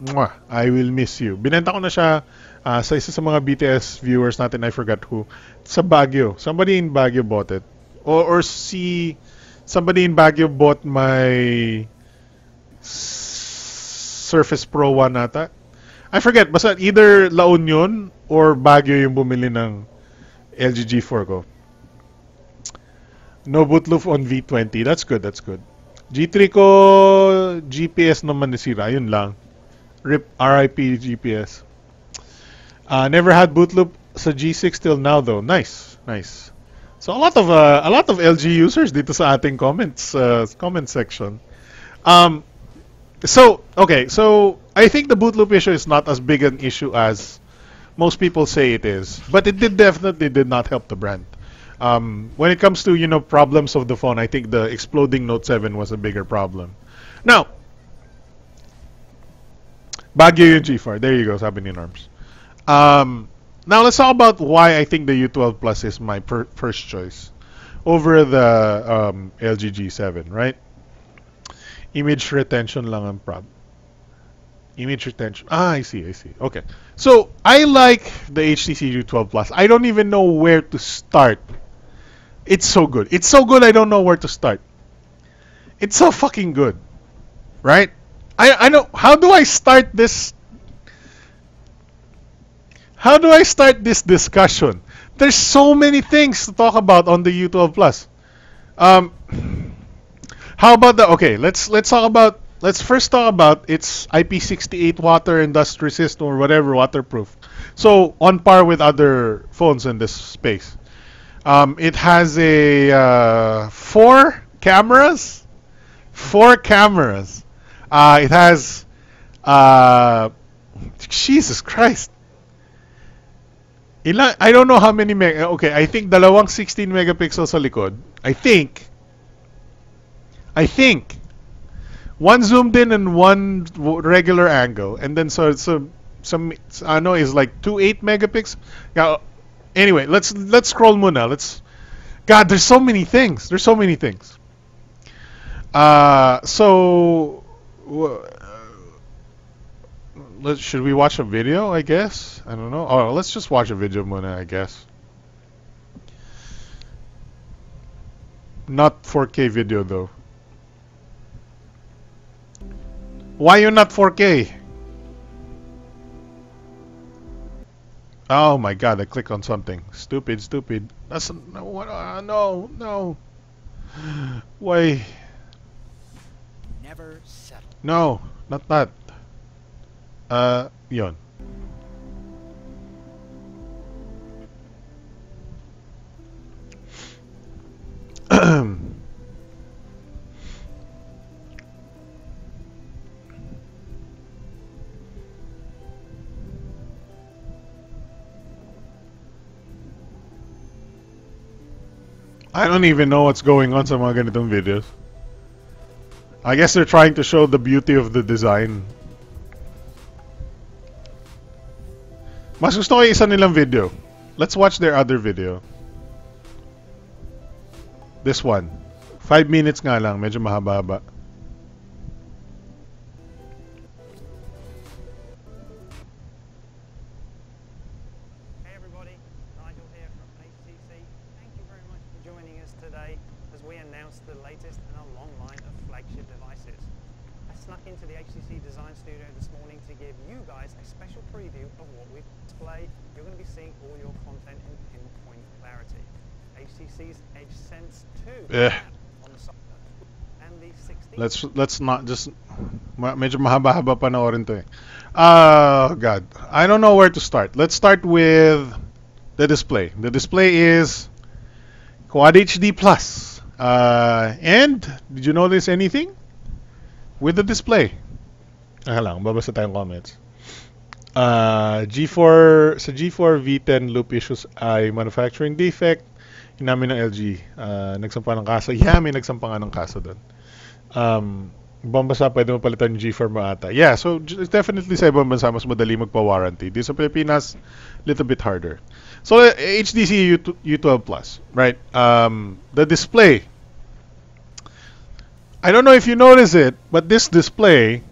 mwah, I will miss you. Binenta ko na siya sa isa sa mga BTS viewers natin, I forgot who, sa Baguio. Somebody in Baguio bought it. Or somebody in Baguio bought my Surface Pro 1 nata. I forget, basta either La Union or Baguio yung bumili ng LG G4 ko. No boot loop on V20. That's good, that's good. G3 ko, GPS naman nasira. Yun lang. RIP GPS. Never had boot loop sa G6 till now though. Nice, nice. So a lot of LG users dito sa ating comment section. So I think the boot loop issue is not as big an issue as most people say it is, but it definitely did not help the brand. When it comes to problems of the phone, I think the exploding Note 7 was a bigger problem. Now, Baguio yung G4. There you go, sabi ni Norms. Now let's talk about why I think the U12 Plus is my first choice over the LG G7, right? Image retention lang ang problem. Image retention. I see. Okay. So, I like the HTC U12 Plus. I don't even know where to start. It's so good. It's so good I don't know where to start. It's so fucking good. Right? I know. How do I start this? How do I start this discussion? There's so many things to talk about on the U12 Plus. How about let's first talk about its IP68 water and dust resist or whatever, waterproof. So on par with other phones in this space. It has a 4 cameras. 4 cameras. It has Jesus Christ. I don't know how many okay, I think dalawang 16 megapixels sa likod. I think one zoomed in and one regular angle, and then some is like 2.8 megapixels. Yeah. Anyway, let's scroll muna. God, there's so many things. Should we watch a video, I guess? I don't know. Oh, let's just watch a video muna, I guess. Not 4K video though. Why you not 4K? Oh my god, I clicked on something. Stupid. That's no. Why? Never settle. No, not that. Yun. I don't even know what's going on sa mga ganitong videos. I guess they're trying to show the beauty of the design. Mas gusto ko yung isa nilang video. Let's watch their other video. This one. 5 minutes nga lang. Medyo mahaba-haba. Hey everybody, Nigel here from HTC. Thank you very much for joining us today as we announce the latest in a long line of flagship devices. I snuck into the HTC Design Studio this morning to give you guys a special preview of what we've displayed. You're going to be seeing all your content in pinpoint clarity. HTC's EdgeSense 2 on the side and the 16. Let's not just medyo mahaba-haba panoorin to eh. Oh god. I don't know where to start. Let's start with the display. The display is Quad HD Plus. And did you notice anything with the display? Lang, babasa tayong comments. G4 sa G4 V10 loop issues ay manufacturing defect. Inamin ng LG. Nagsampa ng kaso. Yeah, may nagsampa nga ng kaso doon. Ibang bansa pwede mo palitan yung G4 mo ata. Yeah, so definitely sa ibang bansa mas madali magpa-warranty. Dito sa Pilipinas, little bit harder. So HTC U12 Plus, right? The display. I don't know if you notice it, but this display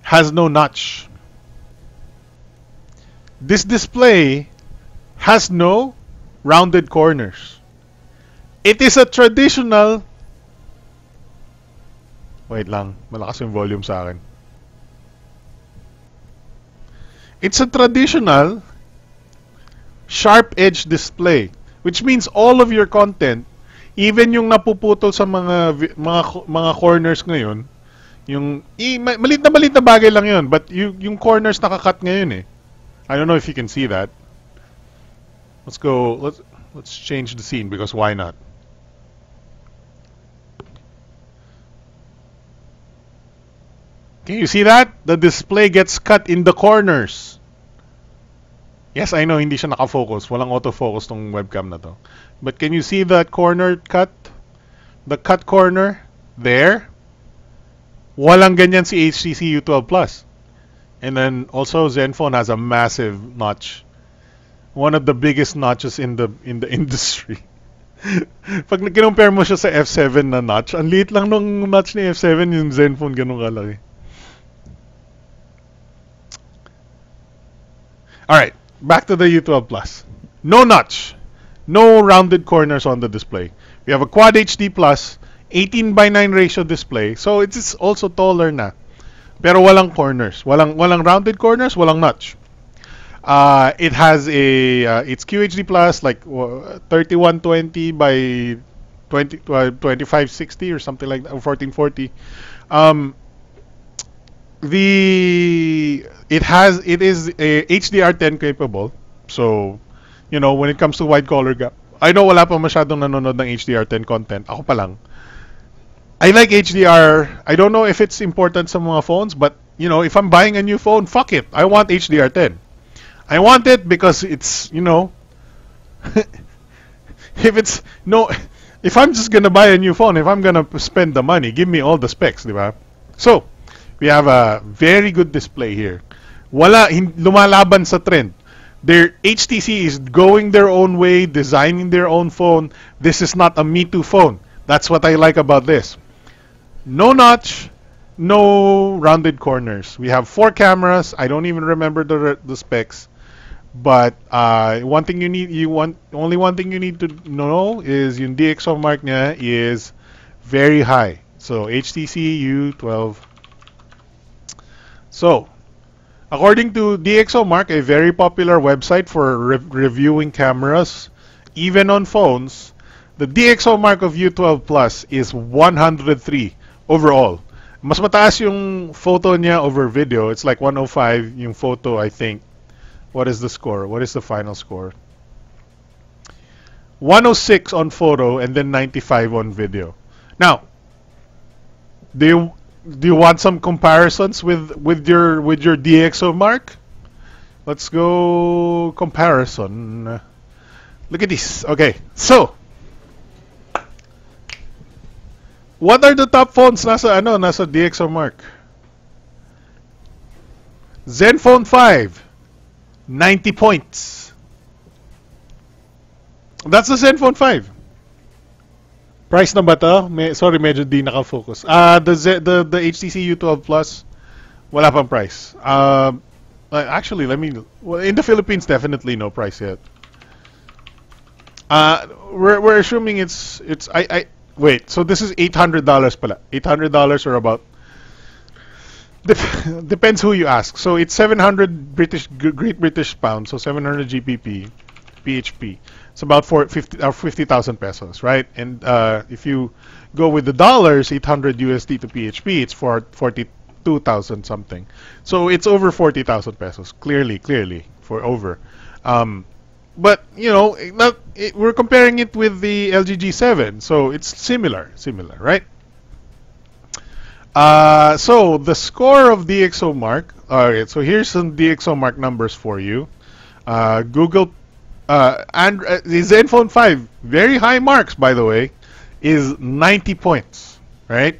has no notch. This display has no rounded corners. It is a traditional... Wait lang, malakas yung volume sa akin. It's a traditional sharp edge display, which means all of your content, even yung napuputol sa mga corners ngayon, yung malit na bagay lang yun, but yung corners nakakat ngayon eh. I don't know if you can see that. Let's go. Let's change the scene because why not? Can you see that? The display gets cut in the corners. Yes, I know hindi siya naka-focus. Walang autofocus tong webcam na to. But can you see that corner cut? The cut corner there? Walang ganyan si HTC U12 Plus. And then also Zenfone has a massive notch. One of the biggest notches in the industry. Pag kinumpare mo siya sa F7 na notch, ang liit lang nung notch ni F7, yung Zenfone ganun kalaki. Alright, back to the U12 Plus. No notch. No rounded corners on the display. We have a Quad HD Plus, 18:9 ratio display. So it's also taller na. Pero walang corners. Walang rounded corners, walang notch. It has it's QHD Plus, like 3120 by 2560 or something like that, or 1440. It is a HDR10 capable. So, you know, when it comes to wide color gap, I know wala pa masyadong nanonood ng HDR10 content. Ako pa lang. I like HDR. I don't know if it's important sa mga phones, but you know, if I'm buying a new phone, fuck it. I want HDR10. I want it because it's, you know, if I'm just gonna buy a new phone, if I'm gonna spend the money, give me all the specs, di ba? So, we have a very good display here. Lumalaban sa trend. HTC is going their own way, designing their own phone. This is not a Me Too phone. That's what I like about this. No notch, no rounded corners. We have 4 cameras. I don't even remember the specs. But only one thing you need to know is yung DxO mark niya is very high. So HTC U12. So, according to DxO Mark, a very popular website for reviewing cameras, even on phones, the DxO Mark of U12 Plus is 103 overall. Mas mataas yung photo niya over video. It's like 105 yung photo, I think. What is the score? What is the final score? 106 on photo and then 95 on video. Now, do you want some comparisons with your DxO Mark? Let's go comparison. Look at this. Okay, so what are the top phones nasa DxO Mark? Zenfone 5, 90 points. That's the Zenfone 5. Price na ba to? Sorry, medyo di naka-focus. The HTC U12 Plus, wala pang price. Actually, in the Philippines, definitely no price yet. We're assuming it's wait, so this is $800 pala. $800 or about, depends who you ask. So it's 700 Great British pounds, so 700 GBP, PHP. It's about 50,000 pesos, right? And if you go with the dollars, 800 USD to PHP, it's for 42,000 something. So it's over 40,000 pesos, clearly for over. But you know, we're comparing it with the LG G7, so it's similar, right? So the score of DxO Mark, Alright, so here's some DxOMark numbers for you. Google and the Zenfone 5, very high marks by the way, is 90 points, right?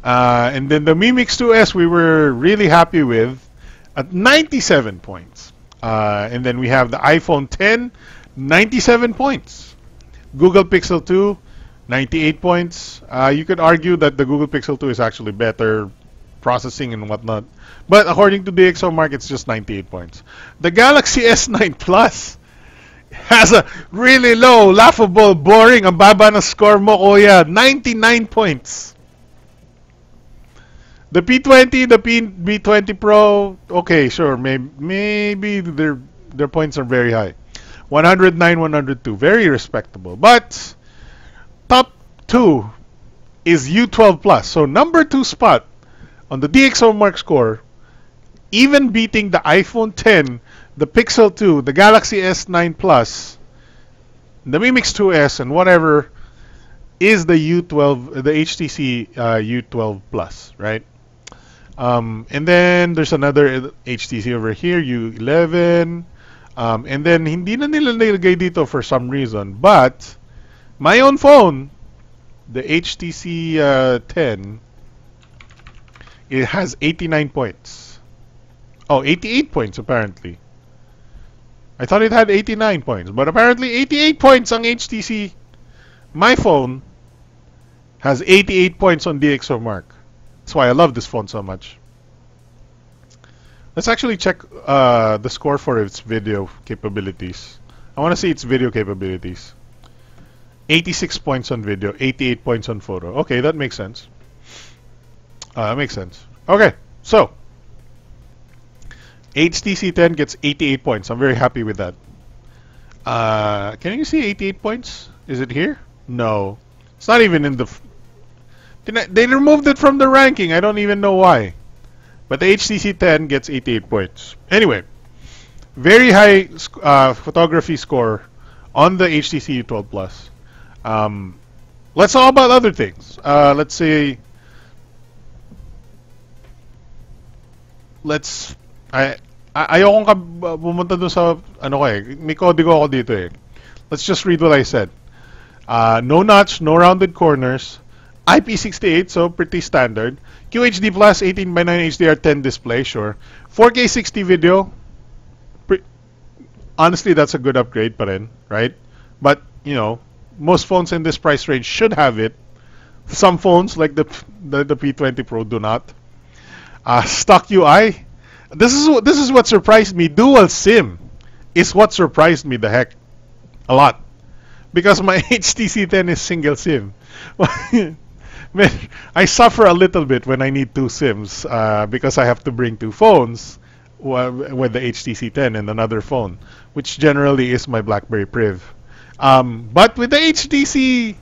And then the Mi Mix 2S we were really happy with at 97 points. And then we have the iPhone 10, 97 points. Google Pixel 2, 98 points. You could argue that the Google Pixel 2 is actually better processing and whatnot. But according to DxOMark, it's just 98 points. The Galaxy S9 Plus has a really low, laughable, boring, ang baba na score mo, kuya. 99 points. The P20, the B20 Pro, okay, sure, maybe their points are very high. 109, 102, very respectable. But top 2 is U12 Plus. So number 2 spot on the DxOMark score, even beating the iPhone 10, the Pixel 2, the Galaxy S9 Plus, the Mi Mix 2S, and whatever, is the U12, the HTC U12 Plus, right? And then there's another HTC over here, U11. And then hindi na nila nilagay dito for some reason. But my own phone, the HTC 10, it has 89 points. Oh, 88 points apparently. I thought it had 89 points, but apparently 88 points on HTC. My phone has 88 points on DxOMark. That's why I love this phone so much. Let's actually check the score for its video capabilities. I want to see its video capabilities. 86 points on video, 88 points on photo. Okay, that makes sense. That makes sense. Okay, so HTC 10 gets 88 points. I'm very happy with that. Can you see 88 points? Is it here? No. It's not even in the... They removed it from the ranking. I don't even know why. But the HTC 10 gets 88 points. Anyway, very high photography score on the HTC U12 Plus. Let's talk about other things. Let's say... Ayokong pumunta dun sa ano ko eh. May kodigo ako dito eh. Let's just read what I said. No notch, no rounded corners. IP68, so pretty standard. QHD Plus 18:9 HDR10 display, sure. 4K 60 video. Honestly, that's a good upgrade pa rin, right? But, you know, most phones in this price range should have it. Some phones, like the P20 Pro, do not. Stock UI. This is what surprised me. Dual SIM is what surprised me the heck a lot, because my HTC 10 is single SIM. Man, I suffer a little bit when I need two SIMs because I have to bring two phones with the HTC 10 and another phone, which generally is my BlackBerry Priv. But with the HTC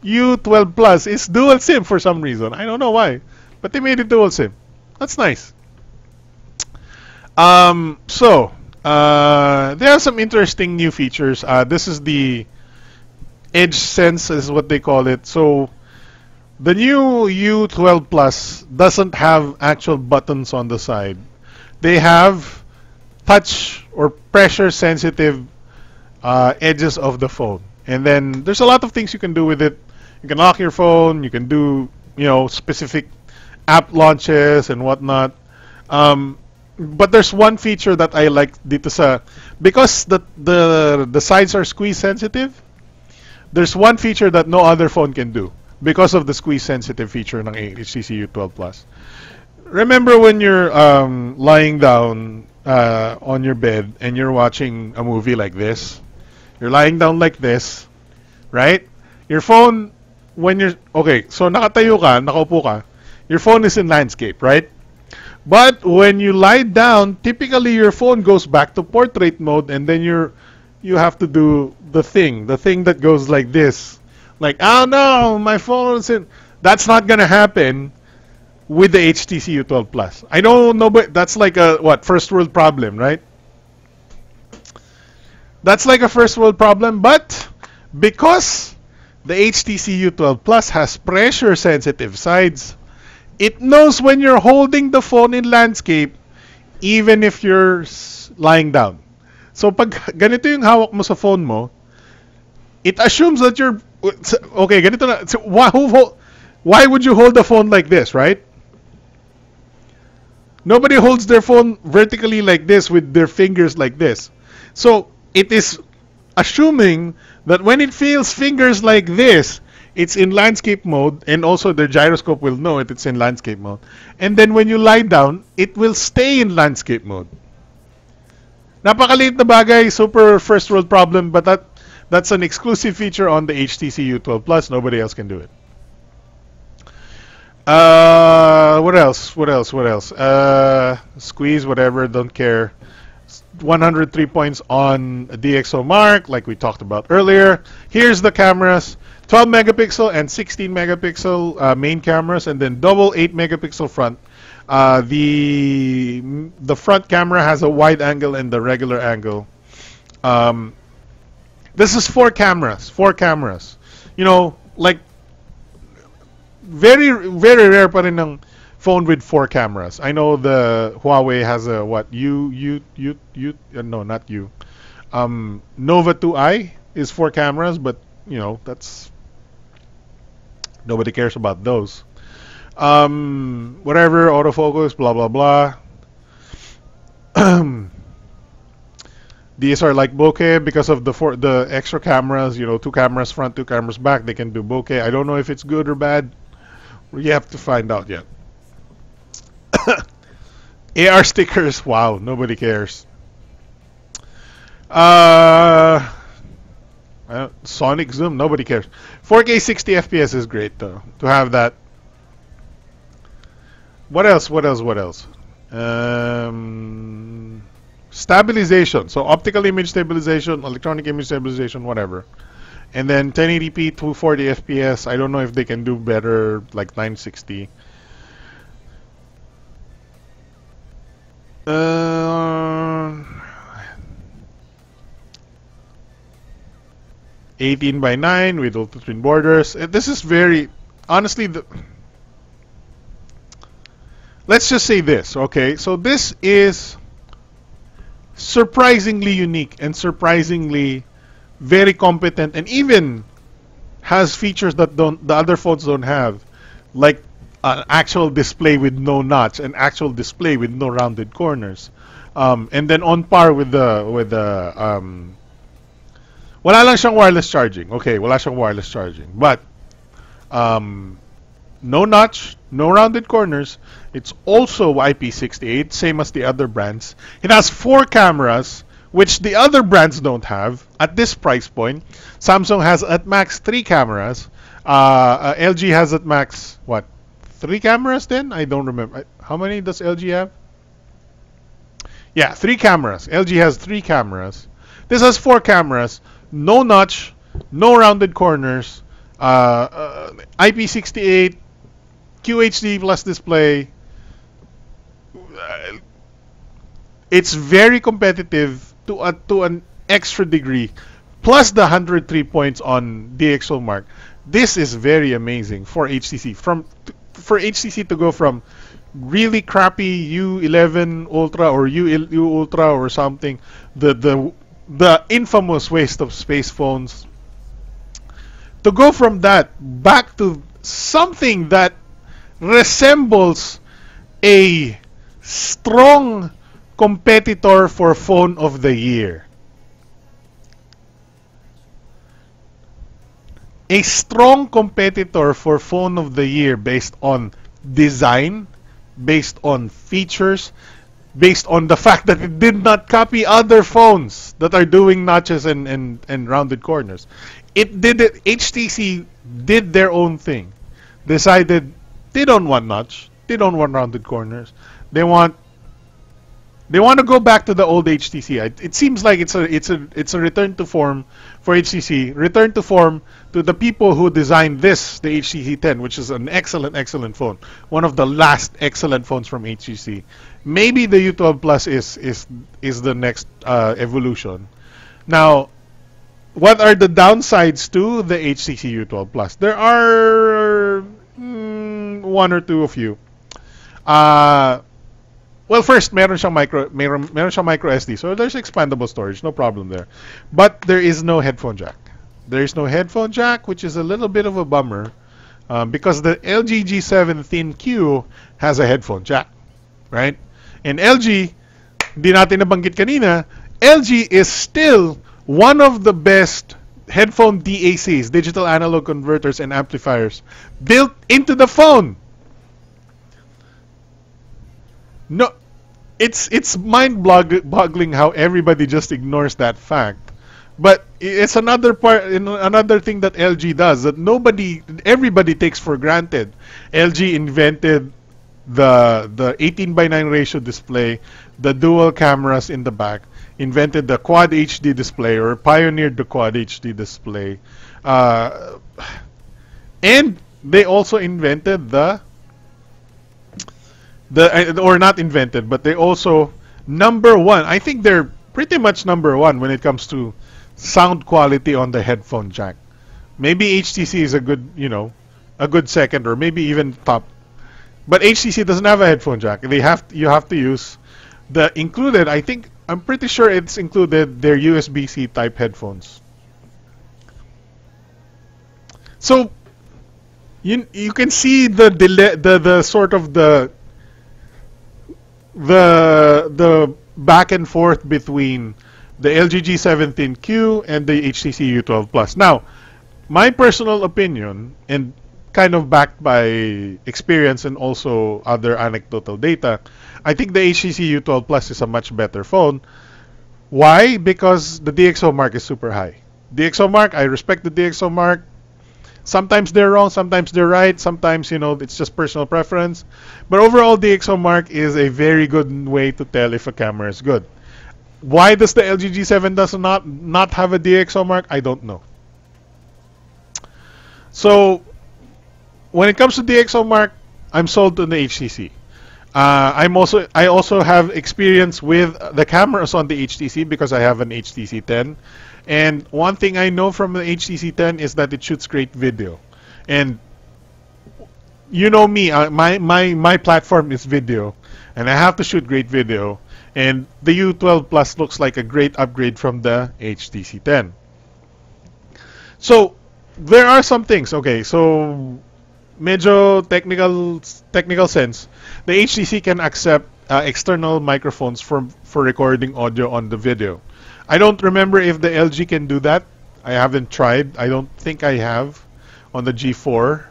U12 Plus, it's dual SIM for some reason. I don't know why, but they made it dual SIM. That's nice. There are some interesting new features. This is the Edge Sense, is what they call it. So the new U12 Plus doesn't have actual buttons on the side. They have touch or pressure sensitive edges of the phone. And then there's a lot of things you can do with it. You can lock your phone, you can do, you know, specific app launches and whatnot. But there's one feature that I like dito sa, because the sides are squeeze sensitive. There's one feature that no other phone can do because of the squeeze sensitive feature ng HTC U12 Plus. Remember when you're lying down on your bed and you're watching a movie like this? You're lying down like this, right? Your phone, when you're okay, so nakatayo ka, nakaupo ka, your phone is in landscape, right? But when you lie down, typically your phone goes back to portrait mode, and then you have to do the thing that goes like this, like, oh no, my phone is in. That's not gonna happen with the HTC U12 Plus. I don't know, but that's like a first world problem, right? That's like a first world problem, but because the HTC U12 Plus has pressure sensitive sides, It knows when you're holding the phone in landscape, even if you're lying down. So pag ganito yung hawak mo sa phone mo, it assumes that you're okay. Ganito na. So why would you hold the phone like this, right? Nobody holds their phone vertically like this with their fingers like this. So it is assuming that when it feels fingers like this, it's in landscape mode, and also the gyroscope will know it's in landscape mode. And then when you lie down, it will stay in landscape mode. Napakaliit na bagay, super first world problem, but that's an exclusive feature on the HTC U12 Plus. Nobody else can do it. What else? What else? What else? Squeeze, whatever, don't care. 103 points on DxO Mark, like we talked about earlier. Here's the cameras. 12 megapixel and 16 megapixel main cameras, and then double 8 megapixel front. The front camera has a wide angle and the regular angle. This is 4 cameras. 4 cameras. You know, like very rare pa rin ng phone with 4 cameras. I know the Huawei has a what? No, not U. Nova 2i is 4 cameras, but you know, that's nobody cares about those. Whatever, autofocus, blah blah blah. These are like bokeh because of the extra cameras. You know, 2 cameras front, 2 cameras back. They can do bokeh. I don't know if it's good or bad. You have to find out yet. AR stickers. Wow, nobody cares. Sonic zoom. Nobody cares. 4K 60 FPS is great though. To have that. What else? What else? What else? Stabilization. So optical image stabilization, electronic image stabilization, whatever. And then 1080p, 240 FPS. I don't know if they can do better, like 960. 18:9 with ultra twin borders. This is very, honestly, let's just say this, okay? So this is surprisingly unique and surprisingly very competent, and even has features that the other phones don't have, like an actual display with no notch, an actual display with no rounded corners, and then on par with the wala lang siyang wireless charging. Okay, wala siyang wireless charging, but no notch, no rounded corners. It's also IP68, same as the other brands. It has 4 cameras, which the other brands don't have at this price point. Samsung has at max 3 cameras. LG has at max, what, 3 cameras then? I don't remember. How many does LG have? Yeah, 3 cameras. LG has 3 cameras. This has 4 cameras. No notch, no rounded corners. IP68, QHD plus display. It's very competitive to an extra degree, plus the 103 points on DxO Mark. This is very amazing for HTC. For HTC to go from really crappy U11 Ultra or U Ultra or something, the infamous waste of space phones, to go from that back to something that resembles a strong competitor for phone of the year. A strong competitor for phone of the year based on design, based on features, based on the fact that it did not copy other phones that are doing notches and rounded corners. HTC did their own thing. Decided they don't want notch, they don't want rounded corners. They want to go back to the old HTC. It seems like it's a return to form for HTC. Return to form to the people who designed this, the HTC 10, which is an excellent phone. One of the last excellent phones from HTC. Maybe the U12 Plus is the next evolution. Now, what are the downsides to the HTC U12 Plus? There are one or two of you. Well, first, meron siyang micro SD. So there's expandable storage, no problem there. But there is no headphone jack. There is no headphone jack, which is a little bit of a bummer. Because the LG G7 Thin Q has a headphone jack, right? And LG, di natin nabanggit kanina, LG is still one of the best headphone DACs, digital analog converters and amplifiers, built into the phone. No, it's mind-boggling how everybody just ignores that fact. But it's another another thing that LG does that everybody takes for granted. LG invented the 18:9 ratio display, the dual cameras in the back, invented the Quad HD display, or pioneered the Quad HD display, and they also invented or not invented, but they also number one. I think they're pretty much number one when it comes to sound quality on the headphone jack. Maybe HTC is a good, a good second, or maybe even top. But HTC doesn't have a headphone jack. You have to use the included. I'm pretty sure it's included their USB-C type headphones. So you can see the delay, the sort of the back and forth between the LG G7 Thin Q and the HTC U12 Plus. Now, my personal opinion, and kind of backed by experience and also other anecdotal data, I think the HTC U12 Plus is a much better phone. Why? Because the DxO mark is super high. DxO mark, I respect the DxO mark. Sometimes they're wrong, sometimes they're right, sometimes, it's just personal preference. But overall, DxO mark is a very good way to tell if a camera is good. Why does the LG G7 does not have a DxO mark? I don't know. So, when it comes to DxO mark, I'm sold on the HTC. I also have experience with the cameras on the HTC because I have an HTC 10. And one thing I know from the HTC 10 is that it shoots great video. And you know me, my platform is video, and I have to shoot great video. And the U12 Plus looks like a great upgrade from the HTC 10. So there are some things. Okay, so medyo technical sense. The HTC can accept external microphones for recording audio on the video. I don't remember if the LG can do that. I haven't tried. I don't think I have on the G4.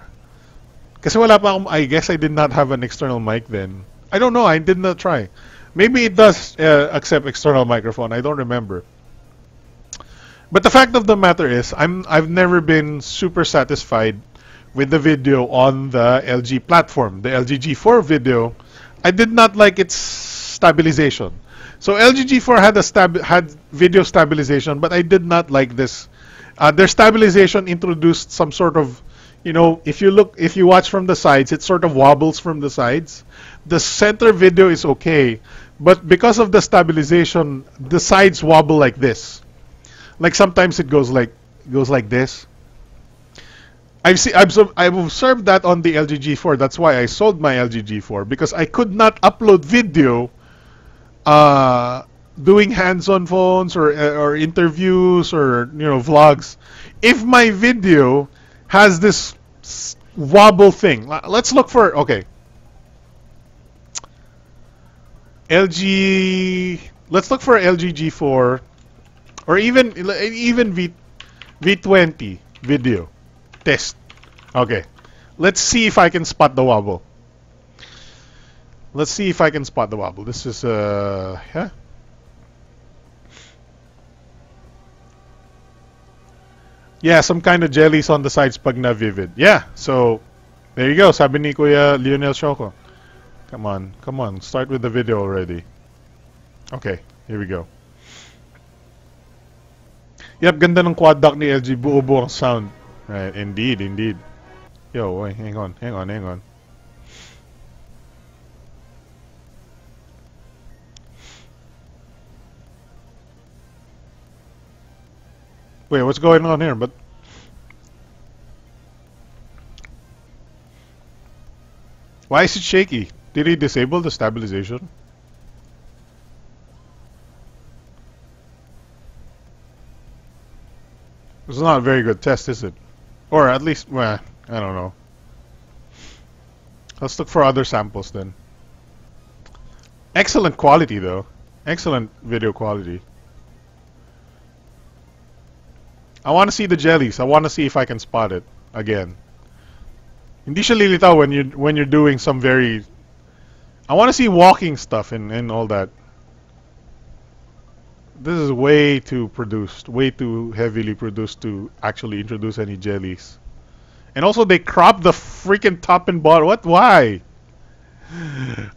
Kasi wala pa akong, I guess I did not have an external mic then. I don't know. I did not try. Maybe it does accept external microphone. I don't remember. But the fact of the matter is, I've never been super satisfied with the video on the LG platform. The LG G4 video, I did not like its stabilization. So LG G4 had video stabilization, but I did not like this. Their stabilization introduced some sort of, if you watch from the sides, it sort of wobbles from the sides. The center video is okay, but because of the stabilization, the sides wobble like this. Like sometimes it goes like this. I've observed that on the LG G4. That's why I sold my LG G4, because I could not upload video doing hands-on phones or interviews or vlogs if my video has this wobble thing. Let's look for LG. Let's look for LG G4 or even V20 video test. Okay, let's see if I can spot the wobble. Let's see if I can spot the wobble. This is yeah. Yeah, some kind of jellies on the sides pag na vivid. Yeah, so there you go. Sabi ni Kuya Lionel Shoko. Come on, start with the video already. Okay, here we go. Yep, ganda ng quad dock ni LG, buo-buo ang sound. Right, indeed. Yo, wait, hang on. Wait, what's going on here? But why is it shaky? Did he disable the stabilization? It's not a very good test, is it? Or at least, well, I don't know. Let's look for other samples then. Excellent quality though. Excellent video quality. I want to see the jellies. I want to see if I can spot it again. Hindi siya lilitaw when you're doing some very. I want to see walking stuff and all that. This is way too produced, way too heavily produced to actually introduce any jellies. And also they cropped the freaking top and bottom. What? Why?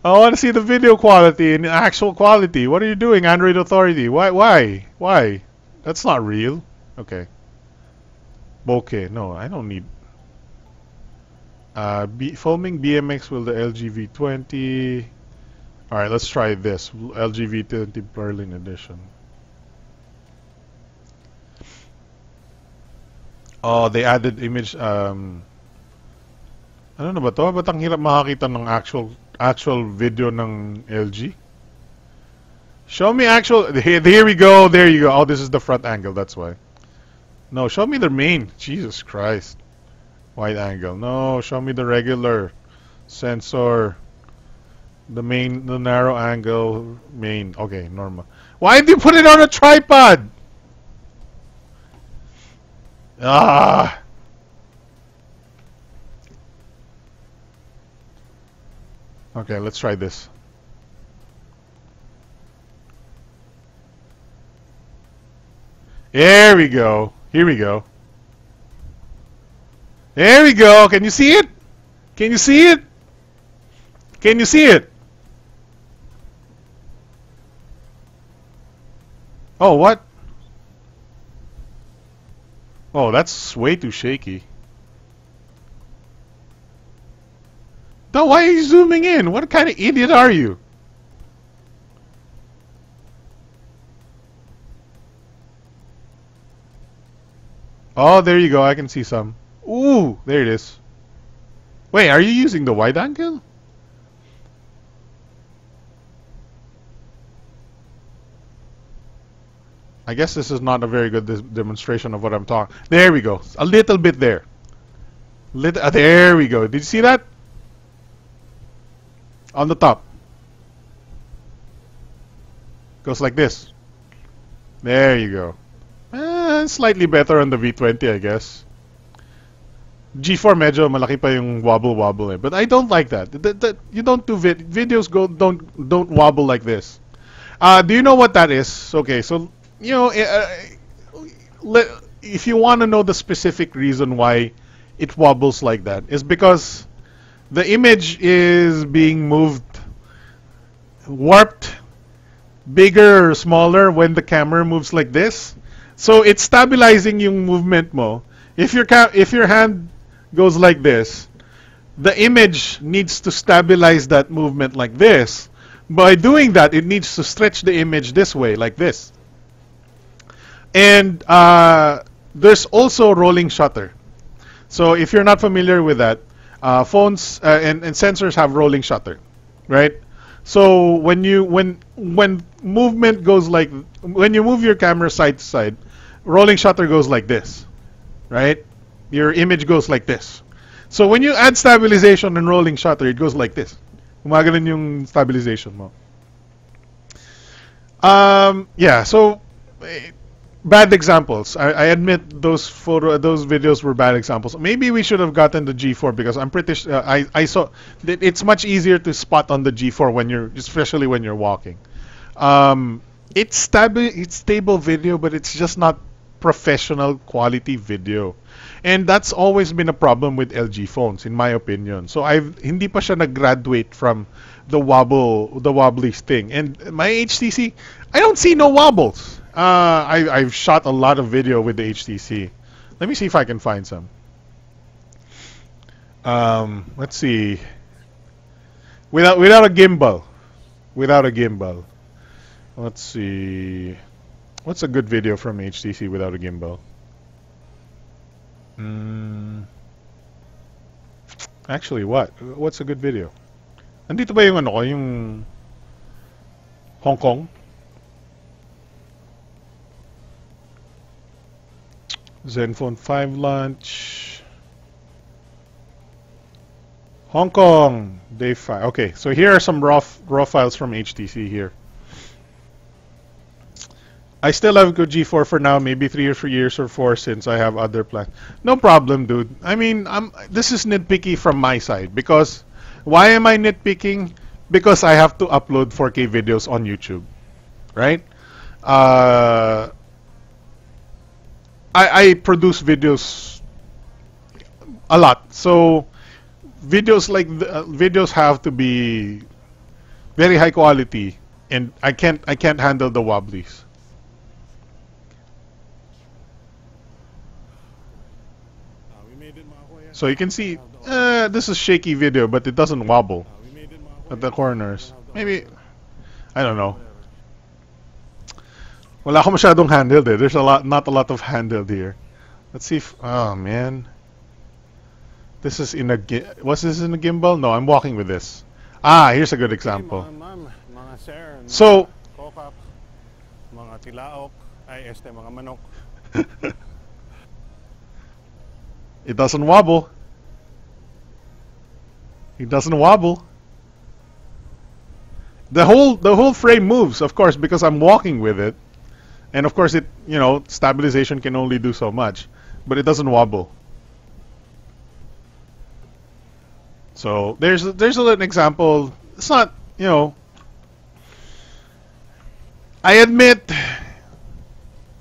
I want to see the video quality and actual quality. What are you doing, Android Authority? Why? Why? Why? That's not real. Okay. Bokeh. No, I don't need. Filming BMX with the LG V20. Alright, let's try this. LG V20 Berlin Edition. Oh, they added image. Ano na ba to? Ba't ang hirap makakita ng actual video ng LG? Show me actual. Here we go. There you go. Oh, this is the front angle. That's why. No, show me the main. Jesus Christ. Wide angle. No, show me the regular sensor. The main, the narrow angle main. Okay, normal. Why did you put it on a tripod? Ah. Okay, let's try this. There we go. Here we go. There we go. Can you see it? Can you see it? Can you see it? Oh, what? Oh, that's way too shaky. No, why are you zooming in? What kind of idiot are you? Oh, there you go. I can see some. Ooh, there it is. Wait, are you using the wide angle? I guess this is not a very good demonstration of what I'm talking. There we go. A little bit there. There we go. Did you see that? On the top. Goes like this. There you go. Slightly better on the V20, I guess. G4 medyo malaki pa yung wobble eh. But I don't like that. You don't do videos don't wobble like this. Do you know what that is? Okay, so you know, if you want to know the specific reason why it wobbles like that, is because the image is being moved, warped, bigger or smaller when the camera moves like this. So it's stabilizing yung movement mo. If your hand goes like this, the image needs to stabilize that movement like this. By doing that, it needs to stretch the image this way, like this. And there's also rolling shutter. So if you're not familiar with that, phones and sensors have rolling shutter, right? So when movement goes like, when you move your camera side to side, rolling shutter goes like this, right? Your image goes like this. So when you add stabilization and rolling shutter, it goes like this. Gumaganon yung stabilization mo. Yeah, so bad examples. I admit those videos were bad examples. Maybe we should have gotten the G4 because I'm pretty sure I saw that it's much easier to spot on the G4 when especially when you're walking. It's stable video, but it's just not professional quality video. And that's always been a problem with LG phones, in my opinion. So hindi pa siya nag-graduate from the wobbly thing. And my HTC, I don't see no wobbles. I've shot a lot of video with the HTC. Let me see if I can find some. Let's see. Without a gimbal. Without a gimbal. Let's see. What's a good video from HTC without a gimbal? Actually, what's a good video? Andito ba yung ano ko, yung Hong Kong? Zenfone 5 launch. Hong Kong, day 5. Okay, so here are some raw files from HTC here. I still have good G4 for now, maybe 3 or 4 years or 4 since I have other plans. No problem, dude. I mean, this is nitpicky from my side because why am I nitpicking? Because I have to upload 4K videos on YouTube, right? I produce videos a lot, so videos have to be very high quality, and I can't handle the wobblies. So you can see this is shaky video, but it doesn't wobble at the corners. Maybe I don't know. Wala ako masyadong handled eh. There's not a lot of handled here. Let's see if, oh man. This is in a, was this in a gimbal? No, I'm walking with this. Ah, here's a good example. So, it doesn't wobble. It doesn't wobble. The whole frame moves, of course, because I'm walking with it. And of course, stabilization can only do so much, but it doesn't wobble. So there's an example. It's not, I admit,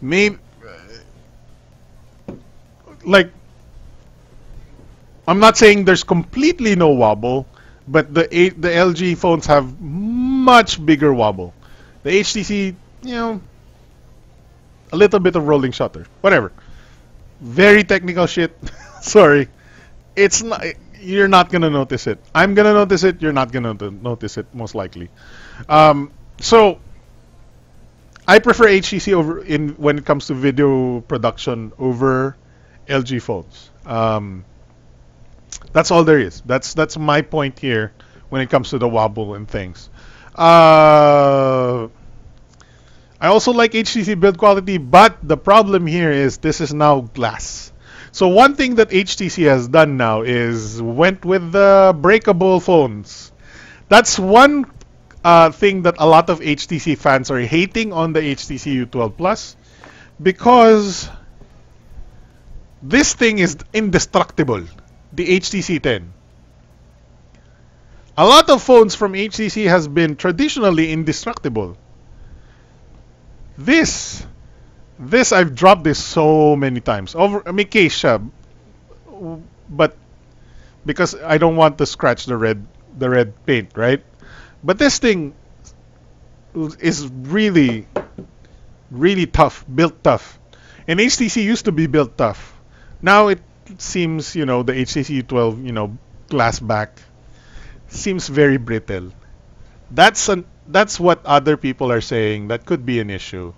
maybe, like, I'm not saying there's completely no wobble, but the LG phones have much bigger wobble. The HTC, a little bit of rolling shutter, whatever. Very technical shit. Sorry, it's not. You're not gonna notice it. I'm gonna notice it. You're not gonna notice it, most likely. So I prefer HTC when it comes to video production over LG phones. That's all there is. That's my point here when it comes to the wobble and things. I also like HTC build quality, but the problem here is this is now glass. So one thing that HTC has done now is went with the breakable phones. That's one thing that a lot of HTC fans are hating on the HTC U12 Plus, because this thing is indestructible, the HTC 10. A lot of phones from HTC has been traditionally indestructible. This I've dropped this so many times. I mean, case siya, but because I don't want to scratch the red paint, right? But this thing is really, really tough, built tough. And HTC used to be built tough. Now it seems, the HTC U12, glass back, seems very brittle. That's what other people are saying. That could be an issue.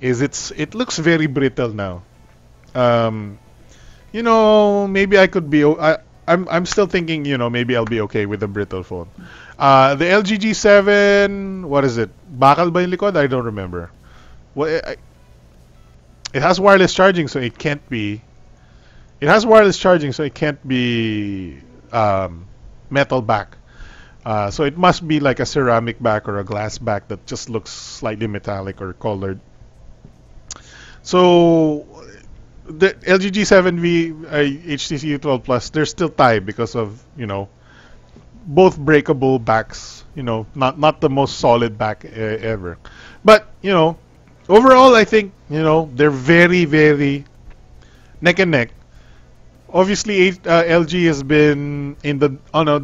It looks very brittle now. Maybe I could be. I'm still thinking. Maybe I'll be okay with a brittle phone. The LG G7. What is it? Bakal ba yung likod? I don't remember. It has wireless charging, so it can't be. It has wireless charging, so it can't be metal back. So it must be like a ceramic back or a glass back that just looks slightly metallic or colored. So the LG G7V HTC U12 Plus, they're still tied because of both breakable backs. Not the most solid back ever, but overall I think they're very, very neck and neck. Obviously, LG has been on a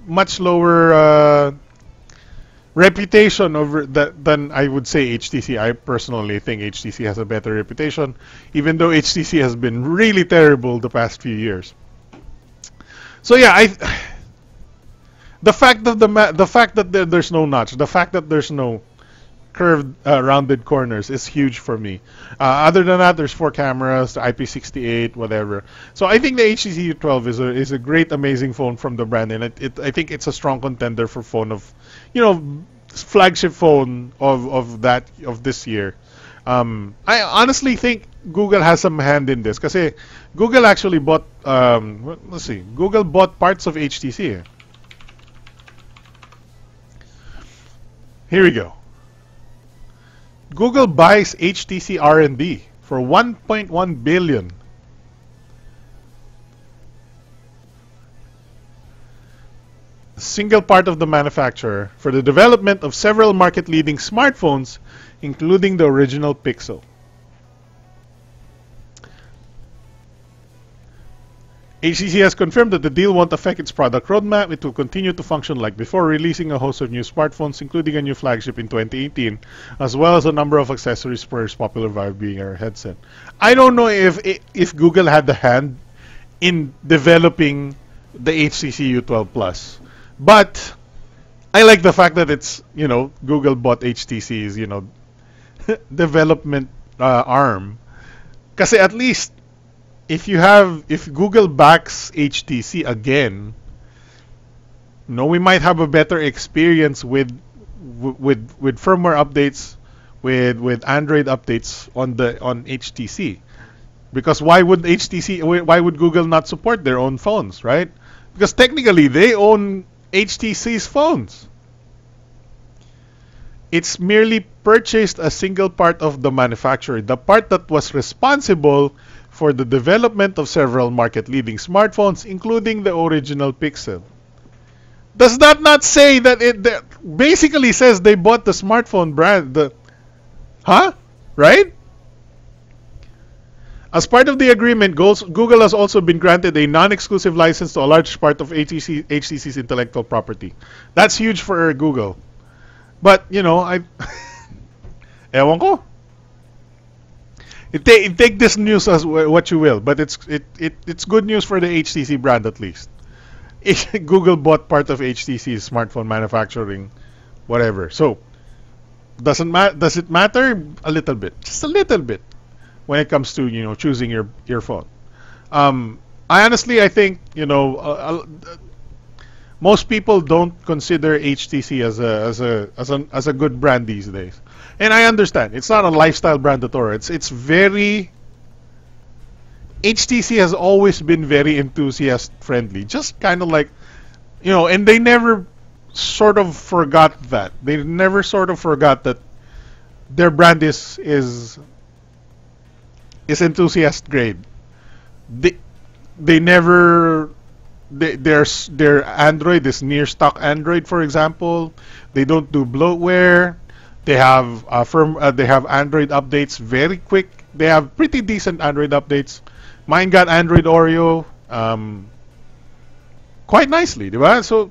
much lower reputation over than I would say HTC. I personally think HTC has a better reputation, even though HTC has been really terrible the past few years. So yeah, the fact that there's no notch, the fact that there's no curved, rounded corners is huge for me. Other than that, there's 4 cameras, the IP68, whatever. So I think the HTC U12 is a great, amazing phone from the brand, and I think it's a strong contender for phone of, flagship phone of this year. I honestly think Google has some hand in this, because Google actually bought let's see, Google bought parts of HTC. Here we go. Google buys HTC R&D for 1.1 billion. A single part of the manufacturer for the development of several market-leading smartphones, including the original Pixel. HTC has confirmed that the deal won't affect its product roadmap. It will continue to function like before, releasing a host of new smartphones, including a new flagship in 2018, as well as a number of accessories for its popular Vive VR headset. I don't know if Google had the hand in developing the HTC U12 Plus, but I like the fact that it's, Google bought HTC's, development arm. Kasi at least if Google backs HTC again, we might have a better experience with firmware updates, with Android updates on HTC. Because why would Google not support their own phones, right? Because technically they own HTC's phones. It's merely purchased a single part of the manufacturer, the part that was responsible for the development of several market-leading smartphones, including the original Pixel. Does that not say that it basically says they bought the smartphone brand? Right? As part of the agreement, Google has also been granted a non-exclusive license to a large part of HTC's intellectual property. That's huge for Google. But, ewan ko. Take this news as what you will, but it's good news for the HTC brand at least. Google bought part of HTC's smartphone manufacturing, whatever. So, does it matter? A little bit, just a little bit, when it comes to choosing your phone. I think most people don't consider HTC as a good brand these days. And I understand. It's not a lifestyle brand at all. It's very... HTC has always been very enthusiast friendly. Just kind of like, and they never sort of forgot that. They never sort of forgot that their brand is enthusiast grade. They never... Their Android is near stock Android, for example. They don't do bloatware. They have they have Android updates very quick. They have pretty decent Android updates. Mine got Android Oreo quite nicely, right? So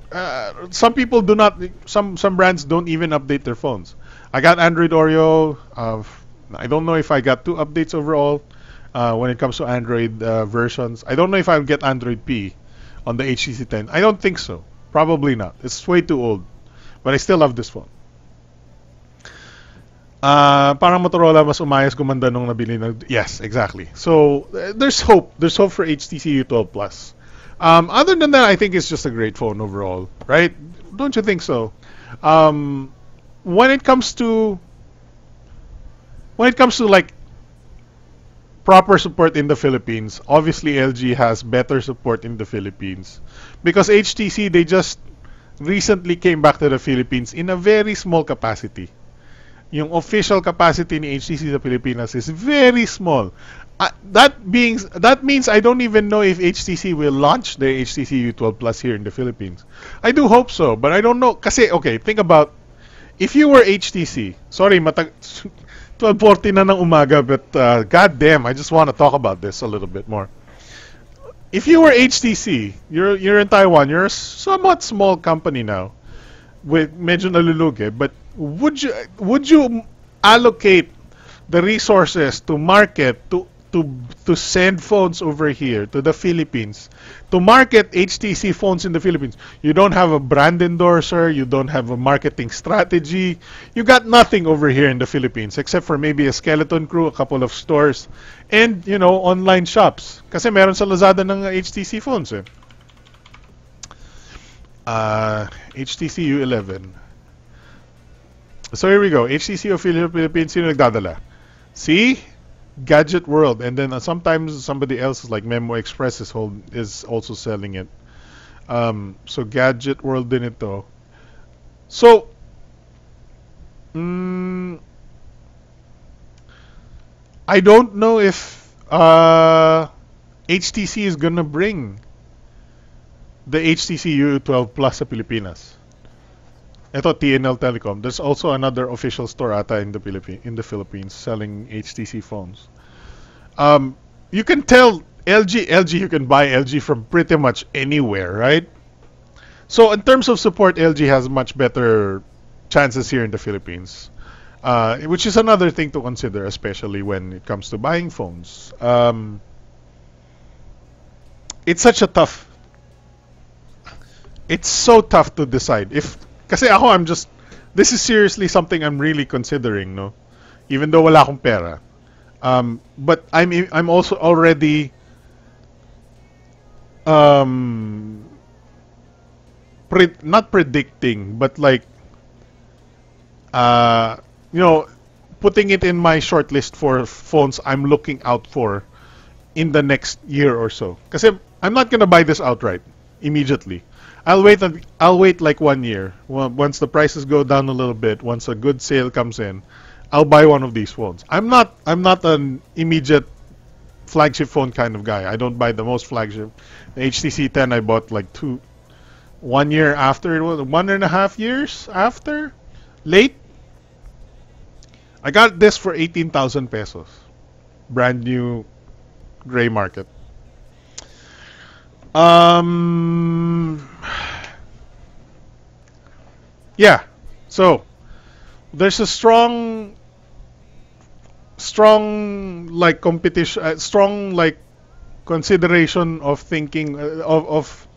some people do not. Some brands don't even update their phones. I got Android Oreo. I don't know if I got 2 updates overall when it comes to Android versions. I don't know if I'll get Android P on the HTC 10. I don't think so. Probably not. It's way too old. But I still love this phone. Parang Motorola mas umayos gumanda nung nabili na. Yes, exactly. So there's hope. There's hope for HTC U12 Plus. Other than that, I think it's just a great phone overall, right? Don't you think so? When it comes to like proper support in the Philippines, obviously LG has better support in the Philippines because HTC, they just recently came back to the Philippines in a very small capacity. Yung official capacity ni HTC sa Pilipinas is very small. That means I don't even know if HTC will launch the HTC U12 Plus here in the Philippines. I do hope so, but I don't know. Kasi, okay, think about, if you were HTC, sorry, 12:40 na ng umaga, but goddamn, I just want to talk about this a little bit more. If you were HTC, you're in Taiwan, you're a somewhat small company now, with medyo nalulugi, but would you allocate the resources to market, to to to send phones over here to the Philippines, to market HTC phones in the Philippines. You don't have a brand endorser, you don't have a marketing strategy, you got nothing over here in the Philippines except for maybe a skeleton crew, a couple of stores, and online shops. Kasi meron sa Lazada ng HTC phones eh. HTC U11. So here we go. HTC of Philippines, sino nagdadala? See? Gadget World. And then sometimes somebody else, like Memo Express, is also selling it. So Gadget World din ito. So, I don't know if HTC is gonna bring the HTC U12 Plus sa Pilipinas. Ito, TNL Telecom. There's also another official store ata in the Philippines selling HTC phones. You can tell LG, you can buy LG from pretty much anywhere, right? So in terms of support, LG has much better chances here in the Philippines, which is another thing to consider, especially when it comes to buying phones. It's so tough to decide. Kasi ako, this is seriously something I'm really considering, no? Even though wala akong pera. But I'm also already not predicting, but like putting it in my shortlist for phones I'm looking out for in the next year or so. Kasi I'm not gonna buy this outright immediately. I'll wait like 1 year. Once the prices go down a little bit, once a good sale comes in, I'll buy one of these phones. I'm not an immediate flagship phone kind of guy. I don't buy the most flagship. The HTC 10 I bought like 1 year after it was 1.5 years after, late. I got this for 18,000 pesos, brand new, gray market. Yeah, so there's a strong like competition, strong like consideration of thinking of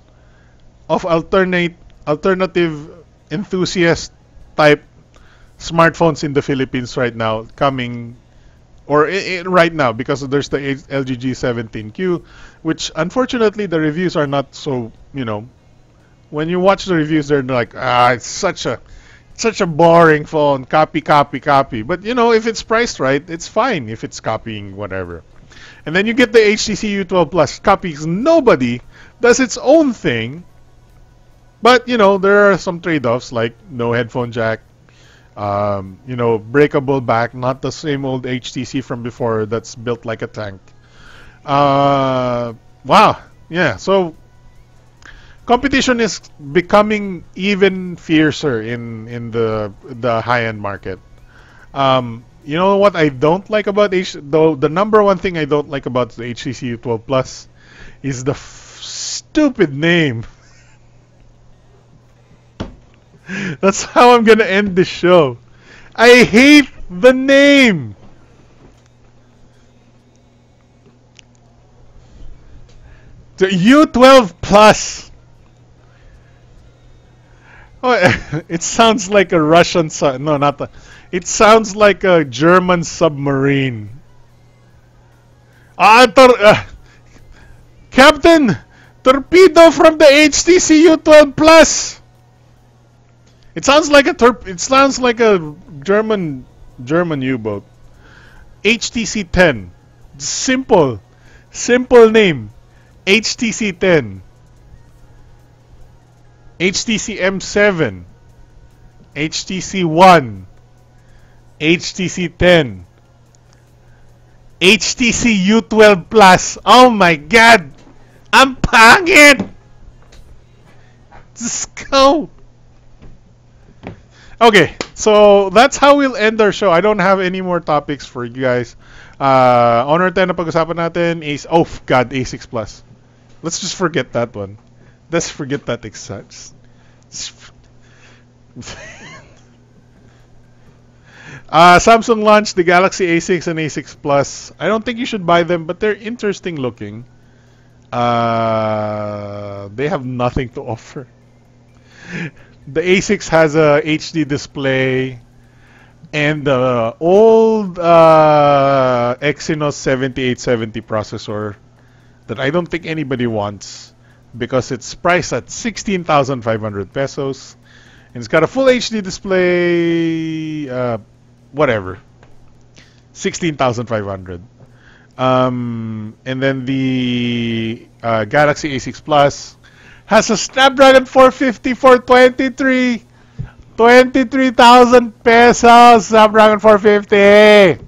alternative enthusiast type smartphones in the Philippines right now coming. Or right now, because there's the LG G17Q, which unfortunately the reviews are not so, when you watch the reviews, they're like, it's such a boring phone, copy. But if it's priced right, it's fine if it's copying whatever. And then you get the HTC U12 Plus, copies nobody, does its own thing. But there are some trade-offs like no headphone jack. Breakable back, not the same old HTC from before that's built like a tank. Wow, yeah. So competition is becoming even fiercer in the high-end market. You know what I don't like about the number one thing I don't like about the HTC U12 Plus is the stupid name. That's how I'm gonna end the show. I hate the name. The U12 Plus. Oh, it sounds like a Russian no, not the. It sounds like a German submarine. Captain Torpedo from the HTC U12 Plus. It sounds like a German U-boat. HTC 10. Simple name. HTC 10. HTC M7. HTC 1. HTC 10. HTC U12 Plus. Oh my god! I'm pangit! Just go! Okay, so that's how we'll end our show. I don't have any more topics for you guys. Honor 10 na pag-usapan natin. Oh god, A6 Plus. Let's just forget that one. Let's forget that Samsung launched the Galaxy A6 and A6 Plus. I don't think you should buy them, but they're interesting looking. They have nothing to offer. The A6 has a HD display and the old Exynos 7870 processor that I don't think anybody wants because it's priced at 16,500 pesos. And it's got a full HD display, whatever, 16,500. And then the Galaxy A6 Plus has a Snapdragon 450 for 23,000 pesos. Snapdragon 450.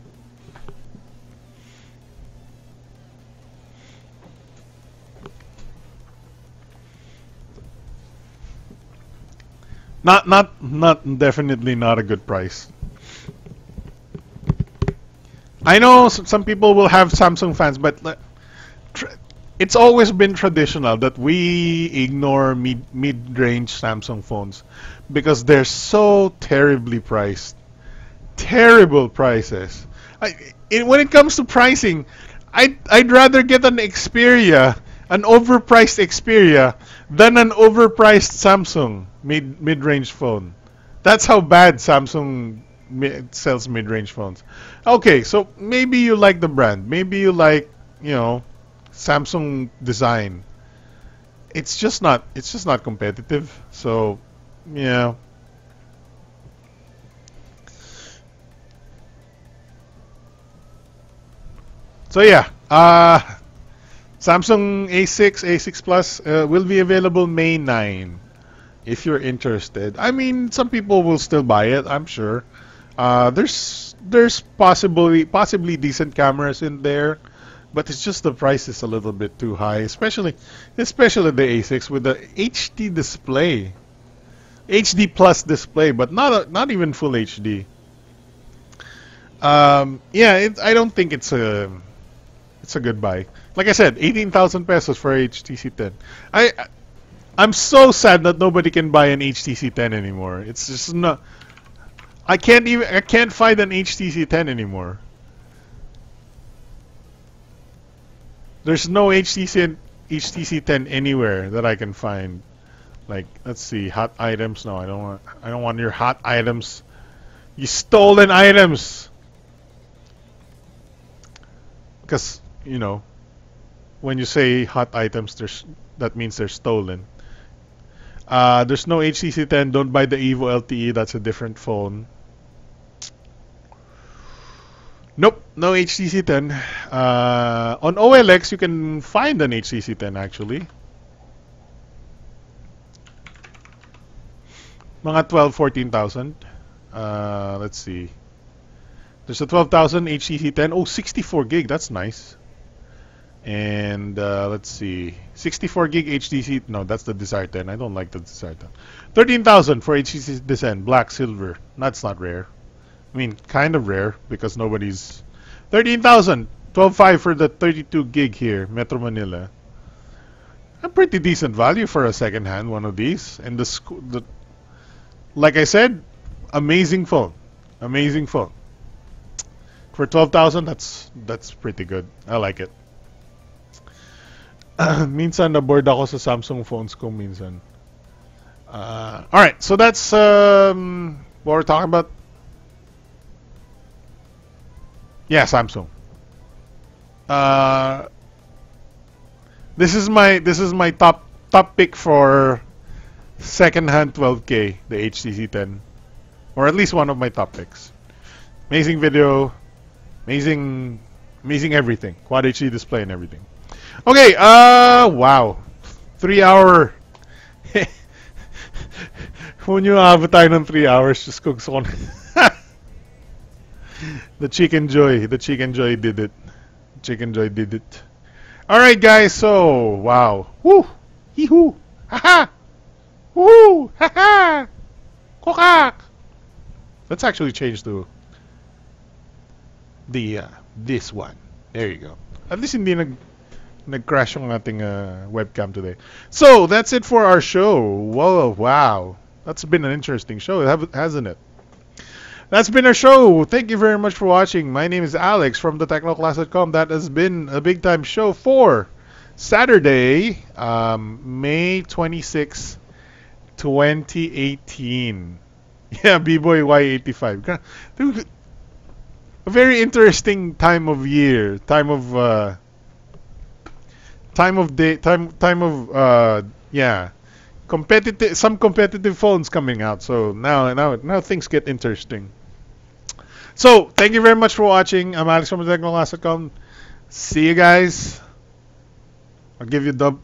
Definitely not a good price. I know some people will have Samsung fans, but it's always been traditional that we ignore mid-range Samsung phones because they're so terribly priced. Terrible prices. When it comes to pricing, I'd rather get an Xperia, an overpriced Xperia, than an overpriced Samsung mid-range phone. That's how bad Samsung sells mid-range phones. Okay, so maybe you like the brand. Maybe you like, Samsung design. It's just not competitive. So, yeah. So yeah, Samsung A6, A6 Plus will be available May 9. If you're interested. I mean, some people will still buy it, I'm sure. There's possibly decent cameras in there, but it's just the price is a little bit too high, especially the A6 with the HD display, HD plus display, but not even full HD. Yeah, I don't think it's a good buy. Like I said, 18,000 pesos for HTC 10. I'm so sad that nobody can buy an HTC 10 anymore. It's just not. I can't find an HTC 10 anymore. There's no HTC 10 anywhere that I can find. Like, let's see, hot items. No, I don't want your hot items. You stolen items. Because, when you say hot items, that means they're stolen. There's no HTC 10. Don't buy the Evo LTE. That's a different phone. Nope, no HTC 10. On OLX, you can find an HTC 10 actually. Mga 12, 14,000. Let's see. There's a 12,000 HTC 10. Oh, 64 gig. That's nice. And let's see. 64 gig HTC. No, that's the Desire 10. I don't like the Desire 10. 13,000 for HTC Descent. Black, silver. That's not rare. I mean, kind of rare because nobody's. 13,000. 12.5 for the 32 gig here. Metro Manila. A pretty decent value for a second-hand one of these. And like I said, amazing phone. Amazing phone. For 12,000, that's pretty good. I like it. Minsan na-bored ako sa Samsung phones ko minsan. Alright, so that's what we're talking about. Yeah, Samsung. This is my top pick for second-hand 12K, the HTC 10, or at least one of my top picks. Amazing video, amazing everything, Quad HD display and everything. Okay, wow, 3 hour. Kung nyo abot tayo ng 3 hours, just gusto ko. The Chicken Joy did it. Chicken Joy did it. Alright guys, so wow. Woo! Hee-hoo! Ha-ha! Woo! Ha-ha! Kokak! Let's actually change to the this one. There you go. At least hindi nag-crash yung ating webcam today. So, that's it for our show. Whoa, wow. That's been an interesting show, hasn't it? That's been our show. Thank you very much for watching. My name is Alex from thetechnoclass.com. That has been a big time show for Saturday, May 26, 2018. Yeah, B-Boy Y85. Dude, a very interesting time of year, time of day, time of yeah, competitive. Some competitive phones coming out. So now things get interesting. So thank you very much for watching. I'm Alex from thetechnoclass.com. See you guys. I'll give you the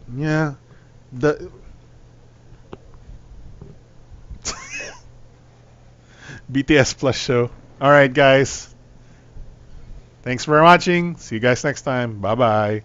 BTS Plus show. All right, guys. Thanks for watching. See you guys next time. Bye bye.